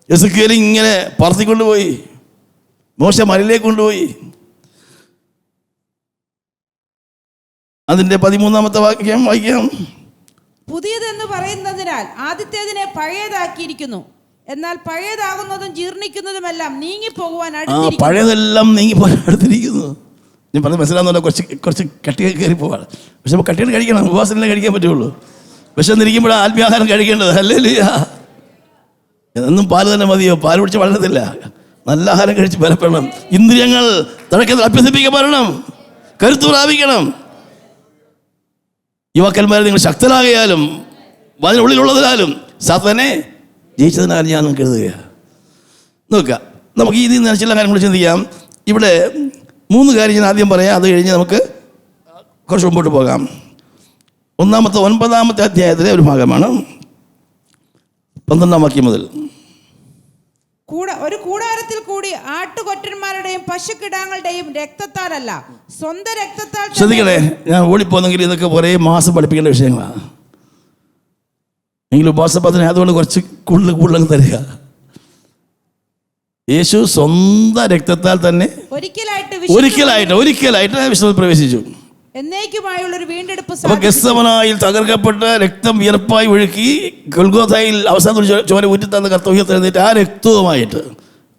എസെക്കിയേൽ ഇങ്ങനെ പറത്തിക്കൊണ്ടുപോയി, മോശ മലയിലേക്ക് കൊണ്ടുപോയി. അതിൻ്റെ 13-ാമത്തെ വാക്യം വായിക്കാം. പുതിയതെന്ന് പറയുന്നതിനാൽ ആദ്യത്തേതിനെ പഴയതാക്കിയിരിക്കുന്നു, എന്നാൽ പഴയതാകുന്നതും ജീർണിക്കുന്നതുമെല്ലാം നീങ്ങിപ്പോകുവാൻ അടുത്തിരിക്കുന്നു. പഴയതെല്ലാം നീങ്ങിപ്പോകാൻ അടുത്തിരിക്കുന്നു. ഞാൻ പറഞ്ഞത് മനസ്സിലാകുന്നല്ലോ, കുറച്ച് കട്ടി കയറി പോവാണ്. പക്ഷെ കട്ടിയിട്ട് കഴിക്കണം, ഉപവാസത്തിലേ കഴിക്കാൻ പറ്റുള്ളൂ. വിശന്നിരിക്കുമ്പോഴാണ് ആത്മീയാഹാരം കഴിക്കേണ്ടത്. ഹല്ലേലൂയ. എന്നും പാല് തന്നെ മതിയോ? പാല് കുടിച്ച് വളരത്തില്ല. നല്ല ആഹാരം കഴിച്ച് ബലപ്പെടണം. ഇന്ദ്രിയങ്ങൾ തടക്കത്തിൽ അഭ്യസിപ്പിക്കപ്പെടണം, കരുത്തു പ്രാപിക്കണം. യുവാക്കന്മാരെ നിങ്ങൾ ശക്തരാകിയാലും അതിനുള്ളിലുള്ളതിനാലും സാത്താനെ ജയിച്ചതിനാലും ഞാൻ നിങ്ങൾക്ക് എഴുതുക. നോക്കുക, നമുക്ക് ഇതിൽ നിന്ന് ചില കാര്യങ്ങൾ ചിന്തിക്കാം. ഇവിടെ 3 കാര്യം ഞാൻ ആദ്യം പറയാം, അത് കഴിഞ്ഞ് നമുക്ക് കുറച്ച് മുമ്പോട്ട് പോകാം. 9-ാമത്തെ അധ്യായത്തിലെ ഒരു ഭാഗമാണ് 12-ാം വാക്യം മുതൽ. ഒരു കൂടാരത്തിൽ കൂടി ആട്ടുകൊറ്റന്മാരുടെയും പശുക്കിടാങ്ങളുടെയും രക്തത്താലല്ല, സ്വന്തം രക്തത്താൽ. ശ്രദ്ധിക്കണേ, ഞാൻ ഓടിപ്പോന്നെങ്കിൽ ഇതൊക്കെ ഒരേ മാസം പഠിപ്പിക്കേണ്ട വിഷയങ്ങളാണ്. എങ്കിലും ഉപവാസപത്തിന് അതുകൊണ്ട് കുറച്ച് കൂടുതൽ തരിക. യേശു സ്വന്തം രക്തത്താൽ തന്നെ ഒരിക്കലായിട്ട് വിശുദ്ധ പ്രവേശിച്ചു. എന്നേക്കുമായുള്ളൊരു വീണ്ടെടുപ്പ്. അപ്പൊ ഗെത്സമനായിൽ തകർക്കപ്പെട്ട രക്തം വിയർപ്പായി ഒഴുക്കി ഗൊൽഗോഥയിൽ അവസാനം ചോര ഊറ്റിത്തന്ന കർത്തവ്യത്തിനെഴുന്നേറ്റ് ആ രക്തവുമായിട്ട്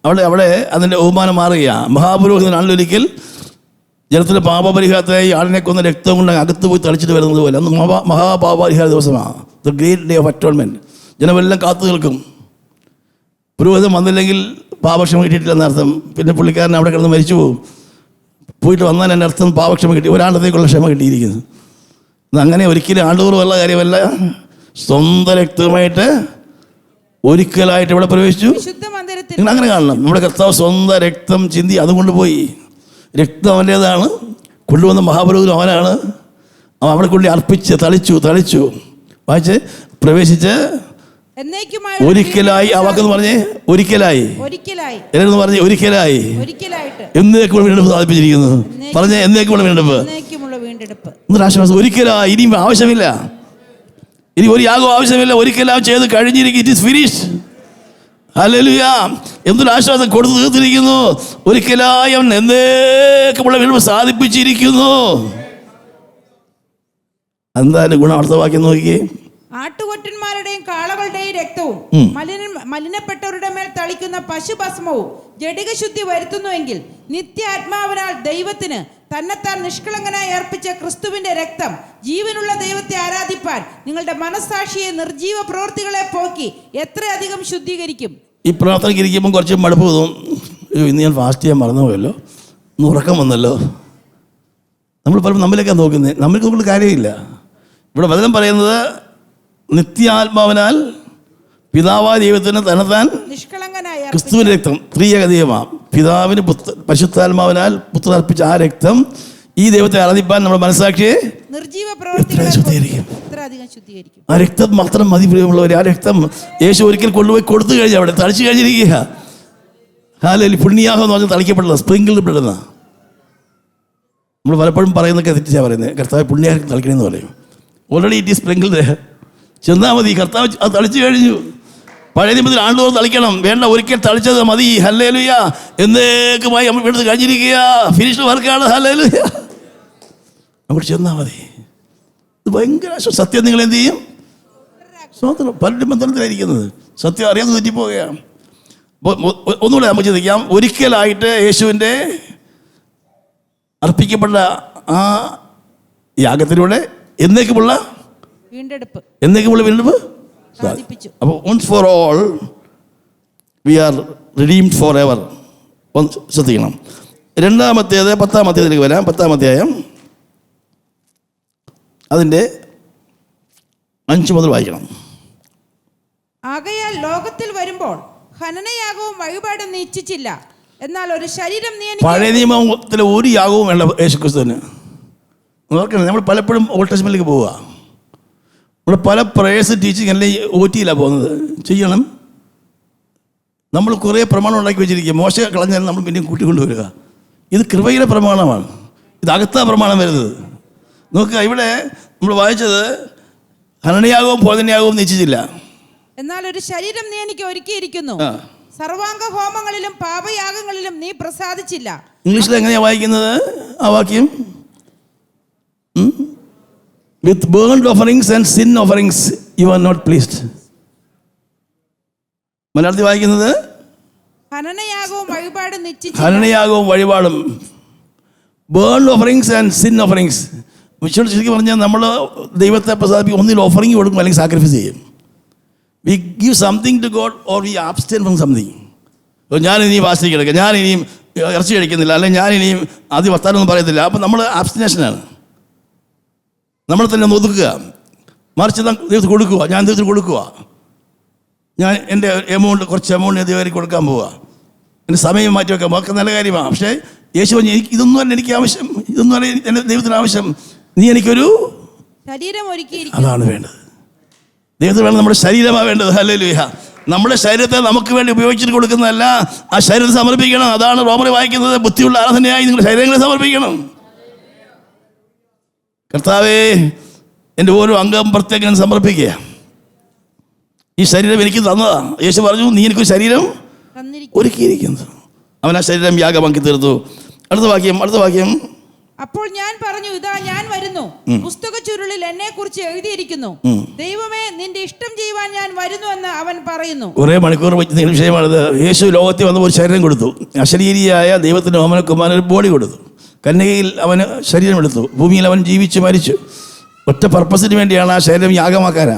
അവിടെ അതിൻ്റെ ബഹുമാനം മാറുക. മഹാപുരോഹിതൻ ആളിലൊരിക്കൽ ജനത്തിൻ്റെ പാപപരിഹാരത്തിനായി ആളിനെ കൊന്ന രക്തം കൊണ്ട് അകത്ത് പോയി തളിച്ചിട്ട് വരുന്നത് പോലെ അന്ന് മഹാപാപപരിഹാര ദിവസമാണ്, the great day of atonement. ജനമെല്ലാം കാത്തു നിൽക്കും. പുരോഹിതൻ വന്നില്ലെങ്കിൽ പാപക്ഷമ കിട്ടിയിട്ടില്ലെന്നർത്ഥം. പിന്നെ പുള്ളിക്കാരൻ അവിടെ കിടന്ന് മരിച്ചു പോകും. പോയിട്ട് വന്നാൽ എൻ്റെ അർത്ഥം പാപക്ഷമ കിട്ടി, ഒരാണ്ടത്തേക്കുള്ള ക്ഷമ കിട്ടിയിരിക്കുന്നു. അങ്ങനെ ഒരിക്കലും ആണ്ടുകൂറുള്ള കാര്യമല്ല, സ്വന്തം രക്തവുമായിട്ട് ഒരിക്കലായിട്ട് ഇവിടെ പ്രവേശിച്ചു. നിങ്ങൾ അങ്ങനെ കാണണം. നമ്മുടെ കർത്താവ് സ്വന്തം രക്തം ചിന്തി അതുകൊണ്ട് പോയി. രക്തം അവൻ്റേതാണ്, കൊണ്ടുവന്ന മഹാപുരോഹിതൻ അവനാണ്. അവൻ അവിടെ കൊണ്ട് അർപ്പിച്ച് തളിച്ചു വായിച്ച് പ്രവേശിച്ച് ഒരിക്കലായി. ആ വാക്കെന്ന് പറഞ്ഞേ ഒരിക്കലായി. എന്ന് പറഞ്ഞേ ഒരിക്കലായി. എന്നേക്കുള്ള വീണ്ടെടുപ്പ് സാധിപ്പിച്ചിരിക്കുന്നു. പറഞ്ഞേ എന്നേക്കുള്ള വീണ്ടെടുപ്പ്. ആശ്വാസം. ഒരിക്കലായി. ഇനിയും ആവശ്യമില്ല, ഇനി ഒരു യാഗം ആവശ്യമില്ല. ഒരിക്കലായി ചെയ്ത് കഴിഞ്ഞിരിക്കും. It is finished. ഹല്ലേലൂയ. എന്തൊരു ആശ്വാസം കൊടുത്തു തീർത്തിരിക്കുന്നു. ഒരിക്കലായി അവൻ എന്നേക്കുള്ള വീണ്ടെടുപ്പ് സാധിപ്പിച്ചിരിക്കുന്നു. എന്താ ഗുണം? അടുത്ത വാക്യം നോക്കിയേ. ആട്ടുകൊറ്റന്മാരുടെയും കാളകളുടെയും രക്തവും മലിനപ്പെട്ടവരുടെ മേൽ തളിക്കുന്ന പശുഭസ്മവും ജഡികശുദ്ധി വരുത്തുന്നുവെങ്കിൽ നിത്യാത്മാവിനാൽ ദൈവത്തിന് തന്നെത്താൻ നിഷ്കളങ്കനായി അർപ്പിച്ച ക്രിസ്തുവിന്റെ രക്തം ജീവനുള്ള ദൈവത്തെ ആരാധിപ്പാൻ നിങ്ങളുടെ മനസ്സാക്ഷിയെ നിർജീവ പ്രവൃത്തികളെ പോക്കി എത്രയധികം ശുദ്ധീകരിക്കും. ഈ പ്രാർത്ഥനയ്ക്ക് ഇരിക്കുമ്പോൾ കുറച്ച് മടുപ്പ് തോന്നും. ഇന്ന് ഞാൻ ഫാസ്റ്റ് ചെയ്യാൻ മറന്നുപോയല്ലോ, ഇന്ന് ഉറക്കം വന്നല്ലോ. നമ്മൾ പലപ്പോൾ നമ്മളിലേക്കാണ് നോക്കുന്നത്. നമ്മൾക്ക് നോക്കുന്ന കാര്യമില്ല. ഇവിടെ വചനം പറയുന്നത് നിത്യാത്മാവിനാൽ പിതാവായ ദൈവത്തിന് തന്നെത്താൻ ക്രിസ്തുവിന്റെ രക്തം ത്രിയേക ദൈവമാണ്. പിതാവിന് പരിശുദ്ധാത്മാവിനാൽ പുത്രൻ അർപ്പിച്ച ആ രക്തം ഈ ദൈവത്തെ ആരാധിപ്പാൻ നമ്മുടെ മനസ്സാക്ഷിയെ ശുദ്ധീകരിക്കും. ആ രക്തം മാത്രം മതി പ്രിയമുള്ളവരെ. ആ രക്തം യേശു ഒരിക്കൽ കൊണ്ടുപോയി കൊടുത്തു കഴിഞ്ഞാൽ അവിടെ തളിച്ചു കഴിഞ്ഞിരിക്കുക. ഹല്ലേലൂയ. പുണ്യാഹം എന്ന് പറഞ്ഞാൽ തളിക്കപ്പെടുന്നത്, സ്പ്രിങ്കിൾഡ് ബ്ലഡ് എന്നാ. നമ്മൾ പലപ്പോഴും പറയുന്നതൊക്കെ തെറ്റിച്ചാണ് പറയുന്നത്. കർത്താവ് പുണ്യാഹം തളിക്കണമെന്ന് പറയും. Already it is sprinkled. ചെന്നാൽ മതി. കർത്താവ് അത് തളിച്ചു കഴിഞ്ഞു. പഴയ നിയമത്തിൽ ആണ്ടുതോറും തളിക്കണം വേണ്ട, ഒരിക്കൽ തളിച്ചത് മതി. ഹല്ലേലൂയ. എന്നേക്കുമായി നമ്മൾ എടുത്ത് കഴിഞ്ഞിരിക്കുക. ഫിനിഷ്ഡ് വർക്കാണ്. ഹല്ലേലൂയ. അങ്ങോട്ട് ചെന്നാൽ മതി. ഇത് ഭയങ്കര സത്യം. നിങ്ങൾ എന്ത് ചെയ്യും? സ്വതന്ത്രം. പലരും ബന്ധനത്തിലായിരിക്കുന്നത്. സത്യം അറിയാതെ തെറ്റിപ്പോവുകയാണ്. ഒന്നുകൂടെ നമുക്ക് ചിന്തിക്കാം. ഒരിക്കലായിട്ട് യേശുവിൻ്റെ അർപ്പിക്കപ്പെട്ട ആ യാഗത്തിലൂടെ എന്നേക്കുമുള്ള വീണ്ടെടുപ്പ് സാധിപ്പിച്ചു. അപ്പോൾ once for all we are redeemed forever. ഒന്ന് ശ്രദ്ധിക്കണം. രണ്ടാമത്തേത് 10-ാം അധ്യായത്തിലേക്ക് വരാം. 10-ാം അധ്യായം അതിൻ്റെ 5 മുതൽ വായിക്കണം. ആകയാൽ ലോകത്തിൽ വരുമ്പോൾ ഹനനയാഗവും വഴിപാടും നീ ഇച്ഛിച്ചില്ല, എന്നാൽ ഒരു ശരീരം നീ. പഴയ നിയമത്തിലെ ഒരു യാഗവും വേണ്ട യേശുക്രിസ്തുവിന്. ഓർക്കണം, നമ്മൾ പലപ്പോഴും ഓൾഡ് ടെസ്റ്റ്മെന്റിലേക്ക് പോവുക. നമ്മൾ പല പ്രേയേഴ്സ് ടീച്ചിങ് അല്ലെങ്കിൽ OT-യിലാണ് പോകുന്നത്. ചെയ്യണം. നമ്മൾ കുറേ പ്രമാണം ഉണ്ടാക്കി വെച്ചിരിക്കുക. മോശം കളഞ്ഞാൽ നമ്മൾ പിന്നെയും കൂട്ടിക്കൊണ്ടുവരിക. ഇത് കൃപയുടെ പ്രമാണമാണ്. ഇത് അകത്താ പ്രമാണം വരുന്നത്. നോക്കുക, ഇവിടെ നമ്മൾ വായിച്ചത് ഹനനയാകവും ഭോജനയാകവും നിശ്ചയിച്ചില്ല. എന്നാൽ ഒരു ശരീരം നീ എനിക്ക് ഒരുക്കിയിരിക്കുന്നു, സർവാംഗ ഹോമങ്ങളിലും പാപയാഗങ്ങളിലും നീ പ്രസാദിച്ചില്ല. ഇംഗ്ലീഷിൽ എങ്ങനെയാ വായിക്കുന്നത് ആ വാക്യം? With burnt offerings and sin offerings you are not pleased. മലയാളത്തിൽ വായിക്കുന്നത് ഹനനയാഗവും വഴിപാടും നിശ്ചയിച്ചു. ഹനനയാഗവും വഴിപാടും, burnt offerings and sin offerings. ശരിക്കും പറഞ്ഞാൽ നമ്മൾ ദൈവത്തെ പ്രസാദിപ്പിക്കും. ഒന്നിൽ ഓഫറിങ് കൊടുക്കും, അല്ലെങ്കിൽ സാക്രിഫൈസ് ചെയ്യും. We give something to God or we abstain from something. ഞാനിനിയും വാസ്തവിക്ക് എടുക്കുക, ഞാനിനിയും ഇറച്ചി കഴിക്കുന്നില്ല, അല്ലെങ്കിൽ ഞാനിനിയും ആദ്യം വർത്താനൊന്നും പറയത്തില്ല. അപ്പം നമ്മൾ ആബ്സ്റ്റിനേഷനാണ്. നമ്മൾ തന്നെ ഒന്ന് ഒതുക്കുക. മറിച്ച് ദൈവത്തിന് കൊടുക്കുക. ഞാൻ ദൈവത്തിന് കൊടുക്കുക. ഞാൻ എൻ്റെ കുറച്ച് എമൗണ്ട് ദൈവം കൊടുക്കാൻ പോവുക. എൻ്റെ സമയം മാറ്റി വെക്കാം. ഒക്കെ നല്ല കാര്യമാണ്. പക്ഷേ യേശു പറഞ്ഞു, ഇതൊന്നും അല്ല എനിക്ക് ആവശ്യം, ഇതൊന്നും അല്ല എൻ്റെ ദൈവത്തിന് ആവശ്യം. നീ എനിക്കൊരു ശരീരം ഒരുക്കിയിരിക്കുന്നു. അതാണ് വേണ്ടത്. ദൈവത്തിന് വേണം നമ്മുടെ ശരീരമാണ് വേണ്ടത്. ഹല്ലേലൂയ. നമ്മുടെ ശരീരത്തെ നമുക്ക് വേണ്ടി ഉപയോഗിച്ചിട്ട് കൊടുക്കുന്നതല്ല, ആ ശരീരത്തെ സമർപ്പിക്കണം. അതാണ് റോമറിൽ വായിക്കുന്നത്, ബുദ്ധിയുള്ള ആരാധനയായി നിങ്ങളുടെ ശരീരങ്ങളെ സമർപ്പിക്കണം. കർത്താവേ, എൻ്റെ ഓരോ അംഗം പ്രത്യേകം സമർപ്പിക്കുക. ഈ ശരീരം എനിക്ക് തന്നതാ. യേശു പറഞ്ഞു, നീ എനിക്കൊരു ശരീരം ഒരുക്കിയിരിക്കുന്നു. അവൻ ആ ശരീരം യാഗമാക്കി തീർത്തു. അടുത്ത വാക്യം. അപ്പോൾ ഞാൻ പറഞ്ഞു, ഇതാ ഞാൻ വരുന്നു, പുസ്തക ചുരുളിൽ എന്നെ കുറിച്ച് എഴുതിയിരിക്കുന്നു. ദൈവമേ, നിന്റെ ഇഷ്ടം ചെയ്യുവാൻ ഞാൻ വരുന്നു എന്ന് അവൻ പറയുന്നു. കുറേ മണിക്കൂർ വെച്ച് വിഷയമാണിത്. യേശു ലോകത്തിൽ വന്ന ഒരു ശരീരം കൊടുത്തു. അശരീരിയായ ദൈവത്തിന് ഓമനക്കുമാരൻ ഒരു ബോഡി കൊടുത്തു. കന്യകയിൽ അവന് ശരീരം എടുത്തു. ഭൂമിയിൽ അവൻ ജീവിച്ച് മരിച്ചു. ഒറ്റ പർപ്പസിന് വേണ്ടിയാണ് ആ ശരീരം യാഗമാക്കാനാ.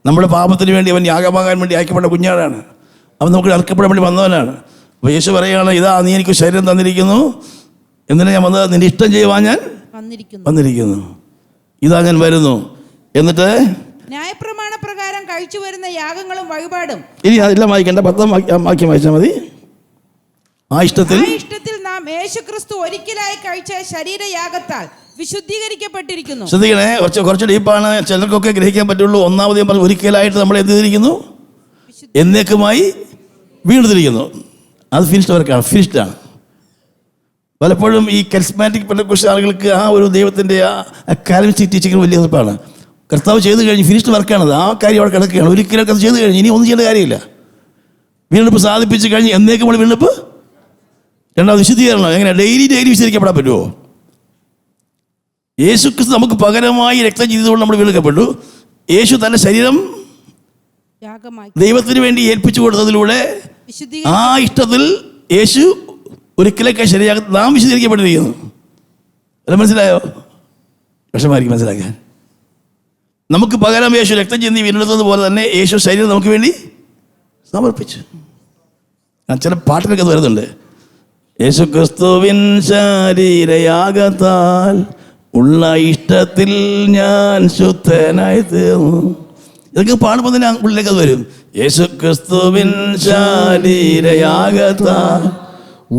നമ്മുടെ പാപത്തിന് വേണ്ടി അവൻ യാഗമാകാൻ വേണ്ടി അയക്കപ്പെട്ട കുഞ്ഞാടാണ്. അവൻ നമുക്ക് അർക്കപ്പെടാൻ വേണ്ടി വന്നവനാണ്. അപ്പോൾ യേശു പറയുകയാണ്, ഇതാ നീ എനിക്ക് ശരീരം തന്നിരിക്കുന്നു. എന്തിനാ ഞാൻ വന്നത്? നിന്റെ ഇഷ്ടം ചെയ്യുവാൻ ഞാൻ വന്നിരിക്കുന്നു. ഇതാ ഞാൻ വരുന്നു. എന്നിട്ട് ന്യായപ്രമാണ പ്രകാരം കഴിച്ചു വരുന്ന യാഗങ്ങളും വഴിപാടും. ഇനി അതെല്ലാം വായിക്കേണ്ട, 10 വാക്യം വായിച്ചാൽ മതി. ആ ഇഷ്ടത്തിൽ നാം യേശുക്രിസ്തു ഒരിക്കലായി കഴിച്ച ശരീരയാഗത്താൽ വിശുദ്ധീകരിക്കപ്പെട്ടിരിക്കുന്നു. ശ്രദ്ധിക്കണേ, കുറച്ച് ഡീപ്പാണ്. ചിലർക്കൊക്കെ ഗ്രഹിക്കാൻ പറ്റുള്ളൂ. ഒന്നാമത് ഞാൻ പറഞ്ഞു, ഒരിക്കലായിട്ട് നമ്മൾ എന്ത് ചെയ്തിരിക്കുന്നു? എന്നേക്കുമായി വീണെടുത്തിരിക്കുന്നു. അത് ഫിനിഷ്ഡാണ്. പലപ്പോഴും ഈ കരിസ്മാറ്റിക് പെന്തക്കോസ്തൽ ആളുകൾക്ക് ആ ഒരു ദൈവത്തിൻ്റെ അക്കാദമിക് ടീച്ചിങ്ങിന് വലിയ എതിർപ്പാണ്. കർത്താവ് ചെയ്ത് കഴിഞ്ഞ് ഫിനിഷ്ഡ് വർക്കാണത്. ആ കാര്യം അവിടെ കിടക്കുകയാണ്. ഒരിക്കലും അത് ചെയ്ത് കഴിഞ്ഞ് ഇനി ഒന്നും ചെയ്യേണ്ട കാര്യമില്ല. വീണ്ടെടുപ്പ് സാധിപ്പിച്ച് കഴിഞ്ഞ് എന്നേക്കും നമ്മൾ വീണ്ടെടുപ്പ്. രണ്ടാമത് വിശുദ്ധീകരണം. എങ്ങനെ? ഡെയിലി വിശദീകരിക്കപ്പെടാൻ പറ്റുമോ? യേശു ക്രിസ്തു നമുക്ക് പകരമായി രക്തം ചെയ്തുകൊണ്ട് നമ്മൾ വീണ്ടെടുക്കപ്പെട്ടു. യേശു തൻ്റെ ശരീരം ദൈവത്തിന് വേണ്ടി ഏൽപ്പിച്ചു കൊടുത്തതിലൂടെ ആ ഇഷ്ടത്തിൽ യേശു ഒരിക്കലൊക്കെ ശരിയാക നാം വിശദീകരിക്കപ്പെട്ടിരിക്കുന്നു. അല്ല, മനസ്സിലായോ? വിഷമായിരിക്കും മനസ്സിലാക്കാൻ. നമുക്ക് പകരം യേശു രക്തം ചിന്തി വീണ്ടെടുത്തത് പോലെ തന്നെ യേശു ശരീരം നമുക്ക് വേണ്ടി സമർപ്പിച്ചു. ചില പാട്ടിലൊക്കെ അത് വരുന്നുണ്ട്. യേശു ക്രിസ്തുവിൻ ശരീരയാഗത്താൽ ഉള്ള ഇഷ്ടത്തിൽ ഞാൻ ശുദ്ധനായി തീർന്നു. ഇതൊക്കെ പാടുമ്പോൾ തന്നെ ഉള്ളിലേക്ക് അത് വരും. യേശു ക്രിസ്തുവിൻ ശരീരയാഗത്താൽ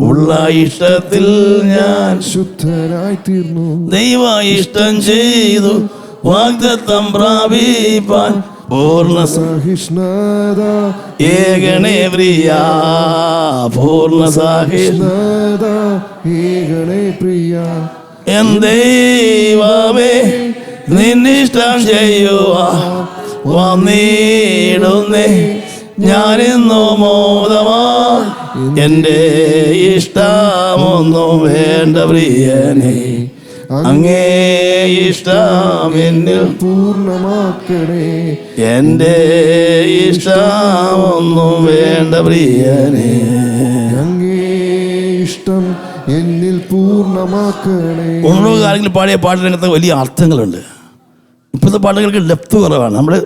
ഉള്ള ഇഷ്ടത്തിൽ ഞാൻ ശുദ്ധനായി തീർന്നു. ദൈവ ഇഷ്ടം ചെയ്തു വാഗ്ദത്തം പ്രാപിപ്പാൻ പൂർണ്ണ സഹിഷ്ണുത ഏകണേ പ്രിയ. പൂർണ്ണ സഹിഷ്ണുത ഏകണേ പ്രിയ. എൻ ദൈവമേ, നിന്നിഷ്ടം ചെയ്യുവാ വന്നിടുന്നേ ഞാനിന്നു മോദമാ. എൻ്റെ ഇഷ്ടമൊന്നും വേണ്ട പ്രിയനേ, അങ്ങേ ഇഷ്ടം എന്നിൽ പൂർണ്ണമാക്കണേ. എൻ്റെ ഇഷ്ടമൊന്നും വേണ്ട പ്രിയനേ, അങ്ങേ ഇഷ്ടം എന്നിൽ പൂർണ്ണമാക്കണേ. ഉണർവ് കാലങ്ങളിൽ പാടിയ പാട്ടിനകത്ത് വലിയ അർത്ഥങ്ങളുണ്ട്. ഇപ്പോഴത്തെ പാട്ടുകൾക്ക് ഡെപ്ത് കുറവാണ്. നമ്മുടെ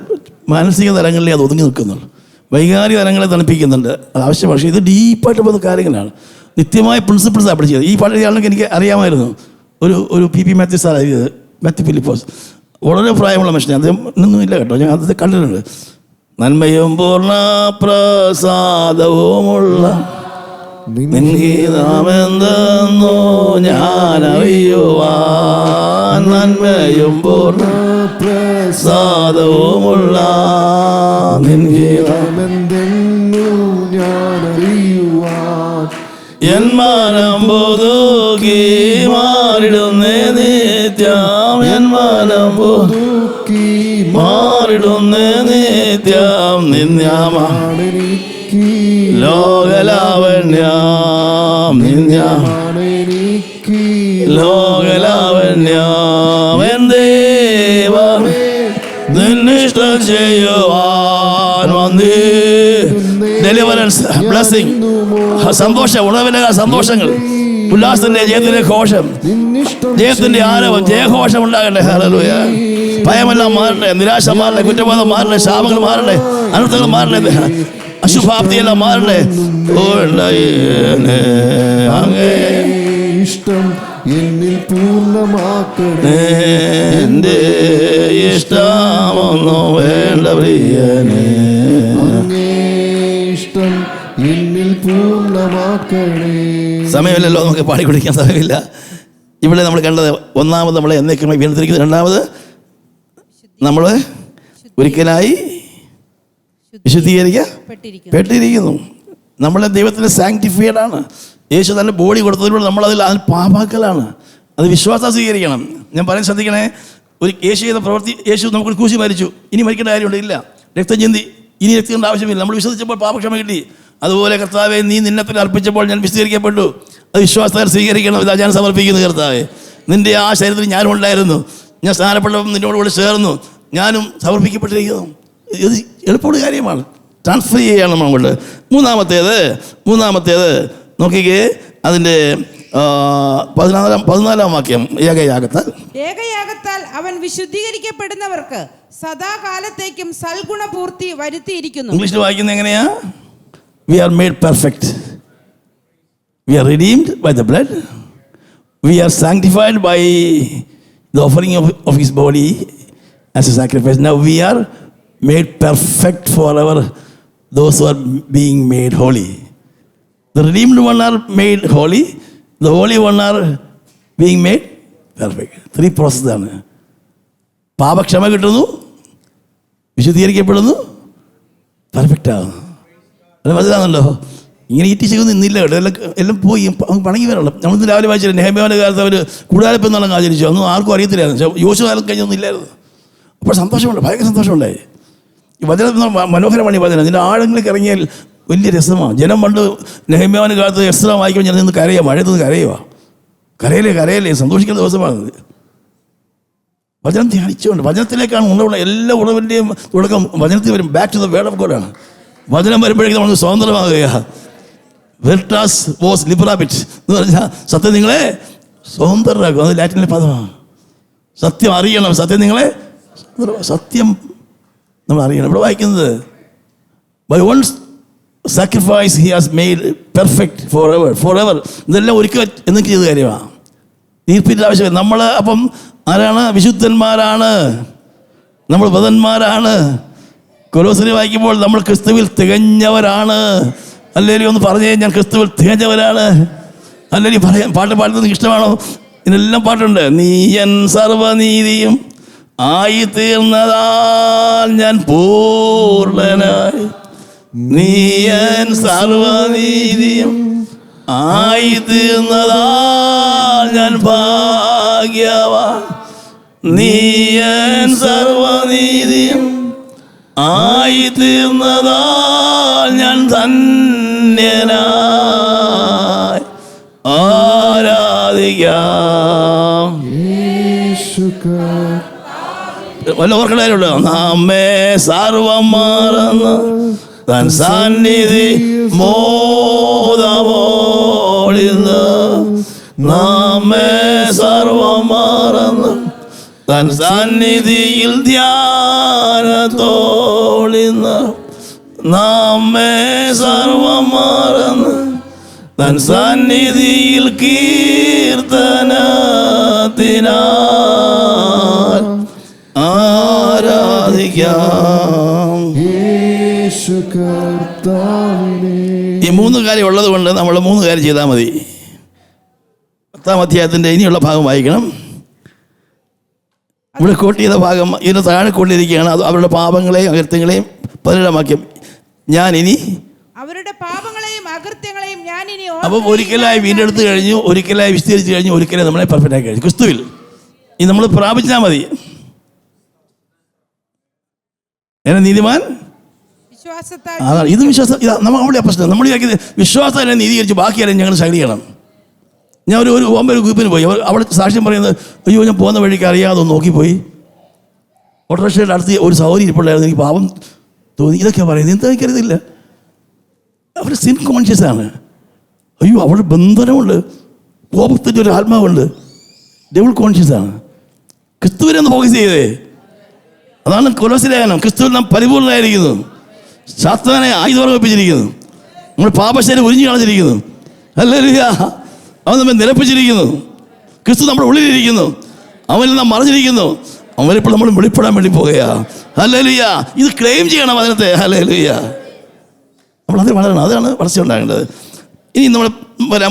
മാനസിക തലങ്ങളിൽ അത് ഒതുങ്ങി നിൽക്കുന്നുള്ളൂ. വൈകാരിക തലങ്ങളെ തണുപ്പിക്കുന്നുണ്ട്, അത് ആവശ്യമാണ്. പക്ഷേ ഇത് ഡീപ്പായിട്ട് പോകുന്ന കാര്യങ്ങളാണ്. നിത്യമായ പ്രിൻസിപ്പിൾസാണ് പഠിച്ചത്. ഈ പാട്ട് ആണെങ്കിൽ എനിക്ക് അറിയാമായിരുന്നു. ഒരു പി മാത്യു സാർ എഴുതിയത്, മാത്യു ഫിലിപ്പോസ്. വളരെ പ്രായമുള്ള മനുഷ്യനെ, അദ്ദേഹം ഒന്നുമില്ല കേട്ടോ, ഞാൻ അത് കണ്ടിട്ടുണ്ട്. നന്മയും പൂർണ്ണ പ്രസാദവുമുള്ള നിൻഗീതമെന്തെന്നോ ഞാൻ അറിയുവാൻ നന്മയും പൂർണ്ണ പ്രസാദവുമുള്ള എന്തെന്നു ഞാൻ അറിയുവാൻ എൻ മാനം പുതുക്കി മാറിടുന്നേ നിത്യം എൻ മാനം പുതുക്കി മാറിടുന്നേ നിത്യം നിന്യമാണ് ലോകലാവണ്യം നിന്യമാണ് ലോകലാവണ്യം എൻ ദൈവം നിന്നിഷ്ടം ചെയ്യുവാൻ വന്നേ. ഡെലിവറൻസ്, ബ്ലെസ്സിംഗ്, സന്തോഷം, ഉണവിലെ സന്തോഷങ്ങൾ, ഉല്ലാസത്തിന്റെ ജയത്തിന്റെ ഘോഷം, ജയത്തിന്റെ ആരവം, ജയഘോഷം ഉണ്ടാകട്ടെ. ഹല്ലേലൂയ. ഭയമെല്ലാം മാറട്ടെ, നിരാശ മാറട്ടെ, കുറ്റബോധം മാറട്ടെ, ശാപങ്ങൾ മാറട്ടെ, അനർത്ഥങ്ങൾ മാറട്ടെ, അശുഭാപ്തിയെല്ലാം മാറട്ടെ. അങ്ങേ ഇഷ്ടം എന്നിൽ പൂർണ്ണമാക്കണേ. എന്റെ ഇഷ്ടമൊന്നും വേണ്ട പ്രിയനേ. ഇഷ്ടം എന്നിൽ പൂർണ്ണമാക്കണേ. സമയമില്ലല്ലോ, നമുക്ക് പാടിക്കൊടുക്കാൻ സമയമില്ല. ഇവിടെ നമ്മൾ കണ്ടത് ഒന്നാമത് നമ്മളെ എന്നേക്കുമായി വീണ്ടെടുത്തിരിക്കുന്നു. രണ്ടാമത് നമ്മൾ ഒരിക്കലായി വിശുദ്ധീകരിക്കപ്പെട്ടിരിക്കുന്നു. നമ്മളെ ദൈവത്തിന് സാങ്ക്ടിഫൈഡ് ആണ്. യേശു നല്ല ബോഡി കൊടുത്തതിലൂടെ നമ്മളതിൽ പാപാക്കലാണ്. അത് വിശ്വാസം സ്വീകരിക്കണം. ഞാൻ പറയാൻ ശ്രദ്ധിക്കണേ. ഒരു യേശു ചെയ്ത പ്രവൃത്തി, യേശു നമുക്ക് ക്രൂശിൽ മരിച്ചു, ഇനി മരിക്കേണ്ട കാര്യമുണ്ട്? ഇല്ല. രക്തം ചിന്തി, ഇനി രക്തത്തിൻ്റെ ആവശ്യമില്ല. നമ്മൾ വിശ്വസിച്ചപ്പോൾ പാപക്ഷമ കിട്ടി. അതുപോലെ കർത്താവെ, നീ നിന്നത്തിൽ അർപ്പിച്ചപ്പോൾ ഞാൻ വിശദീകരിക്കപ്പെട്ടു. അത് വിശ്വാസത്താൽ സ്വീകരിക്കണം. ഇതാ ഞാൻ സമർപ്പിക്കുന്നു കർത്താവെ. നിൻ്റെ ആ ശരീരത്തിൽ ഞാനും ഉണ്ടായിരുന്നു, ഞാൻ സ്നാനപ്പെട്ടപ്പോൾ നിന്നോട് കൂടെ ചേർന്നു, ഞാനും സമർപ്പിക്കപ്പെട്ടിരിക്കുന്നു. ഇത് എളുപ്പമുള്ള കാര്യമാണ്. ട്രാൻസ്ഫർ ചെയ്യണം അങ്ങോട്ട്. മൂന്നാമത്തേത് നോക്കിക്കേ, അതിൻ്റെ 14-ാം വാക്യം. ഏകയാഗത്താൽ അവൻ വിശുദ്ധീകരിക്കപ്പെടുന്നവർക്ക് സദാകാലത്തേക്കും സൽഗുണപൂർത്തി വരുത്തിയിരിക്കുന്നു. ഇംഗ്ലീഷിൽ വായിക്കുന്നത് എങ്ങനെയാ? We are made perfect. We are redeemed by the blood. We are sanctified by the offering of his body as a sacrifice. Now we are made perfect forever, those who are being made holy. The redeemed one are made holy, the holy one are being made perfect. 3 process ആണ്. പാപക്ഷമ കിട്ടുന്നു, വിശുദ്ധീകരിക്കപ്പെടുന്നു, perfect ആകുന്നു. അത് മനസ്സിലാകുന്നുണ്ടോ? ഇങ്ങനെ ഈറ്റി ചെയ്യുന്ന നിന്നില്ല കേട്ടോ. എല്ലാം പോയി പണങ്ങി വരണം. നമ്മളിന്ന് രാവിലെ വായിച്ചില്ല, നെഹമ്യാവിൻ്റെ കാലത്ത് അവർ കൂടാരപ്പെന്നാണ് ആചരിച്ചു. ഒന്നും ആർക്കും അറിയത്തില്ലായിരുന്നു. യോശുവ കാലം കഴിഞ്ഞൊന്നും ഇല്ലായിരുന്നു. അപ്പോൾ സന്തോഷമുണ്ട്, ഭയങ്കര സന്തോഷമുണ്ടായി. ഈ വചനം മനോഹരമാണ്. ഈ വചനം ഇതിൻ്റെ ആഴങ്ങളിലേക്ക് ഇറങ്ങിയാൽ വലിയ രസമാണ്. ജനം പണ്ട് നെഹമ്യാവിൻ്റെ കാലത്ത് എക്സ്ട്രാ വായിക്കുമ്പോൾ ഞാൻ നിന്ന് കരയുക, മഴയത്ത് നിന്ന് കരയുക. കരയിലേ സന്തോഷിക്കുന്ന ദിവസമാണത്. വചനം ധ്യാനിച്ചുകൊണ്ട് വചനത്തിലേക്കാണ് ഉണർവ്. എല്ലാ ഉണർവിൻ്റെയും തുടക്കം വചനത്തിൽ വരും. Back to the word of God ആണ്. വചനം വരുമ്പോഴേക്കും നമ്മൾ സ്വതന്ത്രമാകുക. വെർട്ടാസ് വോസ് ലിബറാബിറ്റ് എന്ന് പറഞ്ഞാൽ സത്യം നിങ്ങളെ സ്വതന്ത്രരാക്കും. അത് ലാറ്റിനിലെ പദമാണ്. സത്യം അറിയണം, സത്യം നിങ്ങളെ സത്യം നമ്മൾ അറിയണം. ഇവിടെ വായിക്കുന്നത് by one sacrifice he has made perfect for ever. ഇതെല്ലാം ഒരിക്കൽ എന്നൊക്കെ ചെയ്ത കാര്യമാണ്. തീർപ്പിൻ്റെ ആവശ്യമില്ല. നമ്മൾ അപ്പം ആരാണ്? വിശുദ്ധന്മാരാണ്, നമ്മൾ വ്രതന്മാരാണ്. കൊലോസിനെ വായിക്കുമ്പോൾ നമ്മൾ ക്രിസ്തുവിൽ തികഞ്ഞവരാണ്. അല്ലെങ്കിൽ ഒന്ന് പറഞ്ഞേ, ഞാൻ ക്രിസ്തുവിൽ തികഞ്ഞവരാണ്. അല്ലെങ്കിൽ പറയാൻ പാട്ട് പാടുന്നത് ഇഷ്ടമാണോ? ഇതിനെല്ലാം പാട്ടുണ്ട്. നീയൻ സർവനീതിയും ആയി തീർന്നതാൽ ഞാൻ പൂർണ്ണനായി, നീയൻ സർവനീതിയും ആയി തീർന്നതാൽ ഞാൻ ഭാഗ്യവാൻ, നീയൻ സർവനീതിയും ആയി തീർന്നതാൽ ഞാൻ ധന്യനായി ആരാധിക്കാം. വല്ല ഓർക്കണല്ലോ, നമ്മെ സർവം മറന്ന് തൻ സന്നിധി മോദമോളിന്ന്, നമ്മെ സർവം മറന്ന് തൻ സന്നിധിയിൽ ധ്യാനത്തോളിന്ന്, നമ്മെ സർവം മറന്ന് തൻ സന്നിധിയിൽ കീർത്തനത്തിനാൽ ആരാധിക്കാം. ഈ 3 കാര്യം ഉള്ളത് കൊണ്ട് നമ്മൾ 3 കാര്യം ചെയ്താൽ മതി. 10-ാം അധ്യായത്തിൻ്റെ ഇനിയുള്ള ഭാഗം വായിക്കണം. ഇവിടെ കോട്ട് ചെയ്ത ഭാഗം ഇതിന് താഴെ കൊണ്ടിരിക്കുകയാണ്. അത് അവരുടെ പാപങ്ങളെയും അകൃത്യങ്ങളെയും 17 വാക്യം. ഞാൻ ഇനി അവരുടെ പാപങ്ങളെയും അകൃത്യങ്ങളെയും ഞാൻ ഇനി അപ്പം ഒരിക്കലായി വീണ്ടെടുത്ത് കഴിഞ്ഞു, ഒരിക്കലായി വിസ്തരിച്ച് കഴിഞ്ഞു, ഒരിക്കലും നമ്മളെ പെർഫെക്റ്റ് ആക്കി കഴിഞ്ഞു ക്രിസ്തുവിൽ. ഇത് നമ്മൾ പ്രാപിച്ചാൽ മതി. എന്നെ നീതിമാൻ വിശ്വാസത്താൽ അതാണ്. ഇത് വിശ്വാസം. ഇതാ നമ്മൾ അവിടെ പ്രശ്നം. നമ്മൾ വിശ്വാസം എന്നെ നീതീകരിച്ച് ബാക്കിയാലും ഞങ്ങൾ ശൈലിക്കണം. ഞാൻ ഒരു ഒരു ഗ്രൂപ്പിന് പോയി. അവിടെ സാക്ഷ്യം പറയുന്നത്, അയ്യോ ഞാൻ പോകുന്ന വഴിക്ക് അറിയാതെ നോക്കിപ്പോയി, ഓട്ടോറിക്ഷയുടെ അടുത്ത് ഒരു സൗകര്യം ഇരിപ്പുണ്ടായിരുന്നു, എനിക്ക് പാപം തോന്നി. ഇതൊക്കെ പറയുന്നത് എന്താ എനിക്കറിയത്തില്ല. അവർ സിൻ കോൺഷ്യസ് ആണ്. അയ്യോ അവിടെ ബന്ധനമുണ്ട്, കോപത്തിൻ്റെ ഒരു ആത്മാവുണ്ട്, ഡെവിൾ കോൺഷ്യസ് ആണ്. ക്രിസ്തുവിനെ ഒന്ന് ഫോക്കസ് ചെയ്തേ. അതാണ് കൊലോസ്യലേഖനം. ക്രിസ്തുവിൽ നാം പരിപൂർണ്ണമായിരിക്കുന്നു, സാത്താനെ ആയുധം വെപ്പിച്ചിരിക്കുന്നു, നമ്മൾ പാപശരീരം ഉരിഞ്ഞു കളഞ്ഞിരിക്കുന്നു. ഹല്ലേലൂയ. അവൻ നമ്മെ നിരപ്പിച്ചിരിക്കുന്നു. ക്രിസ്തു നമ്മുടെ ഉള്ളിലിരിക്കുന്നു, അവനിൽ നാം മറിഞ്ഞിരിക്കുന്നു. അവനിപ്പോൾ നമ്മൾ വെളിപ്പെടാൻ വേണ്ടി പോകുകയാ. ഹല്ലേലൂയ. ഇത് ക്ലെയിം ചെയ്യണം അതിനകത്ത്. ഹല്ലേലൂയ. നമ്മളത് വളരണം. അതാണ് വളർച്ച ഉണ്ടാകേണ്ടത്. ഇനി നമ്മൾ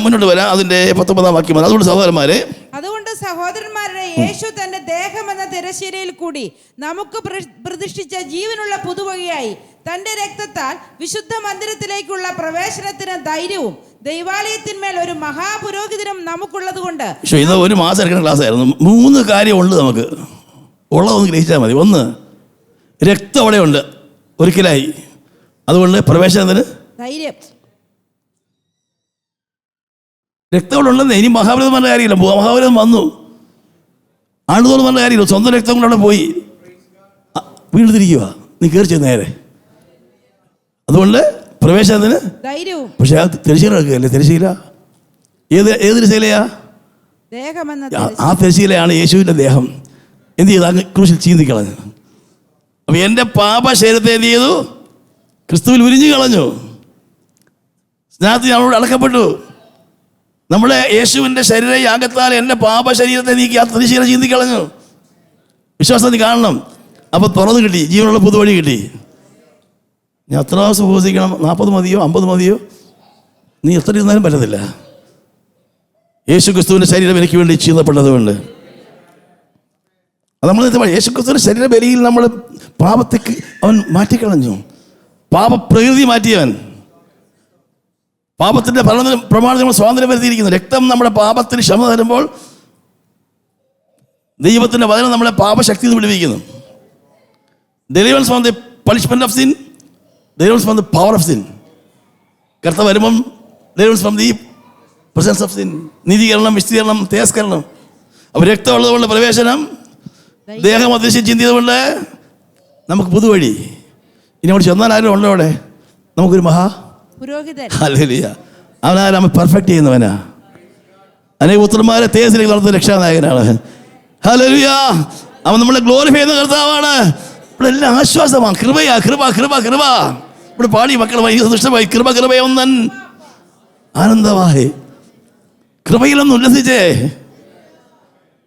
മുന്നോട്ട് വരാം. അതിൻ്റെ 19 വാക്യം. അതുകൊണ്ട് സഹോദരന്മാരെ, അതുകൊണ്ട് സഹോദരന്മാരുടെ യേശു തന്റെ ദേഹം എന്ന തിരശ്ശീലയിൽ കൂടി നമുക്ക് പ്രതിഷ്ഠിച്ച ജീവനുള്ള പുതുവകയായി തന്റെ രക്തത്താൽ വിശുദ്ധ മന്ദിരത്തിലേക്കുള്ള പ്രവേശനത്തിന് ധൈര്യവും ദൈവാലയത്തിന്മേൽ ഒരു മഹാപുരോഹിതനും നമുക്കുള്ളത് കൊണ്ട്. ഇത് 1 മാസം എടുക്കുന്ന ക്ലാസ് ആയിരുന്നു. 3 കാര്യമുണ്ട് നമുക്ക്. ഉള്ളതൊന്ന് ഗ്രഹിച്ചാൽ മതി. 1, രക്തം അവിടെയുണ്ട് ഒരിക്കലായി, അതുകൊണ്ട് പ്രവേശനത്തിന് ധൈര്യം. രക്തം അവിടെ ഉണ്ടെന്ന്. ഇനി മഹാഭാരതം പറഞ്ഞ കാര്യമില്ല. മഹാഭാരതം വന്നു, ആണ്ടുതോറും പറഞ്ഞ കാര്യമില്ല. സ്വന്തം രക്തം കൊണ്ട് അവിടെ പോയി വീണ്ടും തിരിക്കുക. നീ കയറി ചെന്ന് നേരെ. അതുകൊണ്ട് പ്രവേശനത്തിന് ധൈര്യവും. പക്ഷെ ആ തിരശ്ശീല എടുക്കുകയല്ലേ. തിരശ്ശീല ഏത് തിരശ്ശീലയാ? ആ തിരശ്ശീലയാണ് യേശുവിൻ്റെ ദേഹം. എന്ത് ചെയ്തു? അങ്ങ് ക്രൂശിൽ ചീന്തിക്കളഞ്ഞു. അപ്പം എൻ്റെ പാപ ശരീരത്തെ എന്ത് ചെയ്തു? ക്രിസ്തുവിൽ ഉരിഞ്ഞു കളഞ്ഞു. സ്നാനത്തിൽ ഞങ്ങളോട് അടക്കപ്പെട്ടു. നമ്മുടെ യേശുവിൻ്റെ ശരീര യാഗത്താൽ എൻ്റെ പാപ ശരീരത്തെ നീക്കി ആ തിരശ്ശീല ചീന്തിക്കളഞ്ഞു. വിശ്വാസം നീ കാണണം. അപ്പോൾ തുറന്ന് കിട്ടി, ജീവനുള്ള പുതുവഴി കിട്ടി. ഞാൻ എത്ര ദിവസം ഉപവസിക്കണം? 40 മതിയോ 50 മതിയോ? നീ എത്ര ഇരുന്നാലും പറ്റത്തില്ല. യേശു ക്രിസ്തുവിൻ്റെ ശരീരം എനിക്ക് വേണ്ടി ചീന്തപ്പെട്ടതുകൊണ്ട്. അത് നമ്മൾ യേശു ക്രിസ്തുവിൻ്റെ ശരീര ബലിയിൽ നമ്മൾ പാപത്തേക്ക് അവൻ മാറ്റിക്കളഞ്ഞു. പാപപ്രകൃതി മാറ്റിയവൻ. പാപത്തിൻ്റെ പ്രമാണത്തിൽ നമ്മൾ സ്വാതന്ത്ര്യം വരുത്തിയിരിക്കുന്നു. രക്തം നമ്മുടെ പാപത്തിന് ക്ഷമ തരുമ്പോൾ ദൈവത്തിൻ്റെ വചനം നമ്മളെ പാപശക്തി വിടുവിക്കുന്നു. Deliverance from the punishment of sin, deliverance from the power of sin. കർത്താവ് വരുമ്പം deliverance from the presence of sin. നീതീകരണം, വിശദീകരണം, തേജസ്കരണം. അപ്പോൾ രക്തം ഉള്ളതുകൊണ്ട് പ്രവേശനം, ദേഹം അദൃശ്യം ചിന്തിയതുകൊണ്ട് നമുക്ക് പുതുവഴി. ഇനി അവിടെ ചെന്നാൽ ആരും ഉണ്ടോ? അവിടെ നമുക്കൊരു പുരോഹിതൻ. ഹല്ലേലൂയ. അവനാരും നമ്മൾ പെർഫെക്റ്റ് ചെയ്യുന്നവനാ. അനേക പുത്രന്മാരെ തേജസ്സിലേക്ക് വളർത്തുന്ന രക്ഷാനായകനാണ്. ഹല്ലേലൂയ. അവൻ നമ്മളെ ഗ്ലോറിഫൈ ചെയ്യുന്ന കർത്താവാണ്. ഇവിടെ എല്ലാം ആശ്വാസമാണ്. കൃപയാ, കൃപ കൃപ കൃപ. ഇവിടെ പാടി മക്കളുമായി സന്തുഷ്ടമായി. കൃപ കൃപയൊന്നൻ ആനന്ദമായി. കൃപയിലൊന്ന് ഉല്ലസിച്ചേ.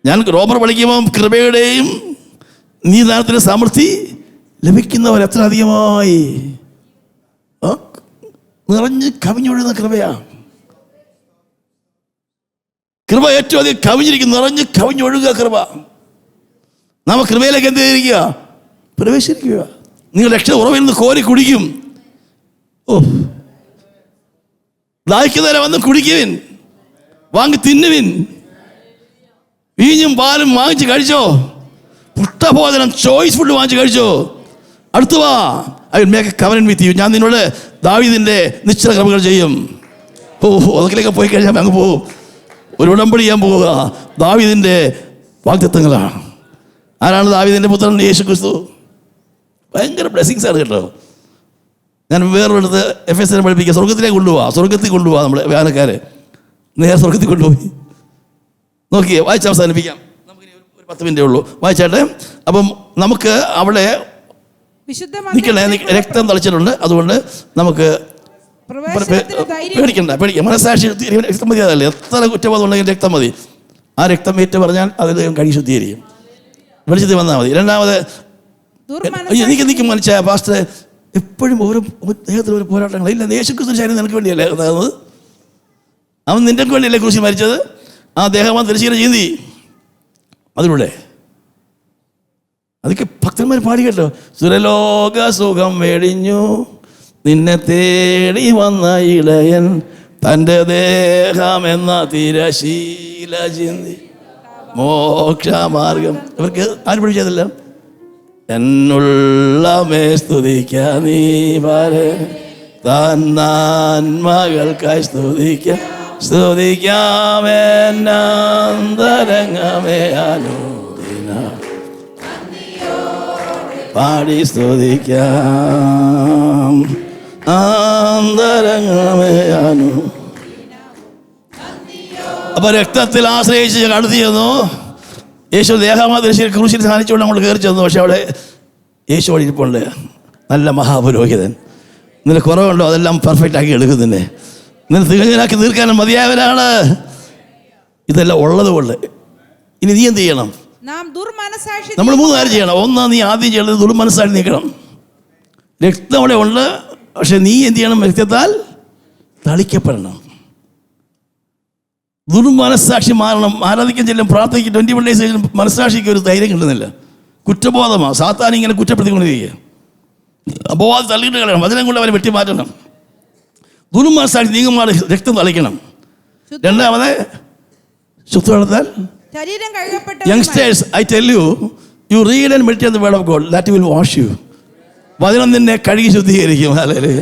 ഞാൻ റോമർ പഠിക്കുമ്പം കൃപയുടെയും നീതിദാനത്തിൻ്റെ സമൃദ്ധി ലഭിക്കുന്നവർ എത്ര അധികമായി നിറഞ്ഞ് കവിഞ്ഞൊഴുകുന്ന കൃപയാ. കൃപ ഏറ്റവും അധികം കവിഞ്ഞിരിക്കുന്നു, നിറഞ്ഞ് കവിഞ്ഞൊഴുകുക കൃപ. നാം കൃപയിലേക്ക് എന്ത് ചെയ്തിരിക്കുക? പ്രവേശിക്കുക. നിങ്ങൾ രക്ഷ ഉറവിൽ നിന്ന് കോരി കുടിക്കും. ഓ, ദാഹിക്കുന്നവരെ വന്ന് കുടിക്കുവിൻ, വാങ്ങി തിന്നുവിൻ. വീഞ്ഞും പാലും വാങ്ങിച്ച് കഴിച്ചോ. പുഷ്ടഭോജനം, ചോയ്സ് ഫുഡ് വാങ്ങിച്ച് കഴിച്ചോ. അടുത്തു വാ, I will make A covenant with you. ഞാൻ നിന്നോട് ദാവീദിൻ്റെ നിശ്ചല കൃപകൾ ചെയ്യും. അതൊക്കെ പോയി കഴിഞ്ഞാൽ അങ്ങ് പോകും. ഒരു ഉടമ്പടി ചെയ്യാൻ പോവുക. ദാവീദിൻ്റെ വാഗ്ദത്തങ്ങളാണ്. ആരാണ് ദാവീദിൻ്റെ പുത്രൻ? യേശു ക്രിസ്തു. ഭയങ്കര ബ്ലെസ്സിങ്സ് ആണ് കേട്ടോ. ഞാൻ വേറൊരിടത്ത് FSനെ പഠിപ്പിക്കുക. സ്വർഗത്തിലേക്ക് കൊണ്ടുപോവാ, സ്വർഗത്തിൽ കൊണ്ടുപോവാ. നമ്മളെ വേനക്കാരെ നേരെ സ്വർഗത്തിൽ കൊണ്ടുപോയി. നോക്കിയേ, വായിച്ച് അവസാനിപ്പിക്കാം. നമുക്ക് ഒരു 10 മിനിറ്റേ ഉള്ളൂ. വായിച്ചാട്ടെ. അപ്പം നമുക്ക് അവിടെ നിൽക്കണേ. രക്തം തളിച്ചിട്ടുണ്ട്. അതുകൊണ്ട് നമുക്ക് പേടിക്കണ്ട. മനസ്സാക്ഷി രക്തം മതി. അതല്ലേ, എത്ര കുറ്റബോധം ഉണ്ടെങ്കിൽ രക്തം മതി. ആ രക്തം ഏറ്റു പറഞ്ഞാൽ അതിൽ കഴി ശുദ്ധീകരിക്കും. വെളിച്ചത്തിൽ വന്നാൽ മതി. രണ്ടാമത്, എനിക്ക് മനസ്സിലായ പാസ്റ്റർ എപ്പോഴും ഓരോ ദേഹത്തിൽ ഒരു പോരാട്ടങ്ങൾ ഇല്ല. യേശുക്രിസ്തു ശരീരം നിനക്ക് വേണ്ടിയല്ലേ ഉണ്ടാകുന്നത്? അവൻ നിനക്ക് വേണ്ടിയല്ലേ ക്രൂശിൽ മരിച്ചത്? ആ ദേഹം തിരശ്ശീല ചീന്തി. അതിലൂടെ അതൊക്കെ ഭക്തന്മാർ പാടി കേട്ടോ. സുരലോക സുഖം വെടിഞ്ഞു നിന്നെ തേടി വന്ന ഇളയൻ തൻ്റെ ദേഹമെന്ന തിരശീല ചിന്തി മോക്ഷമാർഗം. ഇവർക്ക് ആരും പഠിച്ചതല്ല. എന്നുള്ളമേ സ്തുതിക്ക നീ പാരെ തന്മകൾക്കായി സ്തുതിക്കാമെന്നന്തരംഗമേ അനുദിന പാടി സ്തുതിക്കാം ആന്തരംഗമേ അനു. അപ്പൊ രക്തത്തിൽ ആശ്രയിച്ച് അടുത്ത് ചെന്നു. യേശു ദേഹമാതിരി ക്രൂശിൽ സാധിച്ചുകൊണ്ട് നമ്മൾ കയറി ചെന്നു. പക്ഷെ അവിടെ യേശു അവിടെ ഇരിപ്പുണ്ട്, നല്ല മഹാപുരോഹിതൻ. നിന്നെ കുറവുണ്ടോ അതെല്ലാം പെർഫെക്റ്റ് ആക്കി എടുക്കുന്നില്ലേ, നിന്നെ തികഞ്ഞനാക്കി തീർക്കാനും മതിയായവനാണ്. ഇതെല്ലാം ഉള്ളതുകൊണ്ട് ഇനി നീ എന്ത് ചെയ്യണം? നമ്മൾ 3 കാര്യം ചെയ്യണം. ഒന്ന്, നീ ആദ്യം ചെയ്യേണ്ടത് ദുർമനസ്സാക്ഷി നീക്കണം. രക്തം അവിടെ ഉണ്ട്, പക്ഷെ നീ എന്ത് ചെയ്യണം? രക്തത്താൽ തളിക്കപ്പെടണം. ദുർമനസ്സാക്ഷി മാറണം. ആരാധിക്കാൻ ചെല്ലും, പ്രാർത്ഥിക്കും, 21 days മനസ്സാക്ഷിക്ക് ഒരു ധൈര്യം കിട്ടുന്നില്ല. കുറ്റബോധമാണ്. സാത്താൻ ഇങ്ങനെ കുറ്റപ്പെടുത്തിക്കൊണ്ടിരിക്കുക. അപവാദം തള്ളിയിട്ട് കളയണം. വചനം കൊണ്ട് അവരെ വെട്ടി മാറ്റണം. ദുർമനസ്സാക്ഷി നീങ്ങുമ്പോൾ രക്തം തളിക്കണം. രണ്ടാമത് ശുദ്ധവെള്ളത്താൽ youngsters, I tell you, you read and meditate the word of God, that will wash you. വചനം നിന്നെ കഴുകി ശുദ്ധീകരിക്കും. അല്ലെങ്കിൽ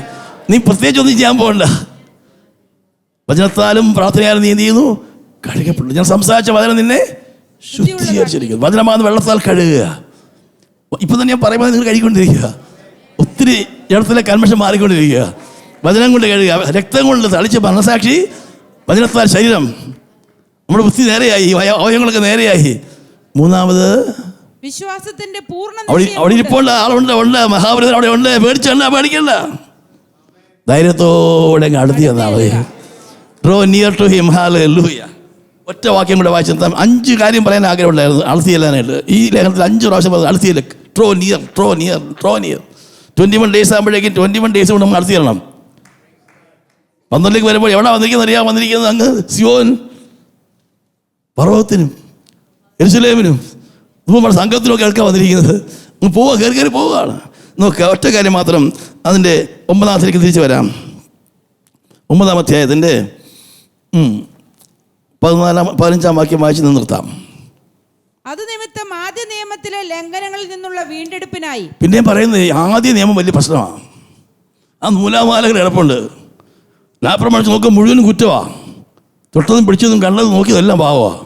നീ പ്രത്യേകിച്ച് ഒന്നും ചെയ്യാൻ പോകണ്ട. വചനത്താലും പ്രാർത്ഥനയാലും നീ എന്ത് ചെയ്യുന്നു? കഴുകപ്പെട്ടു. ഞാൻ സംസാരിച്ച വചനം നിന്നെ ശുദ്ധീകരിച്ചിരിക്കുന്നു. വചനമാകുന്ന വെള്ളത്താൽ കഴുകുക. ഇപ്പം തന്നെ ഞാൻ പറയുമ്പോൾ നിങ്ങൾ കഴുകിക്കൊണ്ടിരിക്കുക. ഒത്തിരി ജഡത്തിലെ കന്മഷം മാറിക്കൊണ്ടിരിക്കുക. വചനം കൊണ്ട് കഴുകുക. രക്തം കൊണ്ട് തളിച്ച മനസാക്ഷി, വചനത്താൽ ശരീരം, നമ്മുടെ ബുദ്ധി നേരെയായി, അവയവങ്ങളൊക്കെ നേരെയായി. മൂന്നാമത് വിശ്വാസത്തിന്റെ പൂർണ്ണ അവിടെ ഇരിപ്പുണ്ട്, ആളുണ്ട്, ഉണ്ട്, മഹാപുരുഷൻ അവിടെ ഉണ്ട്. പേടിക്കണ്ട, ധൈര്യത്തോടെ അടുത്ത് ചെന്നാൽ മതി. Draw near to him. Hallelujah. ഒറ്റ വാക്യം കൂടെ വായിച്ചു. 5 കാര്യം പറയാൻ ആഗ്രഹമുണ്ടായിരുന്നു അടുത്ത് ചെല്ലാനായിട്ട്. ഈ ലേഖനത്തിൽ 5 പ്രാവശ്യം പറഞ്ഞു അടുത്ത് ചെല്ലും. ട്രോ നിയർ 21 days ആകുമ്പോഴേക്കും 21 days കൊണ്ട് നമ്മൾ അടുത്ത് ചെല്ലണം. 12 വരുമ്പോൾ എവിടെ വന്നിരിക്കുന്നത് അറിയാൻ വന്നിരിക്കുന്നത് അങ്ങ് സിയോൻ പർവ്വതത്തിനും യെരൂശലേമിനും നമ്മുടെ സംഘത്തിനും കേൾക്കാൻ വന്നിരിക്കുന്നത്. പോവുക, കയറി പോവുകയാണ്. നോക്കുക, ഒറ്റ കാര്യം മാത്രം. അതിൻ്റെ 9-ാമത്തേക്ക് തിരിച്ചു വരാം. 9-ാം അധ്യായത്തിൻ്റെ 15-ാം വാക്യം വായിച്ച് നിർത്താം. അത് നിമിത്തം ആദ്യ നിയമത്തിലെ ലംഘനങ്ങളിൽ നിന്നുള്ള വീണ്ടെടുപ്പിനായി. പിന്നെയും പറയുന്നത് ആദ്യ നിയമം വലിയ പ്രശ്നമാണ്. ആ നൂലാമാലകൾ കിടപ്പുണ്ട്. ലാപ്രമണിച്ച് നോക്കുക, മുഴുവനും കുറ്റമാണ്. തൊട്ടതും പിടിച്ചതും കണ്ടതും നോക്കിയതെല്ലാം പാവമാണ്.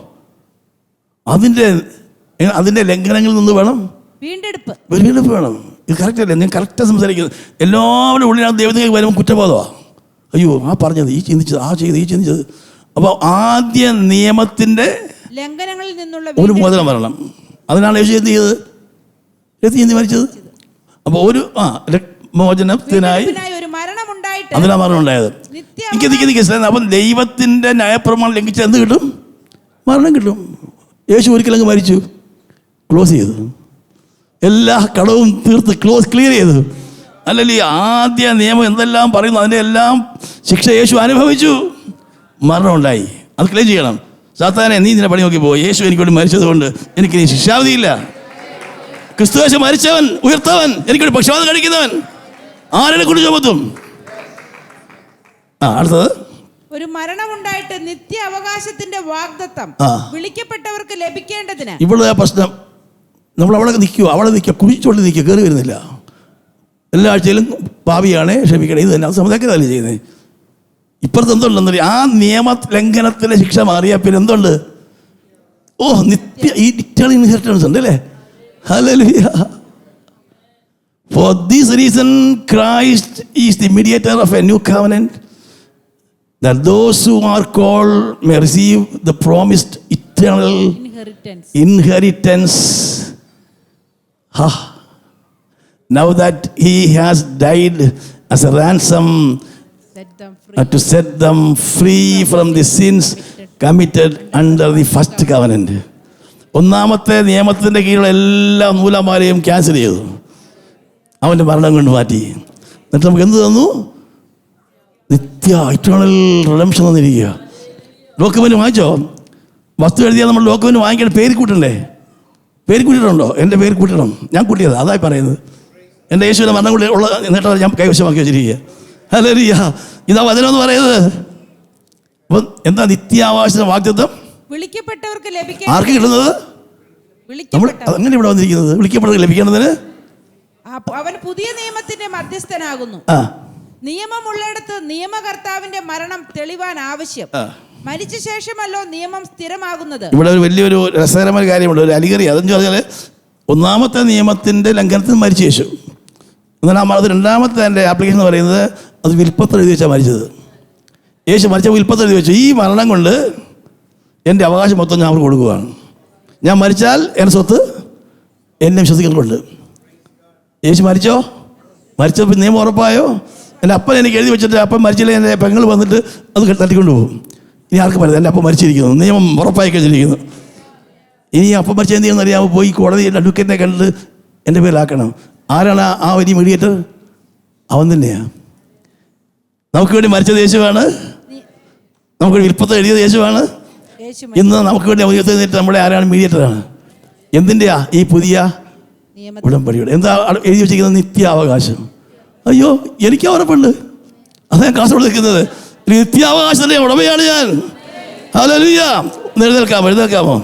അതിൻ്റെ ലംഘനങ്ങളിൽ നിന്ന് വേണം വീണ്ടെടുപ്പ് വേണം. ഇത് കറക്റ്റ് അല്ലേ? ഞാൻ കറക്റ്റാണ് സംസാരിക്കുന്നത്. എല്ലാവരും ഉള്ളിനകത്ത് ദൈവത്തിലേക്ക് വരുമ്പോൾ കുറ്റബോധമാണ്. അയ്യോ, ആ പറഞ്ഞത്, ഈ ചിന്തിച്ചത്, ആ ചെയ്ത്, ഈ ചിന്തിച്ചത്. അപ്പോൾ ആദ്യ നിയമത്തിൻ്റെ ലംഘനങ്ങളിൽ നിന്നുള്ള ഒരു മോചനം വരണം. അതിനാണ് യേശു എന്ത് ചെയ്തത്? എന്ത് മരിച്ചത്? അപ്പോൾ ഒരു മോചനത്തിനായി അതിനാ മരണം ഉണ്ടായത്. അപ്പം ദൈവത്തിൻ്റെ ന്യായപ്രമാണം ലംഘിച്ച എന്ത് കിട്ടും? മരണം കിട്ടും. യേശു ഒരിക്കലങ്ങ് മരിച്ചു, ക്ലോസ് ചെയ്തു, എല്ലാ കടവും തീർത്ത് ക്ലിയർ ചെയ്തു. അല്ലെങ്കിൽ ആദ്യ നിയമം എന്തെല്ലാം പറയുന്നു അതിൻ്റെ എല്ലാം ശിക്ഷ യേശു അനുഭവിച്ചു, മരണം ഉണ്ടായി. അത് ക്ലെയിം ചെയ്യണം. സാത്താനെ, നീ ഇതിനെ പണി നോക്കി പോകും. യേശു എനിക്ക് വേണ്ടി മരിച്ചത് കൊണ്ട് എനിക്ക് നീ ശിക്ഷാവധിയില്ല. ക്രിസ്തു യേശു മരിച്ചവൻ, ഉയർത്തവൻ, എനിക്കൊരു പക്ഷപാതം കഴിക്കുന്നവൻ ആരെ കുറിച്ച് ചുമത്തും? അടുത്തത്, ഒരു മരണമുണ്ടായിട്ട് നിത്യ അവകാശത്തിന്റെ വാഗ്ദത്തം വിളിക്കപ്പെട്ടവർക്ക് ലഭിക്കേണ്ടതിന്. ഇവിടെ പ്രശ്നം, നമ്മൾ അവിടെ നിൽക്കുക, കുഴിച്ചുകൊണ്ട് നിൽക്കുക, കയറി വരുന്നില്ല. എല്ലാ ആഴ്ചയിലും പാപിയാണ്, ക്ഷമിക്കണം, ഇത് തന്നെ സമുദായത്തിലല്ലേ ചെയ്യുന്നത്. ഇപ്പുറത്ത് എന്തുണ്ടെന്നറിയ? ആ നിയമ ലംഘനത്തിലെ ശിക്ഷ മാറിയാൽ പിന്നെ എന്തുണ്ട്? നിത്യ ഇറ്റേണൽ ഇൻഹെറിറ്റൻസ് ഉണ്ട് അല്ലേ? Hallelujah. For this reason Christ is the mediator of a new covenant, that those who are called may receive the promised eternal inheritance. Now that he has died as a ransom to set them free from the sins committed under the first covenant. ഒന്നാമത്തെ നിയമത്തിൻ്റെ കീഴിലുള്ള എല്ലാ നൂലാമാലയും cancel ചെയ്തു, അവൻ്റെ മരണം കൊണ്ട് മാറ്റി. എന്നിട്ട് നമുക്ക് എന്ത് തന്നു? നിത്യ ഇറ്റേണൽ റിഡംഷൻ തന്നിരിക്കുക. ഡോക്യുമെൻ്റ് വാങ്ങിച്ചോ? വസ്തു എഴുതിയാൽ നമ്മൾ ഡോക്യുമെൻ്റ് വാങ്ങിക്കാൻ പേര് കൂട്ടണ്ടേ? പേര് കൂട്ടിയിട്ടുണ്ടോ? എൻ്റെ പേര് കൂട്ടണം. ഞാൻ കൂട്ടിയത്, അതായി പറയുന്നത്. എൻ്റെ യേശുവിനെ മരണം കൂടി ഉള്ള നേട്ടം ഞാൻ കൈവശമാക്കി വെച്ചിരിക്കുക. ഹല്ലേലൂയ. ഇതാ വചനമെന്ന് പറയുന്നത്. അപ്പം എന്താ നിത്യാവകാശ വാഗ്ദത്തം? വിളിക്കപ്പെട്ടവർക്ക് ആർക്ക് കിട്ടുന്നത്? നമ്മൾ അങ്ങനെ ഇവിടെ വന്നിരിക്കുന്നത് വിളിക്കപ്പെട്ടവർക്ക് ലഭിക്കേണ്ടതിന് അവൻ പുതിയ നിയമത്തിന്റെ മധ്യസ്ഥനാകുന്നു. നിയമമുള്ളിടത്ത് നിയമകർത്താവിന്റെ മരണം തെളിവാൻ ആവശ്യം. മരിച്ച ശേഷമല്ലോ നിയമം സ്ഥിരമാകുന്നത്. ഇവിടെ ഒരു വലിയൊരു രസകരമായ കാര്യമുണ്ട്, ഒരു അലിഗറി. അതെന്ന് പറഞ്ഞാൽ ഒന്നാമത്തെ നിയമത്തിന്റെ ലംഘനത്തിൽ മരിച്ച യേശു. എന്നാൽ അത് രണ്ടാമത്തെ എൻ്റെ ആപ്ലിക്കേഷൻ എന്ന് പറയുന്നത് അത് വിൽപ്പത്രം എഴുതി വെച്ചാൽ മരിച്ചത്. യേശു മരിച്ച വിൽപ്പത്രം എഴുതി വെച്ചു, ഈ മരണം കൊണ്ട് എൻ്റെ അവകാശം മൊത്തം ഞാൻ അവർക്ക് കൊടുക്കുകയാണ്. ഞാൻ മരിച്ചാൽ എൻ്റെ സ്വത്ത് എന്നെ വിശ്വസിക്കുന്നുണ്ട്. യേശു മരിച്ചോ? മരിച്ചപ്പോൾ നിയമം ഉറപ്പായോ? എൻ്റെ അപ്പൻ എനിക്ക് എഴുതി വെച്ചിട്ട് അപ്പം മരിച്ചില്ല, എൻ്റെ പെങ്ങൾ വന്നിട്ട് അത് തട്ടിക്കൊണ്ട് പോകും. ഇനി ആർക്ക് പറയുന്നത്? എൻ്റെ അപ്പം മരിച്ചിരിക്കുന്നു, നിയമം ഉറപ്പായി കഴിഞ്ഞിരിക്കുന്നു. ഇനി അപ്പം മരിച്ച എന്ത് ചെയ്യുമെന്ന് അറിയാമോ? പോയി കോടതിയിൽ അഡ്വക്കേറ്റിനെ കണ്ട് എൻ്റെ പേരിലാക്കണം. ആരാണ് ആ വലിയ മീഡിയേറ്റർ? അവൻ തന്നെയാണ്. നമുക്ക് വേണ്ടി മരിച്ചത് യേശുവാണ്, നമുക്ക് വേണ്ടി വിൽപ്പത്രം എഴുതിയത് യേശുവാണ്. ഇന്ന് നമുക്ക് വേണ്ടി ഉയർത്തി നമ്മുടെ ആരാണ്? മീഡിയേറ്ററാണ്. എന്തിൻ്റെയാ? ഈ പുതിയ ഉടമ്പടിയുടെ. എന്താ എഴുതി വെച്ചിരിക്കുന്നത്? നിത്യാവകാശം. അയ്യോ, എനിക്ക് ഉറപ്പുണ്ട്. അതാ ഞാൻ കാസർഗോഡ് നിൽക്കുന്നത്. നിത്യാവകാശത്തിൻ്റെ ഉടമയാണ് ഞാൻ. ഹല്ലേലൂയ. എഴുന്നേൽക്കാമോ?